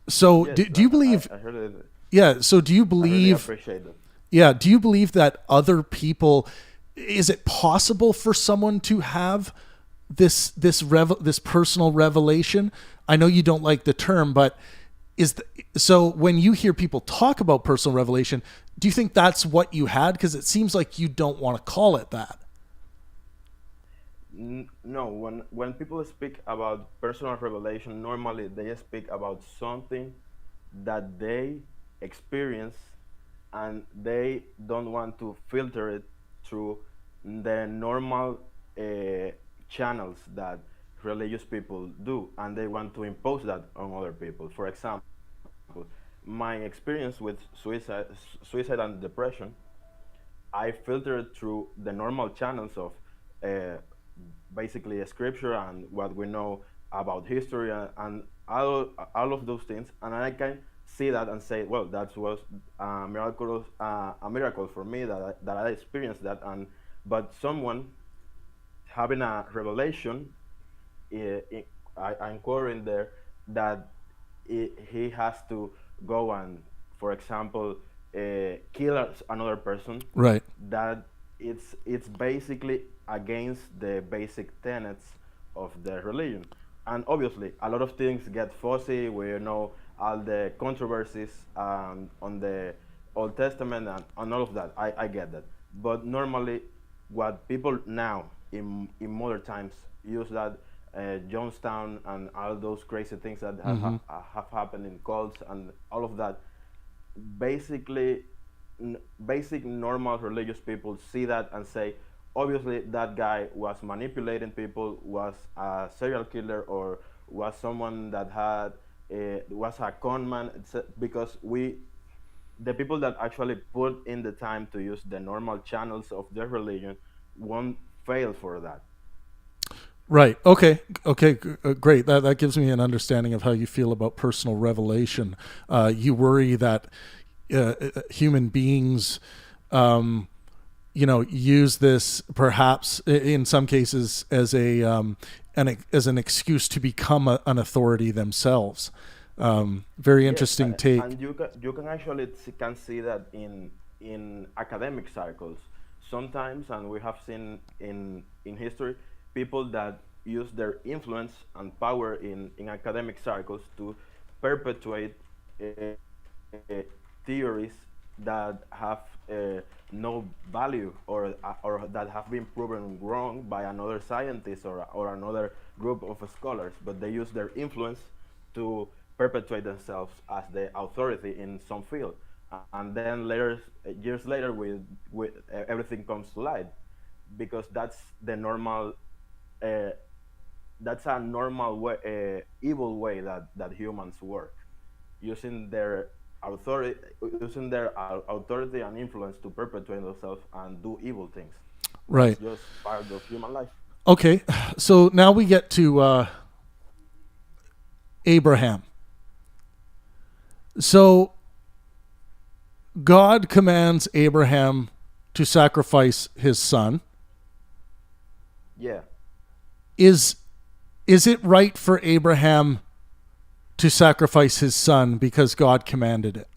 So Yes, do you believe? I heard it. Yeah. So do you I really believe? appreciate it. Yeah. Do you believe that other people? Is it possible for someone to have this personal revelation? I know you don't like the term, but so when you hear people talk about personal revelation, do you think that's what you had? Because it seems like you don't want to call it that. No, when people speak about personal revelation, normally they speak about something that they experience, and they don't want to filter it through the normal channels that religious people do, and they want to impose that on other people. For example, my experience with suicide and depression, I filtered through the normal channels of uh, basically scripture and what we know about history, and all of those things, and I can see that and say, well, that was a miracle for me that I experienced that. And but someone having a revelation, I'm quoting there that he has to go and, for example, kill another person. Right. That it's basically against the basic tenets of the religion. And obviously, a lot of things get fuzzy. We know all the controversies on the Old Testament and all of that. I get that. But normally, what people now in modern times use that Jonestown and all those crazy things that have happened in cults and all of that. Basically, basic normal religious people see that and say, obviously that guy was manipulating people, was a serial killer, or was someone that had was a con man, because the people that actually put in the time to use the normal channels of their religion won't fail for that. Right. Okay. Okay. Great. That gives me an understanding of how you feel about personal revelation. You worry that human beings, use this perhaps in some cases as as an excuse to become an authority themselves. Very interesting take. And you can actually can see that in academic circles sometimes, and we have seen in history people that use their influence and power in academic circles to perpetuate theories that have no value, or that have been proven wrong by another scientist or another group of scholars, but they use their influence to perpetuate themselves as the authority in some field, and then years later, with everything comes to light, because that's the normal. That's a normal way, evil way that humans work, using their authority, authority and influence to perpetuate themselves and do evil things. Right. That's just part of human life. Okay, so now we get to Abraham. So God commands Abraham to sacrifice his son. Yeah. Is it right for Abraham to sacrifice his son because God commanded it?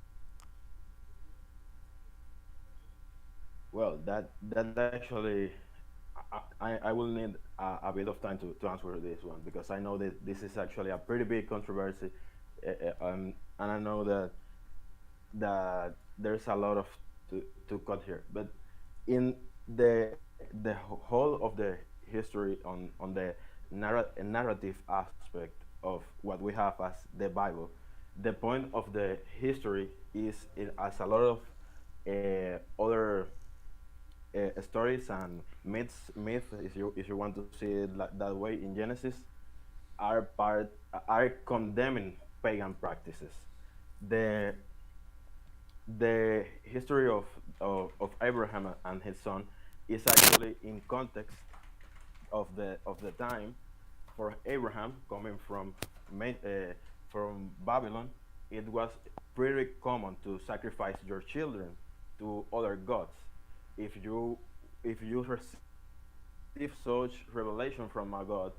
Well, that actually, I will need a bit of time to answer this one, because I know that this is actually a pretty big controversy, and I know that there's a lot of to cut here. But in the whole of the history on the narrative aspect of what we have as the Bible, the point of the history is as a lot of other stories and myths, if you want to see it that way, in Genesis, are condemning pagan practices. The history of Abraham and his son is actually in context of the time. For Abraham, coming from Babylon, it was pretty common to sacrifice your children to other gods. If you receive such revelation from a god,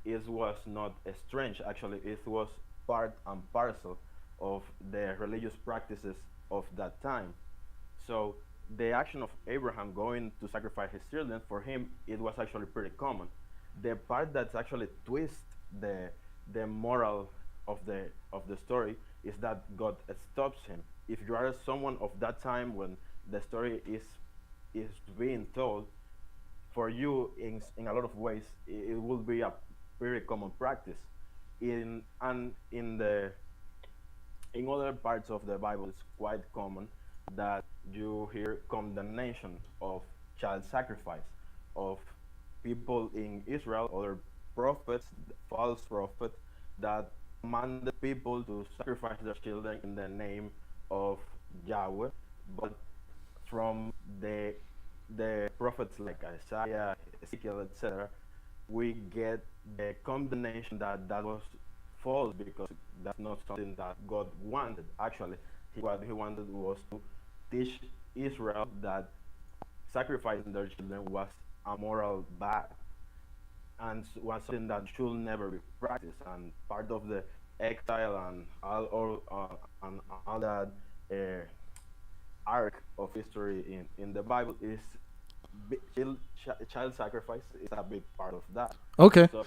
it was not strange. Actually, it was part and parcel of the religious practices of that time. So the action of Abraham going to sacrifice his children, for him it was actually pretty common. The part that's actually twist the moral of the story is that God stops him. If you are someone of that time when the story is being told, for you in a lot of ways it will be a very common practice. In other parts of the Bible, it's quite common that you hear condemnation of child sacrifice, of people in Israel, other prophets, false prophets, that commanded people to sacrifice their children in the name of Yahweh. But from the prophets like Isaiah, Ezekiel, etc., we get the condemnation that was false, because that's not something that God wanted. Actually, what he wanted was to teach Israel that sacrificing their children was a moral bad, and was something that should never be practiced. And part of the exile and all that arc of history in the Bible is child sacrifice is a big part of that. Okay. So,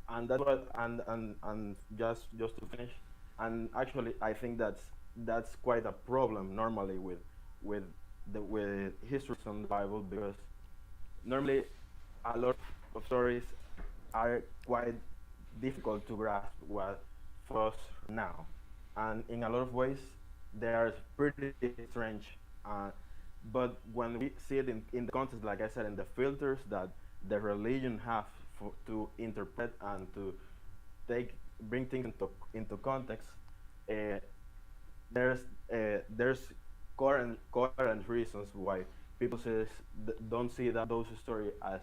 and that's what and just to finish, and actually I think that's quite a problem normally with history on the Bible, because normally a lot of stories are quite difficult to grasp what for us now, and in a lot of ways they are pretty strange. Uh, but when we see it in the context, like I said, in the filters that the religion have to interpret and to bring things into context, uh, there's there's coherent reasons why people don't see those stories as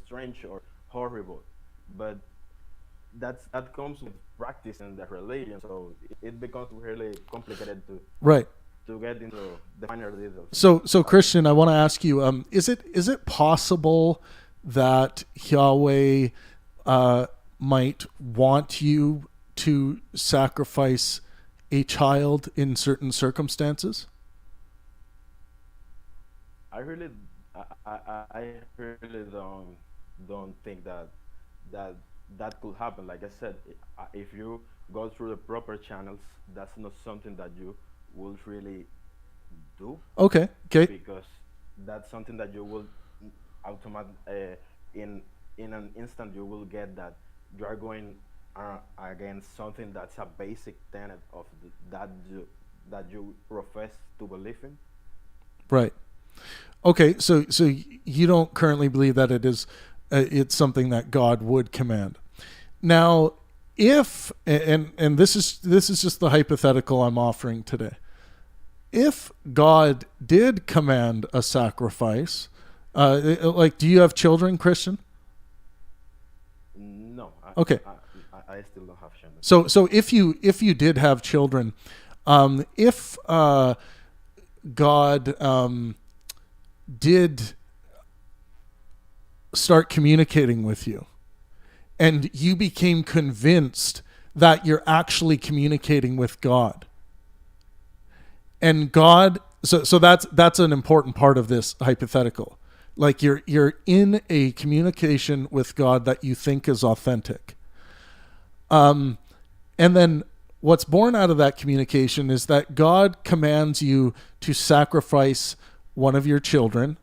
strange or horrible, but that comes with practicing the religion, so it becomes really complicated Right. to get into the finer details. So Christian, I want to ask you: is it possible that Yahweh might want you to sacrifice a child in certain circumstances? I really don't think that that could happen. Like I said, if you go through the proper channels, that's not something that you will really do. Okay. Because that's something that you will in an instant you will get that you are going against something that's a basic tenet of that you profess to believe in. Right. Okay. So you don't currently believe that it's something that God would command. Now, if and this is just the hypothetical I'm offering today. If God did command a sacrifice, like, do you have children, Christian? No. Okay. I still don't have children. So if you did have children, if God did start communicating with you, and you became convinced that you're actually communicating with God, and God, so that's an important part of this hypothetical. Like you're in a communication with God that you think is authentic. And then what's born out of that communication is that God commands you to sacrifice one of your children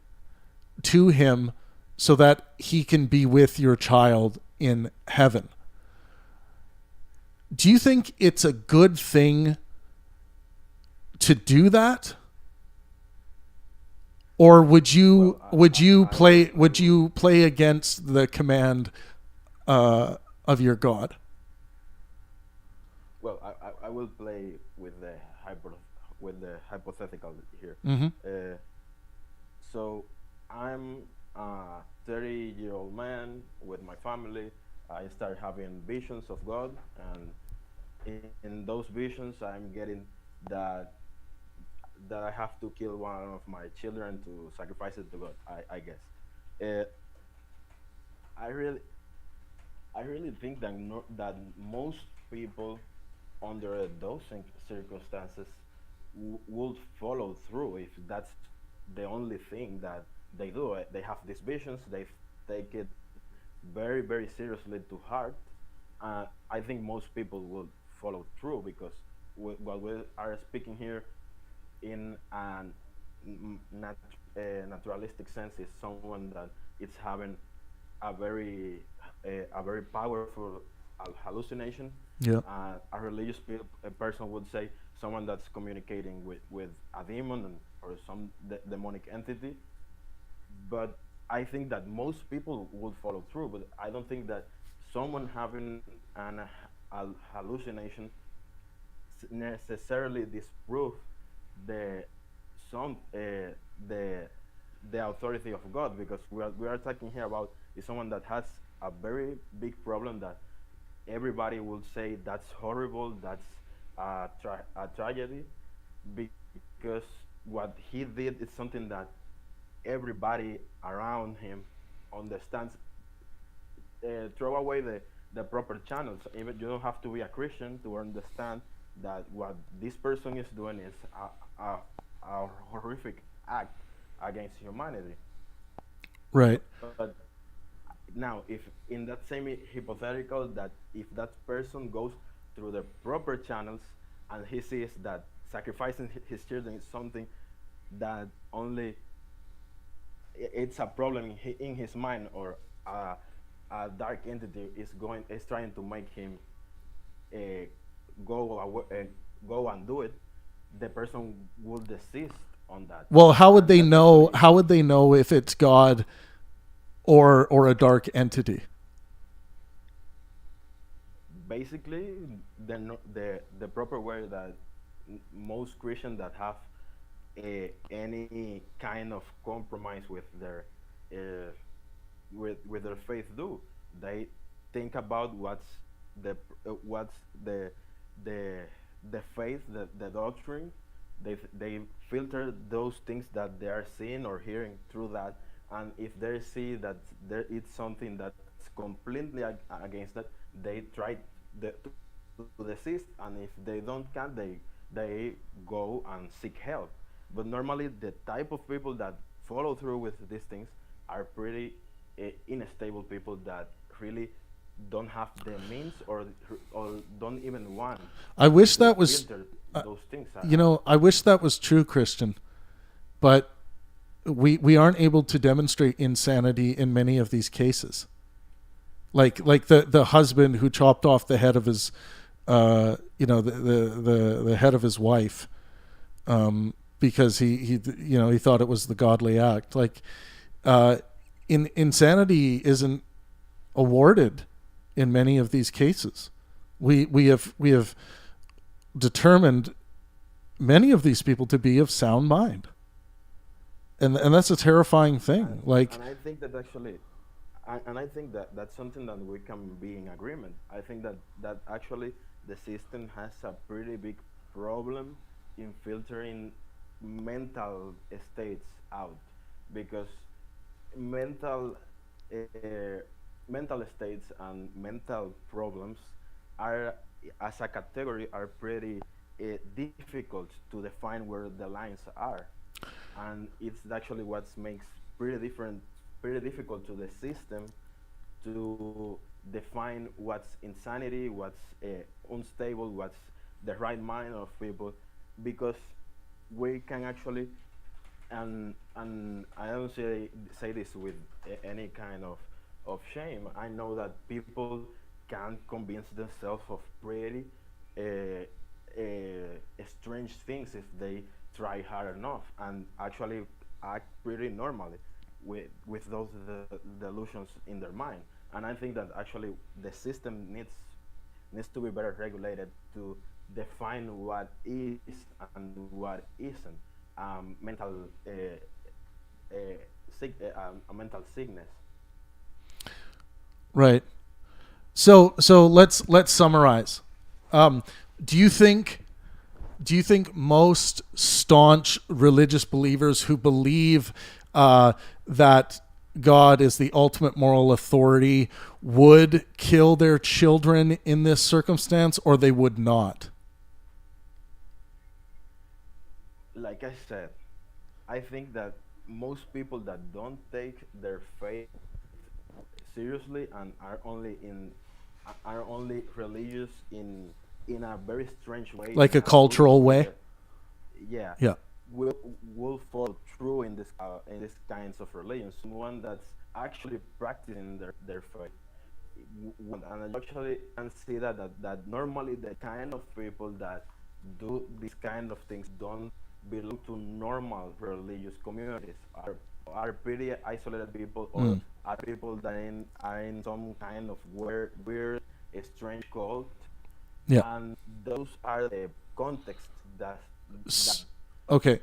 to him so that he can be with your child in heaven. Do you think it's a good thing to do that? Or would you play against the command of your God? Well, I will play with the hypothetical here. Mm-hmm. So I'm a 30-year-old man with my family. I start having visions of God, and in those visions, I'm getting that I have to kill one of my children to sacrifice it to God. I guess. I really think that most people under those circumstances would follow through if that's the only thing that they do. They have these visions, they take it very, very seriously to heart. I think most people will follow through because what we are speaking here in a naturalistic sense is someone that is having a very powerful hallucination. Yeah. A religious person would say someone that's communicating with a demon or some demonic entity. But I think that most people would follow through. But I don't think that someone having a hallucination necessarily disprove the the authority of God, because we are talking here about is someone that has a very big problem that everybody will say that's horrible, that's a tragedy, because what he did is something that everybody around him understands. Throw away the proper channels. Even you don't have to be a Christian to understand that what this person is doing is a horrific act against humanity. Right. But now, if in that same hypothetical, that if that person goes through the proper channels and he sees that sacrificing his children is something that only it's a problem in his mind or uh, a dark entity is trying to make him uh, go and do it, the person will desist on that. Well, how would And they that's know? actually How would they know if it's God or a dark entity? basically the proper way that most Christians that have any kind of compromise uh, with their faith do. They think about the what's the the faith, the doctrine. They filter those things that they are seeing or hearing through that, and if they see that there is something that's completely against that, they try to desist, and if they don't can, they go and seek help. But normally, the type of people that follow through with these things are pretty unstable people that really don't have the means or don't even want I wish to that was, filter those things I wish that was true, Christian, but we aren't able to demonstrate insanity in many of these cases. Like the husband who chopped off the head of his, the head of his wife, because he thought it was the godly act. Like, insanity isn't awarded in many of these cases. We have determined many of these people to be of sound mind, and that's a terrifying thing. And I think that actually, and I think that that's something that we can be in agreement. I think that actually the system has a pretty big problem in filtering mental states out, because mental mental states and mental problems are, as a category, are pretty difficult to define where the lines are, and it's actually what makes pretty difficult to the system to define what's insanity, what's unstable, what's the right mind of people, because we can actually, and I don't say this with any kind of shame. I know that people can convince themselves of pretty strange things if they try hard enough, and actually act pretty normally with those delusions in their mind. And I think that actually the system needs to be better regulated to define what is and what isn't mental a mental sickness. Right. So let's summarize. Do you think most staunch religious believers who believe that God is the ultimate moral authority would kill their children in this circumstance, or they would not? Like I said, I think that most people that don't take their faith seriously and are only religious in a very strange way, like a cultural way. Yeah. Yeah. Will fall through in this kinds of religions. Someone that's actually practicing their faith, and I actually can see that normally the kind of people that do these kind of things don't belong to normal religious communities. Are pretty isolated people, or are people that are in some kind of weird strange cult. Yeah. And those are the contexts that okay.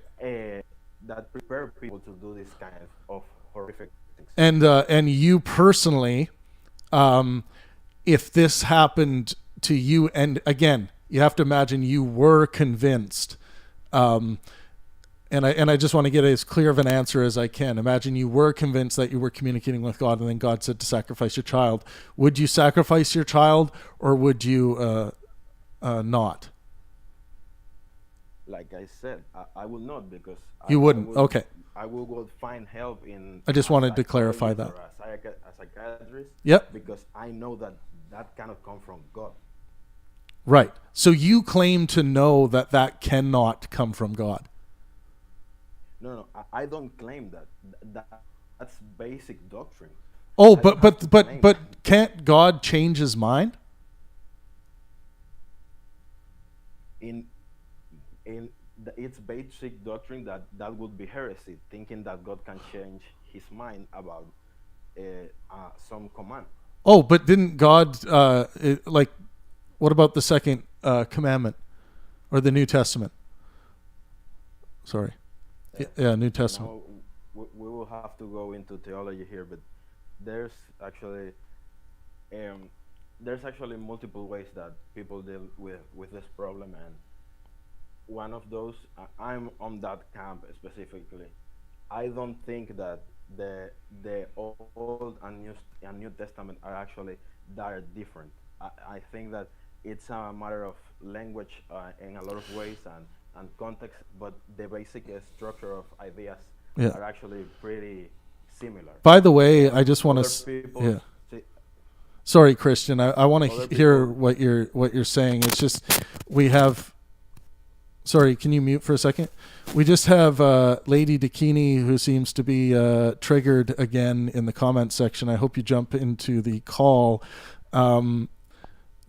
That prepare people to do this kind of horrific things. And you personally, if this happened to you, and again, you have to imagine you were convinced, and I just want to get as clear of an answer as I can. Imagine you were convinced that you were communicating with God, and then God said to sacrifice your child. Would you sacrifice your child, or would you not? Like I said, I will not, because you wouldn't. Okay. I will go find help in. I just wanted to clarify that. A psychiatrist. Yep. Because I know that cannot come from God. Right. So you claim to know that cannot come from God. No, I don't claim that. That's basic doctrine. Oh, but can't God change his mind? In its basic doctrine that would be heresy, thinking that God can change his mind about some command. Oh, but didn't God what about the second commandment or the New Testament? Sorry. Yeah, New Testament. Now, we will have to go into theology here, but there's actually multiple ways that people deal with this problem, and one of those, I'm on that camp specifically. I don't think that the Old and New Testament are actually that different. I think that it's a matter of language in a lot of ways and context, but the basic structure of ideas are actually pretty similar. By the way, I just want to. Sorry, Christian. I want to hear what you're saying. It's just we have. Sorry, can you mute for a second? We just have Lady Dakini, who seems to be triggered again in the comments section. I hope you jump into the call.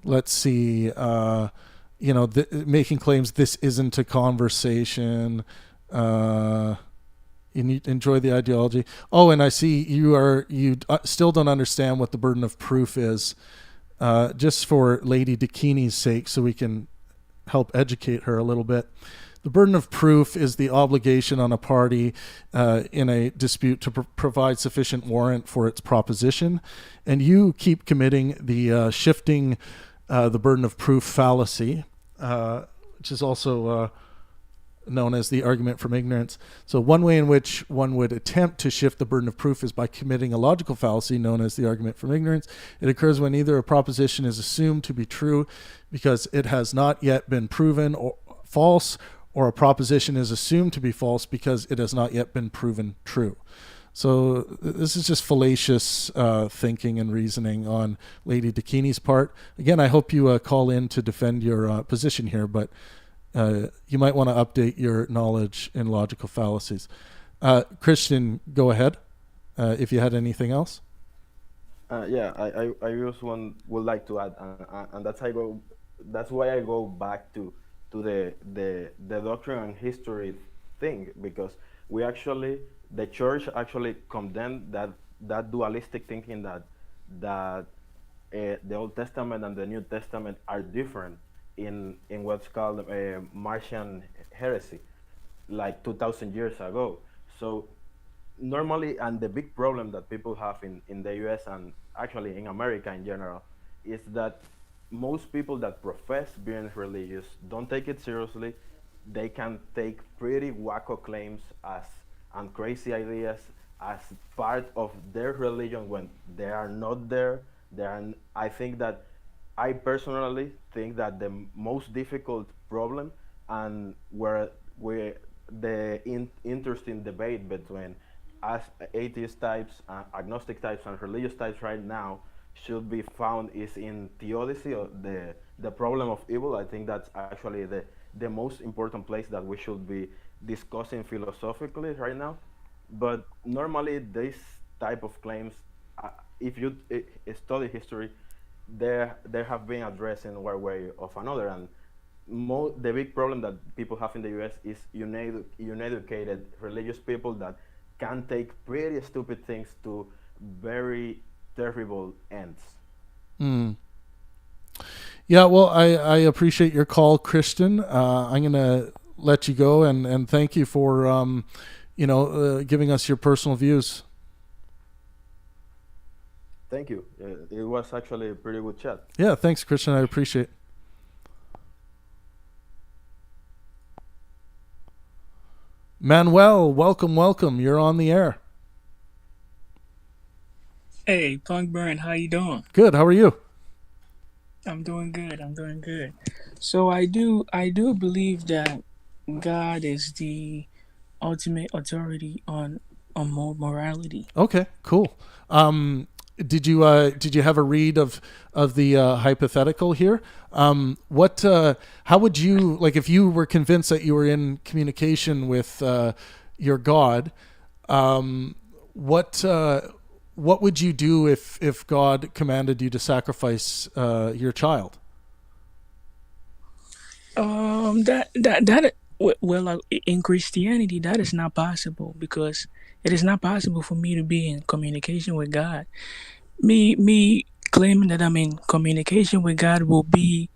Let's see. Making claims this isn't a conversation. You need to enjoy the ideology. Oh, and I see you still don't understand what the burden of proof is. Just for Lady Dakini's sake, so we can help educate her a little bit. The burden of proof is the obligation on a party in a dispute to provide sufficient warrant for its proposition. And you keep committing the shifting the burden of proof fallacy, which is also known as the argument from ignorance. So one way in which one would attempt to shift the burden of proof is by committing a logical fallacy known as the argument from ignorance. It occurs when either a proposition is assumed to be true because it has not yet been proven or false, or a proposition is assumed to be false because it has not yet been proven true. So this is just fallacious thinking and reasoning on Lady Dakini's part. Again, I hope you call in to defend your position here, but you might want to update your knowledge in logical fallacies. Christian, go ahead if you had anything else. I just would like to add, and that's why I go back to the doctrine and history thing, because the church actually condemned that dualistic thinking that the Old Testament and the New Testament are different in what's called Marcion heresy, like 2,000 years ago. So normally, and the big problem that people have in the US and actually in America in general is that most people that profess being religious don't take it seriously. They can take pretty wacko claims and crazy ideas as part of their religion when they are not there. I personally think that the most difficult problem, and where the interesting debate between us atheist types, agnostic types, and religious types right now should be found is in theodicy, or the problem of evil. I think that's actually the most important place that we should be discussing philosophically right now. But normally this type of claims, if you study history, they have been addressed in one way or another. And the big problem that people have in the US is uneducated religious people that can take pretty stupid things to very terrible ends. Yeah, well, I appreciate your call, Christian. I'm going to let you go and thank you for giving us your personal views. Thank you. It was actually a pretty good chat. Yeah, thanks, Christian. I appreciate it. Manuel, welcome. You're on the air. Hey, Punk Burn, how you doing? Good. How are you? I'm doing good. So I do believe that God is the ultimate authority on morality. Okay, cool. Did you have a read of the hypothetical here? How would you, like, if you were convinced that you were in communication with your God, what what would you do if God commanded you to sacrifice your child? Well, in Christianity, that is not possible, because it is not possible for me to be in communication with God. Me claiming that I'm in communication with God will be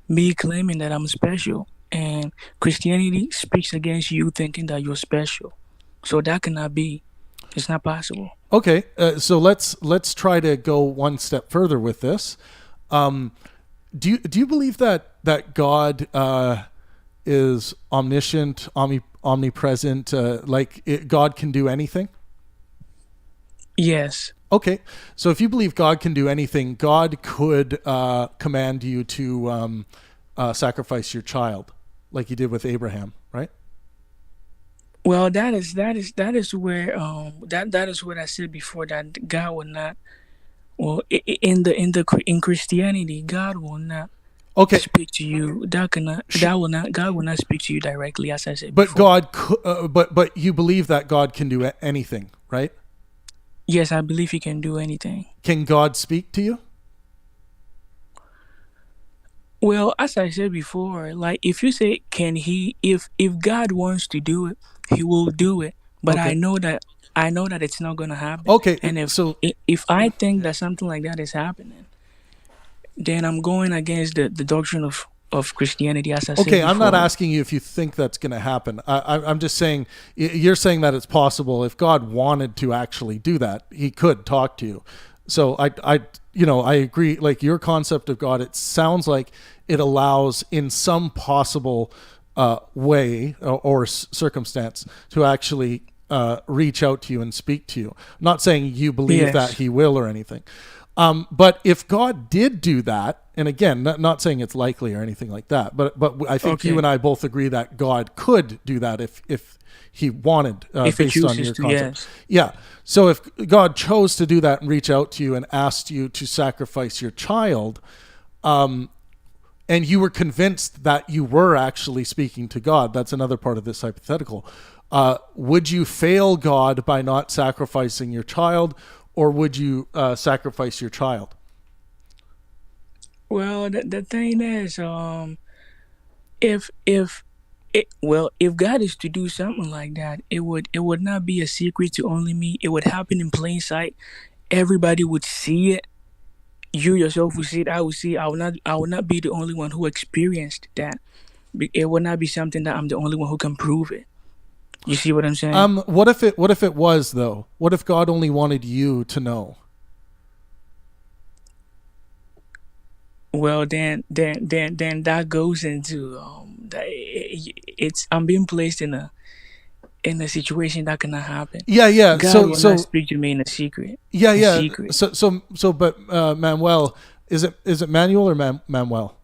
me claiming that I'm special, and Christianity speaks against you thinking that you're special. So that cannot be. It's not possible. Okay, so let's try to go one step further with this. Do you believe that God is omniscient, omnipresent? God can do anything? Yes. Okay, so if you believe God can do anything, God could command you to sacrifice your child, like He did with Abraham, right? Well, that is where that is what I said before, that God will not. Well, in Christianity, God will not speak to you. God will not speak to you directly, as I said before. But you believe that God can do anything, right? Yes, I believe He can do anything. Can God speak to you? Well, as I said before, like, if you say can He, if God wants to do it, He will do it. But I know that it's not going to happen. Okay, and if I think that something like that is happening, then I'm going against the doctrine of Christianity, as I said before. I'm not asking you if you think that's going to happen. I'm just saying, you're saying that it's possible. If God wanted to actually do that, He could talk to you. So I agree. Like, your concept of God, it sounds like it allows, in some possible way or circumstance, to actually reach out to you and speak to you. I'm not saying you believe that He will or anything. But if God did do that, and again, not saying it's likely or anything like that, but I think you and I both agree that God could do that if He wanted, based on your concept. Yeah. So if God chose to do that and reach out to you and asked you to sacrifice your child, and you were convinced that you were actually speaking to God, that's another part of this hypothetical. Would you fail God by not sacrificing your child, or would you sacrifice your child? Well, the thing is, if God is to do something like that, it would not be a secret to only me. It would happen in plain sight. Everybody would see it. You yourself would see it. I would see it. I would not be the only one who experienced that. It would not be something that I'm the only one who can prove it. You see what I'm saying? What if it was, though? What if God only wanted you to know? Well, then that goes into I'm being placed in a situation that cannot happen. Yeah. God will not speak to me in a secret. Yeah. Secret. But Manuel, is it Manuel or Manuel?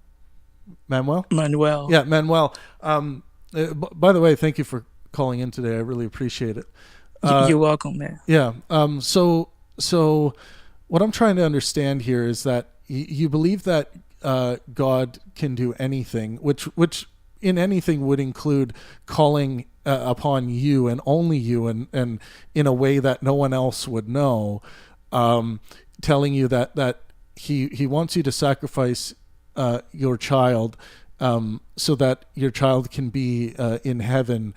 Manuel. Manuel. Yeah, Manuel. By the way, thank you for calling in today. I really appreciate it. You're welcome, man. Yeah. So what I'm trying to understand here is that you believe that God can do anything, which in anything would include calling upon you and only you, and in a way that no one else would know, telling you that he wants you to sacrifice your child, so that your child can be in heaven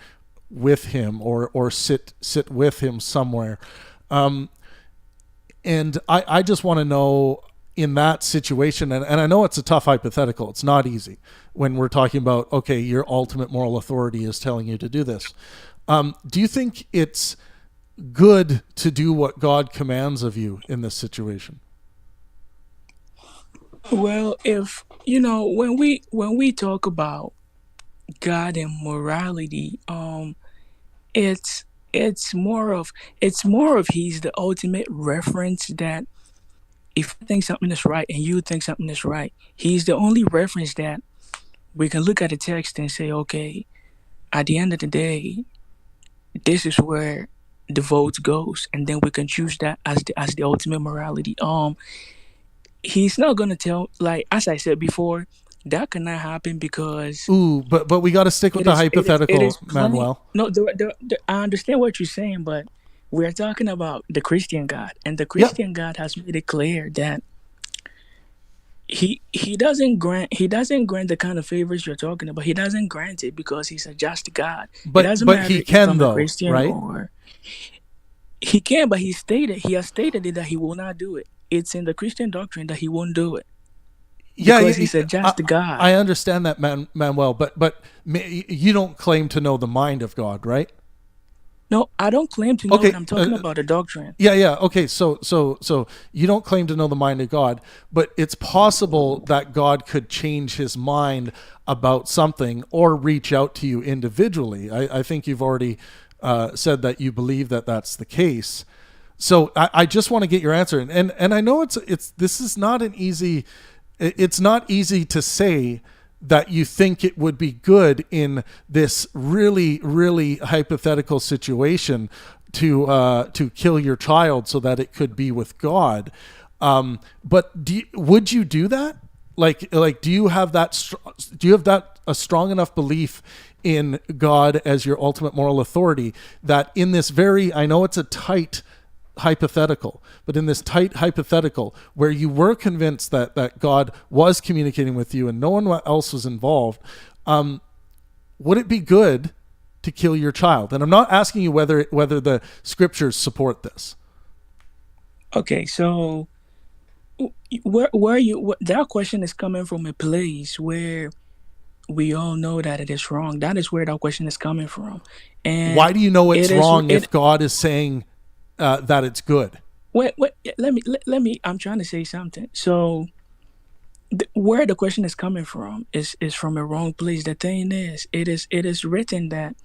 with Him, or sit with Him somewhere. And I just want to know, in that situation, and I know it's a tough hypothetical, it's not easy when we're talking about, okay, your ultimate moral authority is telling you to do this. Do you think it's good to do what God commands of you in this situation? Well, if when we talk about God and morality, it's more of He's the ultimate reference, that if I think something is right and you think something is right, He's the only reference that we can look at the text and say, okay, at the end of the day, this is where the vote goes, and then we can choose that as the ultimate morality. He's not gonna tell, like, as I said before, that cannot happen because. But we got to stick with the hypothetical, Manuel. No, I understand what you're saying, but we're talking about the Christian God, and the Yeah. Christian God has made it clear that he doesn't grant the kind of favors you're talking about. He doesn't grant it because he's a just God. It doesn't But matter he if can I'm a though, Christian right? or he can, but he has stated it that he will not do it. It's in the Christian doctrine that he won't do it because he's a just God. I understand that, Manuel, but you don't claim to know the mind of God, right? No, I don't claim to know it. I'm talking about the doctrine. Yeah. Okay, so you don't claim to know the mind of God, but it's possible that God could change his mind about something or reach out to you individually. I think you've already said that you believe that that's the case. So I just want to get your answer, and I know this is not an easy. It's not easy to say that you think it would be good in this really, really hypothetical situation to kill your child so that it could be with God. But would you do that? Like, do you have that? Do you have that a strong enough belief in God as your ultimate moral authority that in this I know it's a tight hypothetical, but in this tight hypothetical where you were convinced that God was communicating with you and no one else was involved, would it be good to kill your child? And I'm not asking you whether the scriptures support this. Okay, so that question is coming from a place where we all know that it is wrong. That is where that question is coming from. And why do you know it's wrong if God is saying that it's good? Wait. Let me. I'm trying to say something. So, where the question is coming from is from a wrong place. The thing is, it is written that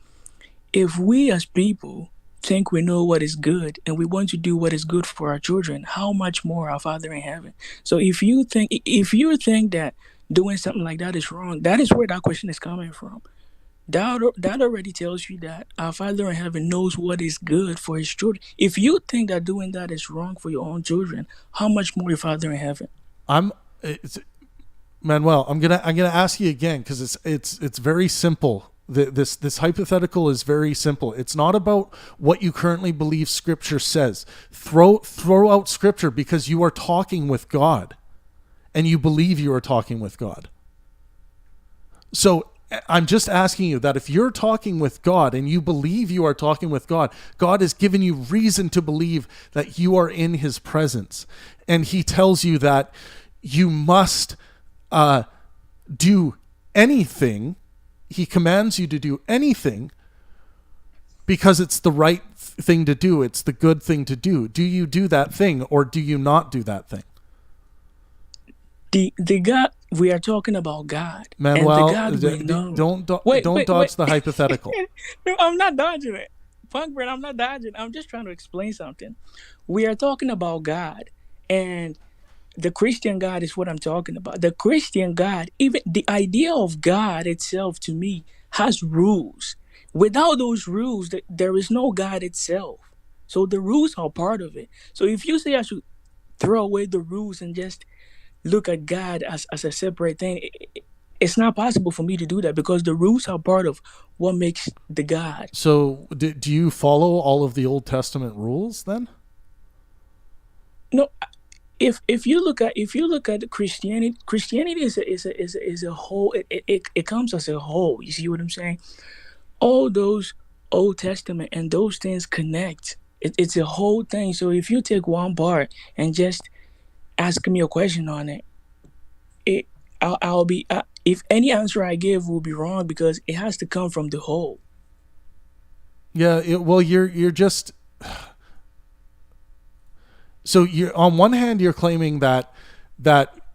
if we as people think we know what is good and we want to do what is good for our children, how much more our Father in heaven? So, if you think that doing something like that is wrong, that is where that question is coming from. That already tells you that our Father in heaven knows what is good for his children. If you think that doing that is wrong for your own children, how much more your Father in heaven? Manuel, I'm gonna ask you again because it's very simple. This hypothetical is very simple. It's not about what you currently believe Scripture says. Throw out Scripture because you are talking with God, and you believe you are talking with God. So I'm just asking you that if you're talking with God and you believe you are talking with God, God has given you reason to believe that you are in his presence. And he tells you that you must do anything. He commands you to do anything because it's the right thing to do. It's the good thing to do. Do you do that thing or do you not do that thing? The God, we are talking about God. Manuel, and the God don't dodge the hypothetical. No, I'm not dodging it. Punkbread, I'm not dodging. I'm just trying to explain something. We are talking about God, and the Christian God is what I'm talking about. The Christian God, even the idea of God itself to me has rules. Without those rules, there is no God itself. So the rules are part of it. So if you say I should throw away the rules and just look at God as a separate thing, it's not possible for me to do that because the rules are part of what makes the God. So do you follow all of the Old Testament rules then? No, if you look at Christianity is a whole. It comes as a whole. You see what I'm saying? All those Old Testament and those things connect. It's a whole thing. So if you take one part and just ask me a question on it, I'll be if any answer I give will be wrong because it has to come from the whole. Yeah, you're just so you're on one hand you're claiming that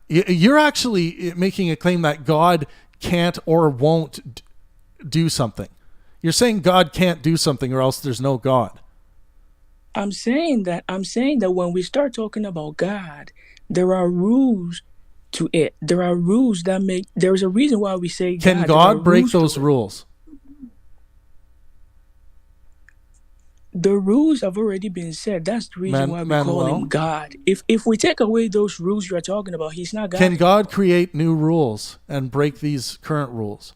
you're actually making a claim that God can't or won't do something. You're saying God can't do something or else there's no God. I'm saying that when we start talking about God, there are rules to it. There are rules that make. There's a reason why we say Can God break those rules? The rules have already been set. That's the reason why we call him God. If we take away those rules you're talking about, he's not God. Can God create new rules and break these current rules?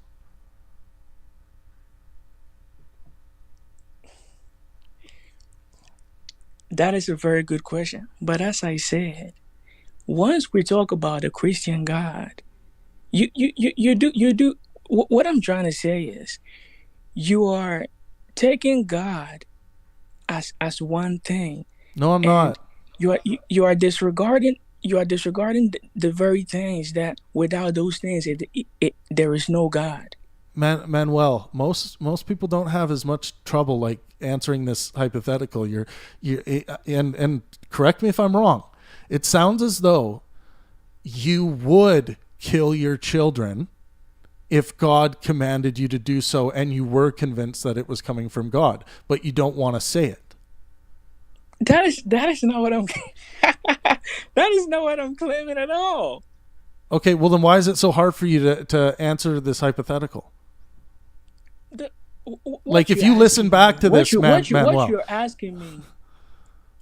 That is a very good question. But as I said, once we talk about a Christian God, you do. What I'm trying to say is, you are taking God as one thing, No, I'm and not. you are disregarding the very things that without those things there is no God. Manuel, most people don't have as much trouble like answering this hypothetical. And correct me if I'm wrong. It sounds as though you would kill your children if God commanded you to do so and you were convinced that it was coming from God, but you don't want to say it. That is not what I'm that is not what I'm claiming at all. Okay, well then why is it so hard for you to answer this hypothetical? Like if you listen back to this, Manuel. What you're asking me.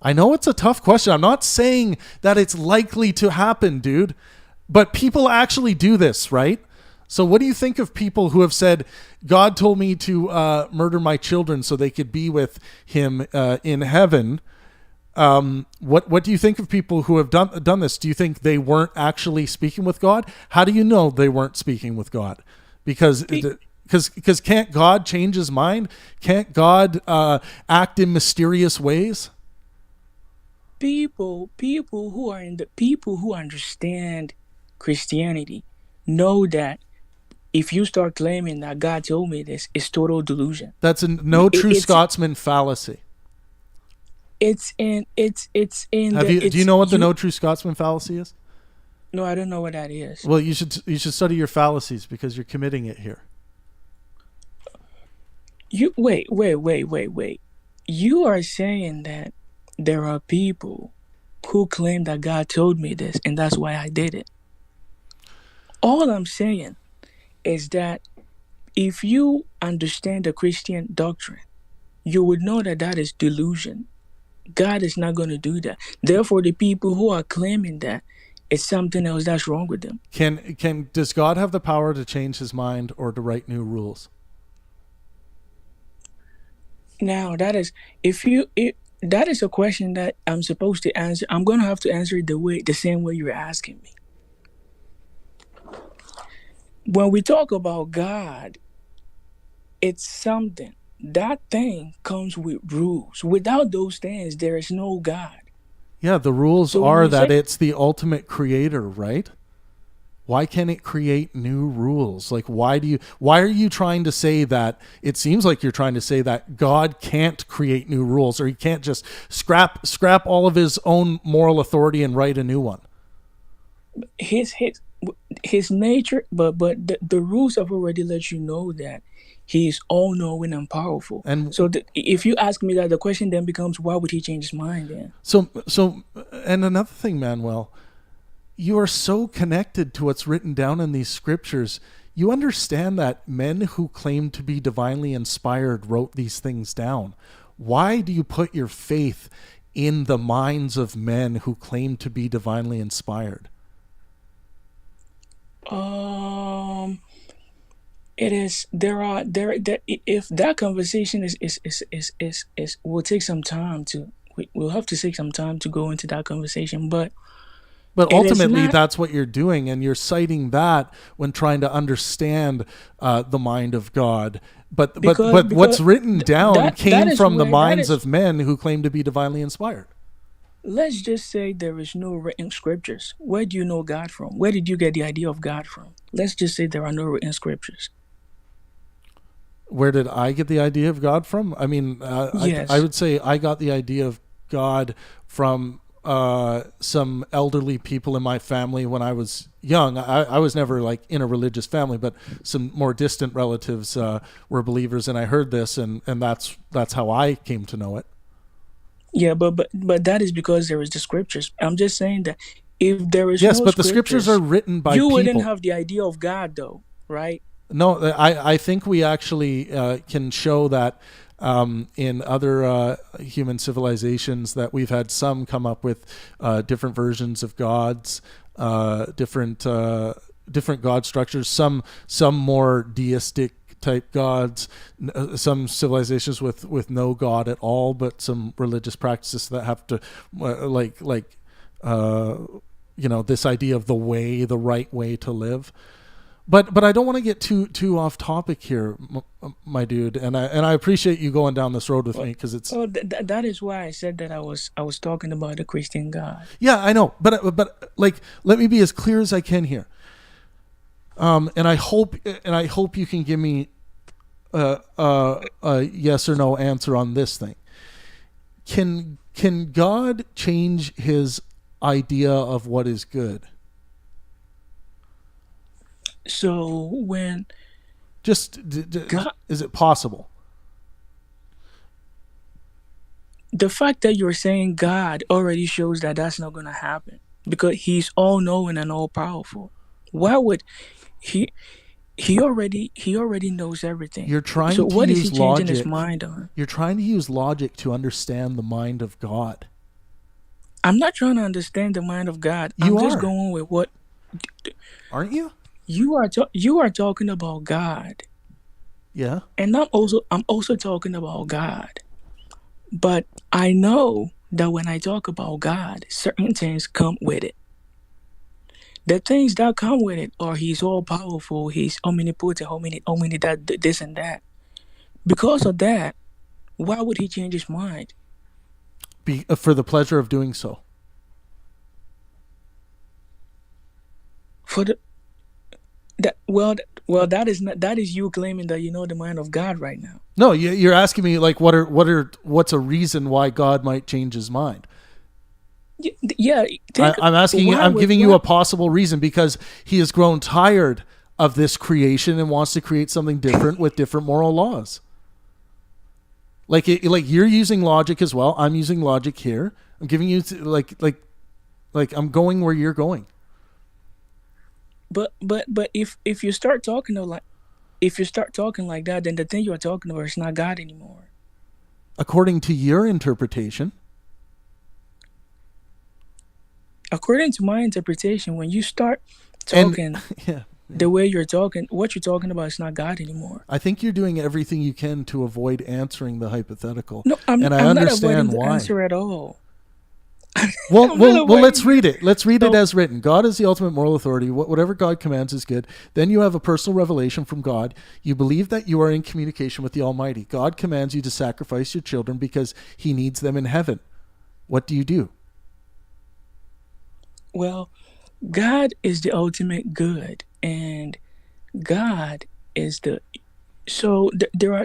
I know it's a tough question. I'm not saying that it's likely to happen, dude. But people actually do this, right? So what do you think of people who have said, God told me to murder my children so they could be with him in heaven? What do you think of people who have done this? Do you think they weren't actually speaking with God? How do you know they weren't speaking with God? Because can't God change his mind? Can't God act in mysterious ways? People who understand Christianity know that if you start claiming that God told me this, it's total delusion. That's a no true Scotsman fallacy. Do you know what the no true Scotsman fallacy is? No, I don't know what that is. Well, you should study your fallacies because you're committing it here. You wait. You are saying that there are people who claim that God told me this and that's why I did it. All I'm saying is that if you understand the Christian doctrine, you would know that that is delusion. God is not going to do that. Therefore, the people who are claiming that, it's something else that's wrong with them. Does God have the power to change his mind or to write new rules? Now, that is a question that I'm supposed to answer. I'm going to have to answer it the same way you're asking me. When we talk about God, it's something. That thing comes with rules. Without those things, there is no God. Yeah, the rules are that it's the ultimate creator, right? Why can't it create new rules? Like, why are you trying to say that? It seems like you're trying to say that God can't create new rules, or he can't just scrap all of his own moral authority and write a new one. His nature, but the rules have already let you know that he is all-knowing and powerful. And so if you ask me that, the question then becomes, why would he change his mind then? So, and another thing, Manuel, you are so connected to what's written down in these scriptures. You understand that men who claim to be divinely inspired wrote these things down. Why do you put your faith in the minds of men who claim to be divinely inspired? It is if that conversation is will take some time we'll have to take some time to go into that conversation, but ultimately that's what you're doing, and you're citing that when trying to understand the mind of God. But what's written down came from the minds of men who claim to be divinely inspired. Let's just say there is no written scriptures. Where do you know God from? Where did you get the idea of God from? Let's just say there are no written scriptures. Where did I get the idea of God from? I mean, yes. I would say I got the idea of God from some elderly people in my family when I was young. I was never like in a religious family, but some more distant relatives were believers, and I heard this, and that's how I came to know it. Yeah, but that is because there is the scriptures. I'm just saying that if there is yes, but the scriptures are written by people. You wouldn't have the idea of God, though, right? No, I think we actually can show that in other human civilizations that we've had some come up with different versions of gods, different God structures, some more deistic type gods, some civilizations with no god at all, but some religious practices that have to this idea of the right way to live. But I don't want to get too off topic here, my dude, and I appreciate you going down this road with me, because it's. That is why I said that I was talking about the Christian God. Yeah, I know, but let me be as clear as I can here. And I hope you can give me a yes or no answer on this thing. Can God change his idea of what is good? So when God, is it possible? The fact that you're saying God already shows that that's not going to happen, because he's all knowing and all powerful. Why would he already knows everything? You're trying so to what use is he changing logic. his mind on? You're trying to use logic to understand the mind of God. I'm not trying to understand the mind of God. I'm just going with what. Aren't you? You are talking about God. Yeah. And I'm also talking about God. But I know that when I talk about God, certain things come with it. The things that come with it are he's all powerful, he's omnipotent, that, this and that. Because of that, why would he change his mind? For the pleasure of doing so. That is you claiming that you know the mind of God right now. No, you're asking me like what's a reason why God might change his mind? Yeah, I'm asking you. I'm giving you a possible reason, because he has grown tired of this creation and wants to create something different with different moral laws. Like you're using logic as well. I'm using logic here. I'm giving you like I'm going where you're going. But if you start talking like that, then the thing you are talking about is not God anymore. According to your interpretation. According to my interpretation, when you start talking the way you're talking, what you're talking about is not God anymore. I think you're doing everything you can to avoid answering the hypothetical. No, I'm I not understand avoiding why. the answer at all. Well, let's read it. Let's read it as written. God is the ultimate moral authority. Whatever God commands is good. Then you have a personal revelation from God. You believe that you are in communication with the Almighty. God commands you to sacrifice your children because he needs them in heaven. What do you do? Well, God is the ultimate good, and God is the. So there are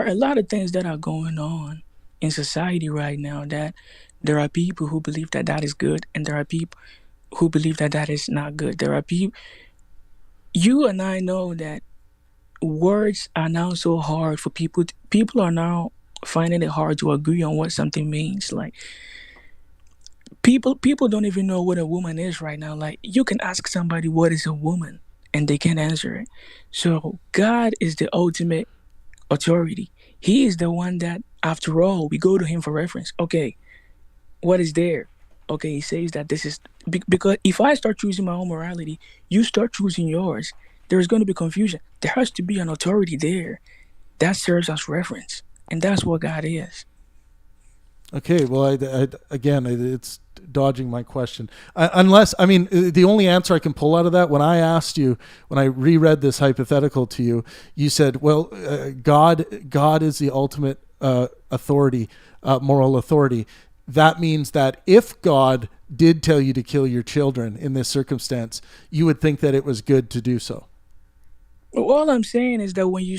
a lot of things that are going on in society right now, that there are people who believe that that is good, and there are people who believe that that is not good. There are people. You and I know that words are now so hard for people. People are now finding it hard to agree on what something means. Like people don't even know what a woman is right now. Like you can ask somebody what is a woman, and they can't answer it. So God is the ultimate authority. He is the one that, after all, we go to him for reference. Okay, what is there? Okay, he says that this is because if I start choosing my own morality, you start choosing yours, there's going to be confusion. There has to be an authority there that serves as reference, and that's what God is. Okay, well, again, it's dodging my question. Unless, I mean, the only answer I can pull out of that, when I asked you, when I reread this hypothetical to you, you said, well, God is the ultimate authority, moral authority. That means that if God did tell you to kill your children in this circumstance, you would think that it was good to do so. All I'm saying is that when you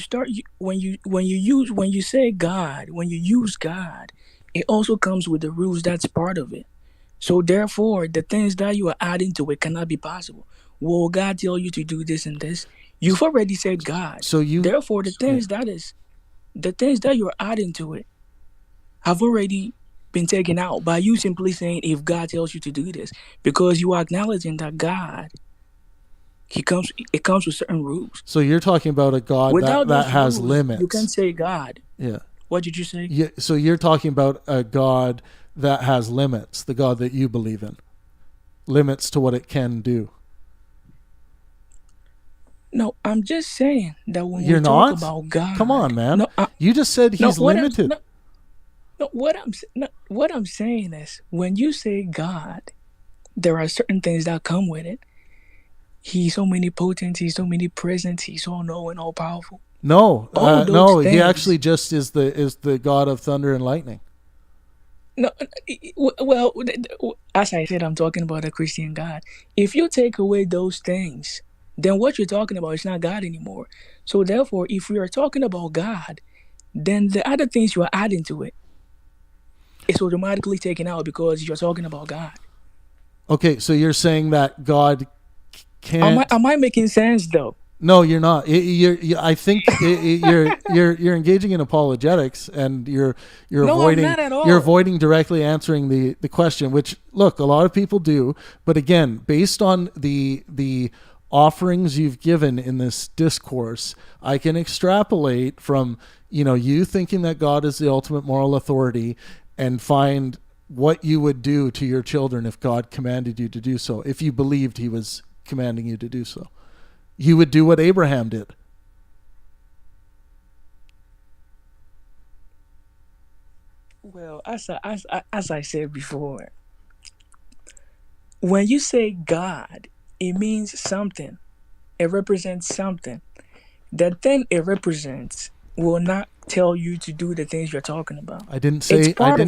say God, when you use God, it also comes with the rules. That's part of it. So therefore, the things that you are adding to it cannot be possible. Will God tell you to do this and this? You've already said God. Therefore, the things that you're adding to it have already been taken out by you simply saying, if God tells you to do this, because you are acknowledging that God, it comes with certain rules. So you're talking about a God that has rules, limits. You can't say God. Yeah. What did you say? Yeah. So you're talking about a God that has limits, the God that you believe in. Limits to what it can do. No, I'm just saying that when You're we talk not? about God, Come on, man. no, You just said no, he's limited. What I'm saying is when you say God, there are certain things that come with it. He's so omnipotent, he's omnipresent, he's all knowing, all powerful. No, All those no, things. he actually just is the God of thunder and lightning. No, well, as I said, I'm talking about a Christian God. If you take away those things, then what you're talking about is not God anymore. So therefore, if we are talking about God, then the other things you are adding to it is automatically taken out because you're talking about God. Okay, so you're saying that God can't. Am I making sense though? No, you're not. I think you're engaging in apologetics, and you're No, avoiding. I'm not at all. You're avoiding directly answering the question, which look, a lot of people do. But again, based on the offerings you've given in this discourse, I can extrapolate from you thinking that God is the ultimate moral authority, and find what you would do to your children if God commanded you to do so. If you believed He was commanding you to do so. You would do what Abraham did. Well, as I said before, when you say God, it means something. It represents something. The thing it represents will not tell you to do the things you're talking about. I didn't say. It's part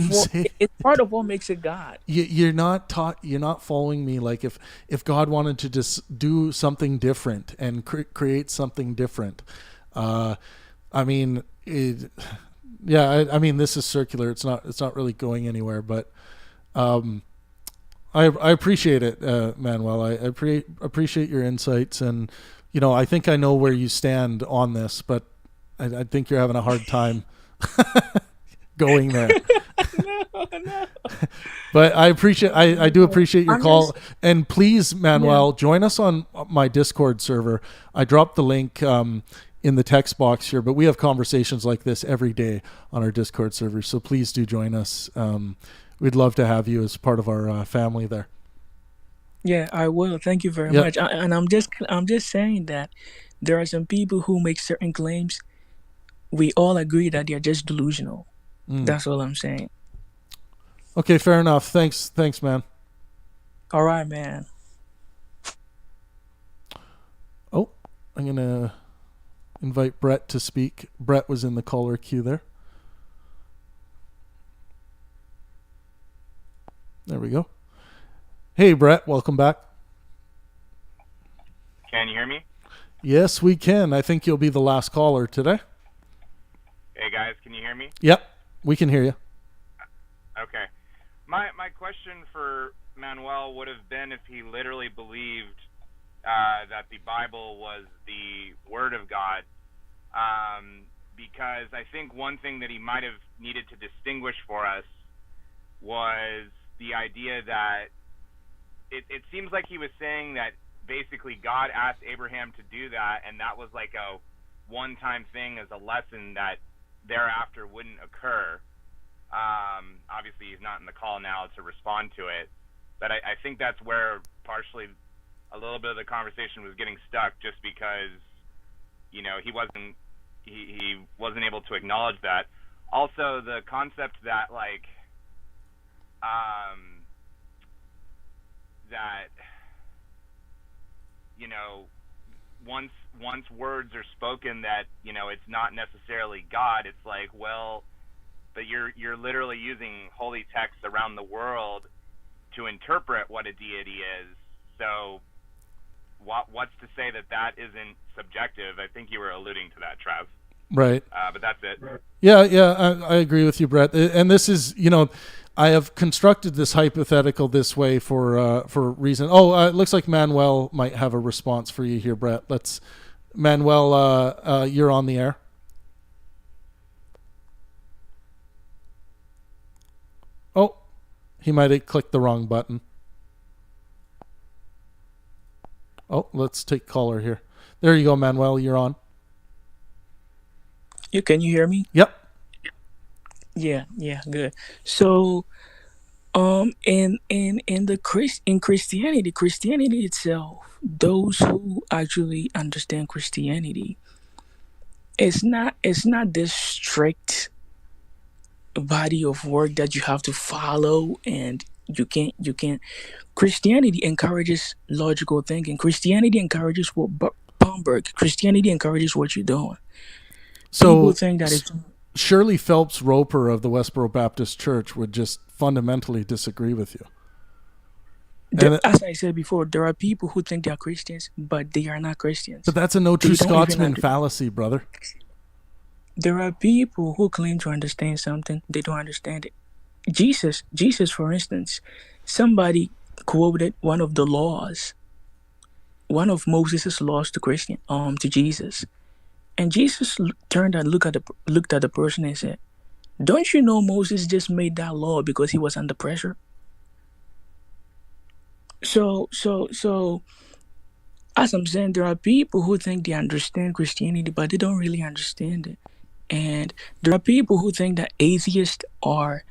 of what makes it God. You're not You're not following me. Like if God wanted to just do something different and create something different, I mean, I mean, this is circular. It's not really going anywhere. But I appreciate it, Manuel. I appreciate your insights, and I think I know where you stand on this, but I think you're having a hard time going there. No. But I do appreciate your call. And please, Manuel, join us on my Discord server. I dropped the link in the text box here, but we have conversations like this every day on our Discord server. So please do join us. We'd love to have you as part of our family there. Yeah, I will. Thank you very much. And I'm just saying that there are some people who make certain claims. We all agree that they're just delusional. That's all I'm saying. Okay, fair enough. Thanks, man. All right, man. Oh, I'm going to invite Brett to speak. Brett was in the caller queue there. There we go. Hey, Brett, welcome back. Can you hear me? Yes, we can. I think you'll be the last caller today. Hey, guys, can you hear me? Yep, we can hear you. Okay. My question for Manuel would have been if he literally believed that the Bible was the Word of God, because I think one thing that he might have needed to distinguish for us was the idea that it seems like he was saying that basically God asked Abraham to do that, and that was like a one-time thing as a lesson that thereafter wouldn't occur. Obviously, he's not in the call now to respond to it, but I think that's where partially a little bit of the conversation was getting stuck, just because he wasn't able to acknowledge that. Also, the concept that that once words are spoken that it's not necessarily God. It's like, well, but you're literally using holy texts around the world to interpret what a deity is. So what's to say that isn't subjective? I think you were alluding to that, Trav. Right. But that's it. Yeah, I agree with you, Brett. And this is, I have constructed this hypothetical this way for a reason. It looks like Manuel might have a response for you here, Brett. Manuel, you're on the air. Oh, he might have clicked the wrong button. Oh, let's take caller here. There you go, Manuel. You're on. Can you hear me? Yep. Yeah, good. So In Christianity itself, those who actually understand Christianity, it's not this strict body of work that you have to follow, and you can't. Christianity encourages logical thinking. Christianity encourages what Bomberg. Christianity encourages what you're doing. People So think that it's Shirley Phelps Roper of the Westboro Baptist Church would just fundamentally disagree with you. as I said before, there are people who think they are Christians, but they are not Christians. But that's a no true Scotsman fallacy, brother. There are people who claim to understand something, they don't understand it. Jesus, for instance, somebody quoted one of the laws, one of Moses' laws to Jesus, and Jesus turned and looked at the person and said, "Don't you know Moses just made that law because he was under pressure?" So, as I'm saying, there are people who think they understand Christianity, but they don't really understand it. And there are people who think that atheists are,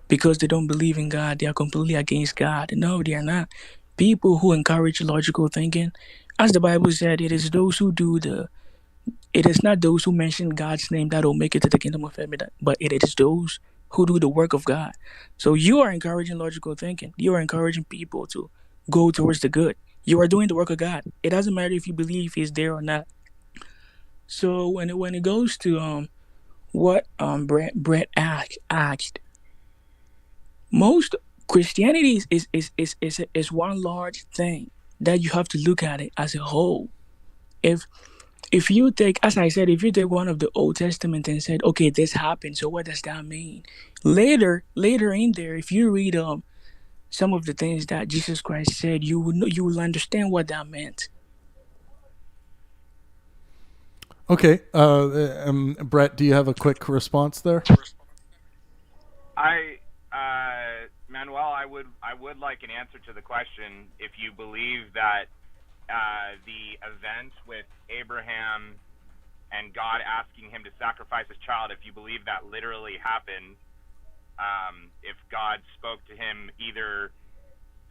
because they don't believe in God, they are completely against God. No, they are not. People who encourage logical thinking, as the Bible said, it is not those who mention God's name that will make it to the kingdom of heaven, but it is those who do the work of God. So you are encouraging logical thinking. You are encouraging people to go towards the good. You are doing the work of God. It doesn't matter if you believe He's there or not. So when it goes to what Brett asked, most Christianity is one large thing that you have to look at it as a whole. If you take, as I said, if you take one of the Old Testament and said, okay, this happened, so what does that mean? Later in there, if you read some of the things that Jesus Christ said, you will understand what that meant. Okay, Brett, do you have a quick response there? Manuel, I would like an answer to the question. If you believe that the event with Abraham and God asking him to sacrifice his child, if you believe that literally happened, if God spoke to him either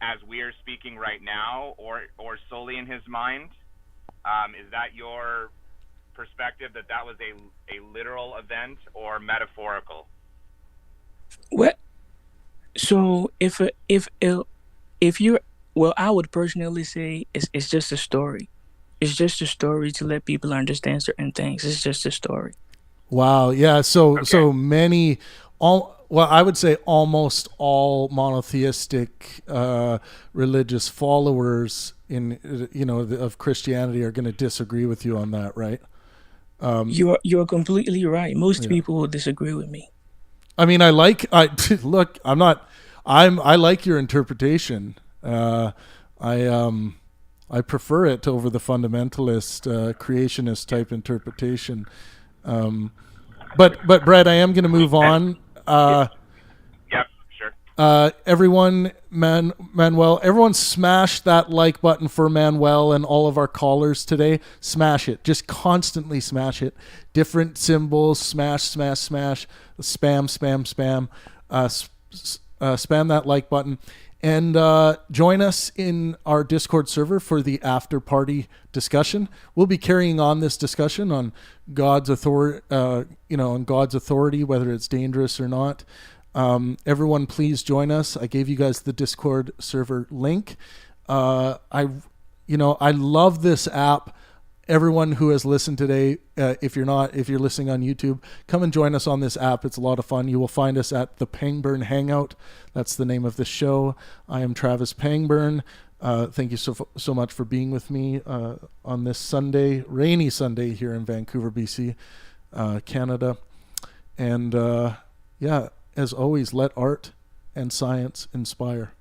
as we are speaking right now or solely in his mind, is that your perspective, that was a literal event or metaphorical? What? So if you, well, I would personally say it's just a story. It's just a story to let people understand certain things. It's just a story. Wow. Yeah. So many, I would say almost all monotheistic religious followers of Christianity are going to disagree with you on that, right? You're completely right. Most people will disagree with me. I mean, I like your interpretation. I prefer it over the fundamentalist creationist type interpretation. But Brett, I am going to move on. Yep, sure. Everyone, Manuel, everyone smash that like button for Manuel and all of our callers today. Smash it. Just constantly smash it. Different symbols. Smash, smash, smash. Spam, spam, spam. Spam that like button. And join us in our Discord server for the after party discussion. We'll be carrying on this discussion on God's authority, on God's authority, whether it's dangerous or not. Everyone, please join us. I gave you guys the Discord server link. I love this app. Everyone who has listened today, if you're listening on YouTube, come and join us on this app. It's a lot of fun. You will find us at the Pangburn Hangout. That's the name of the show. I am Travis Pangburn. Thank you so much for being with me on this Sunday, rainy Sunday here in Vancouver, BC, Canada. And as always, let art and science inspire.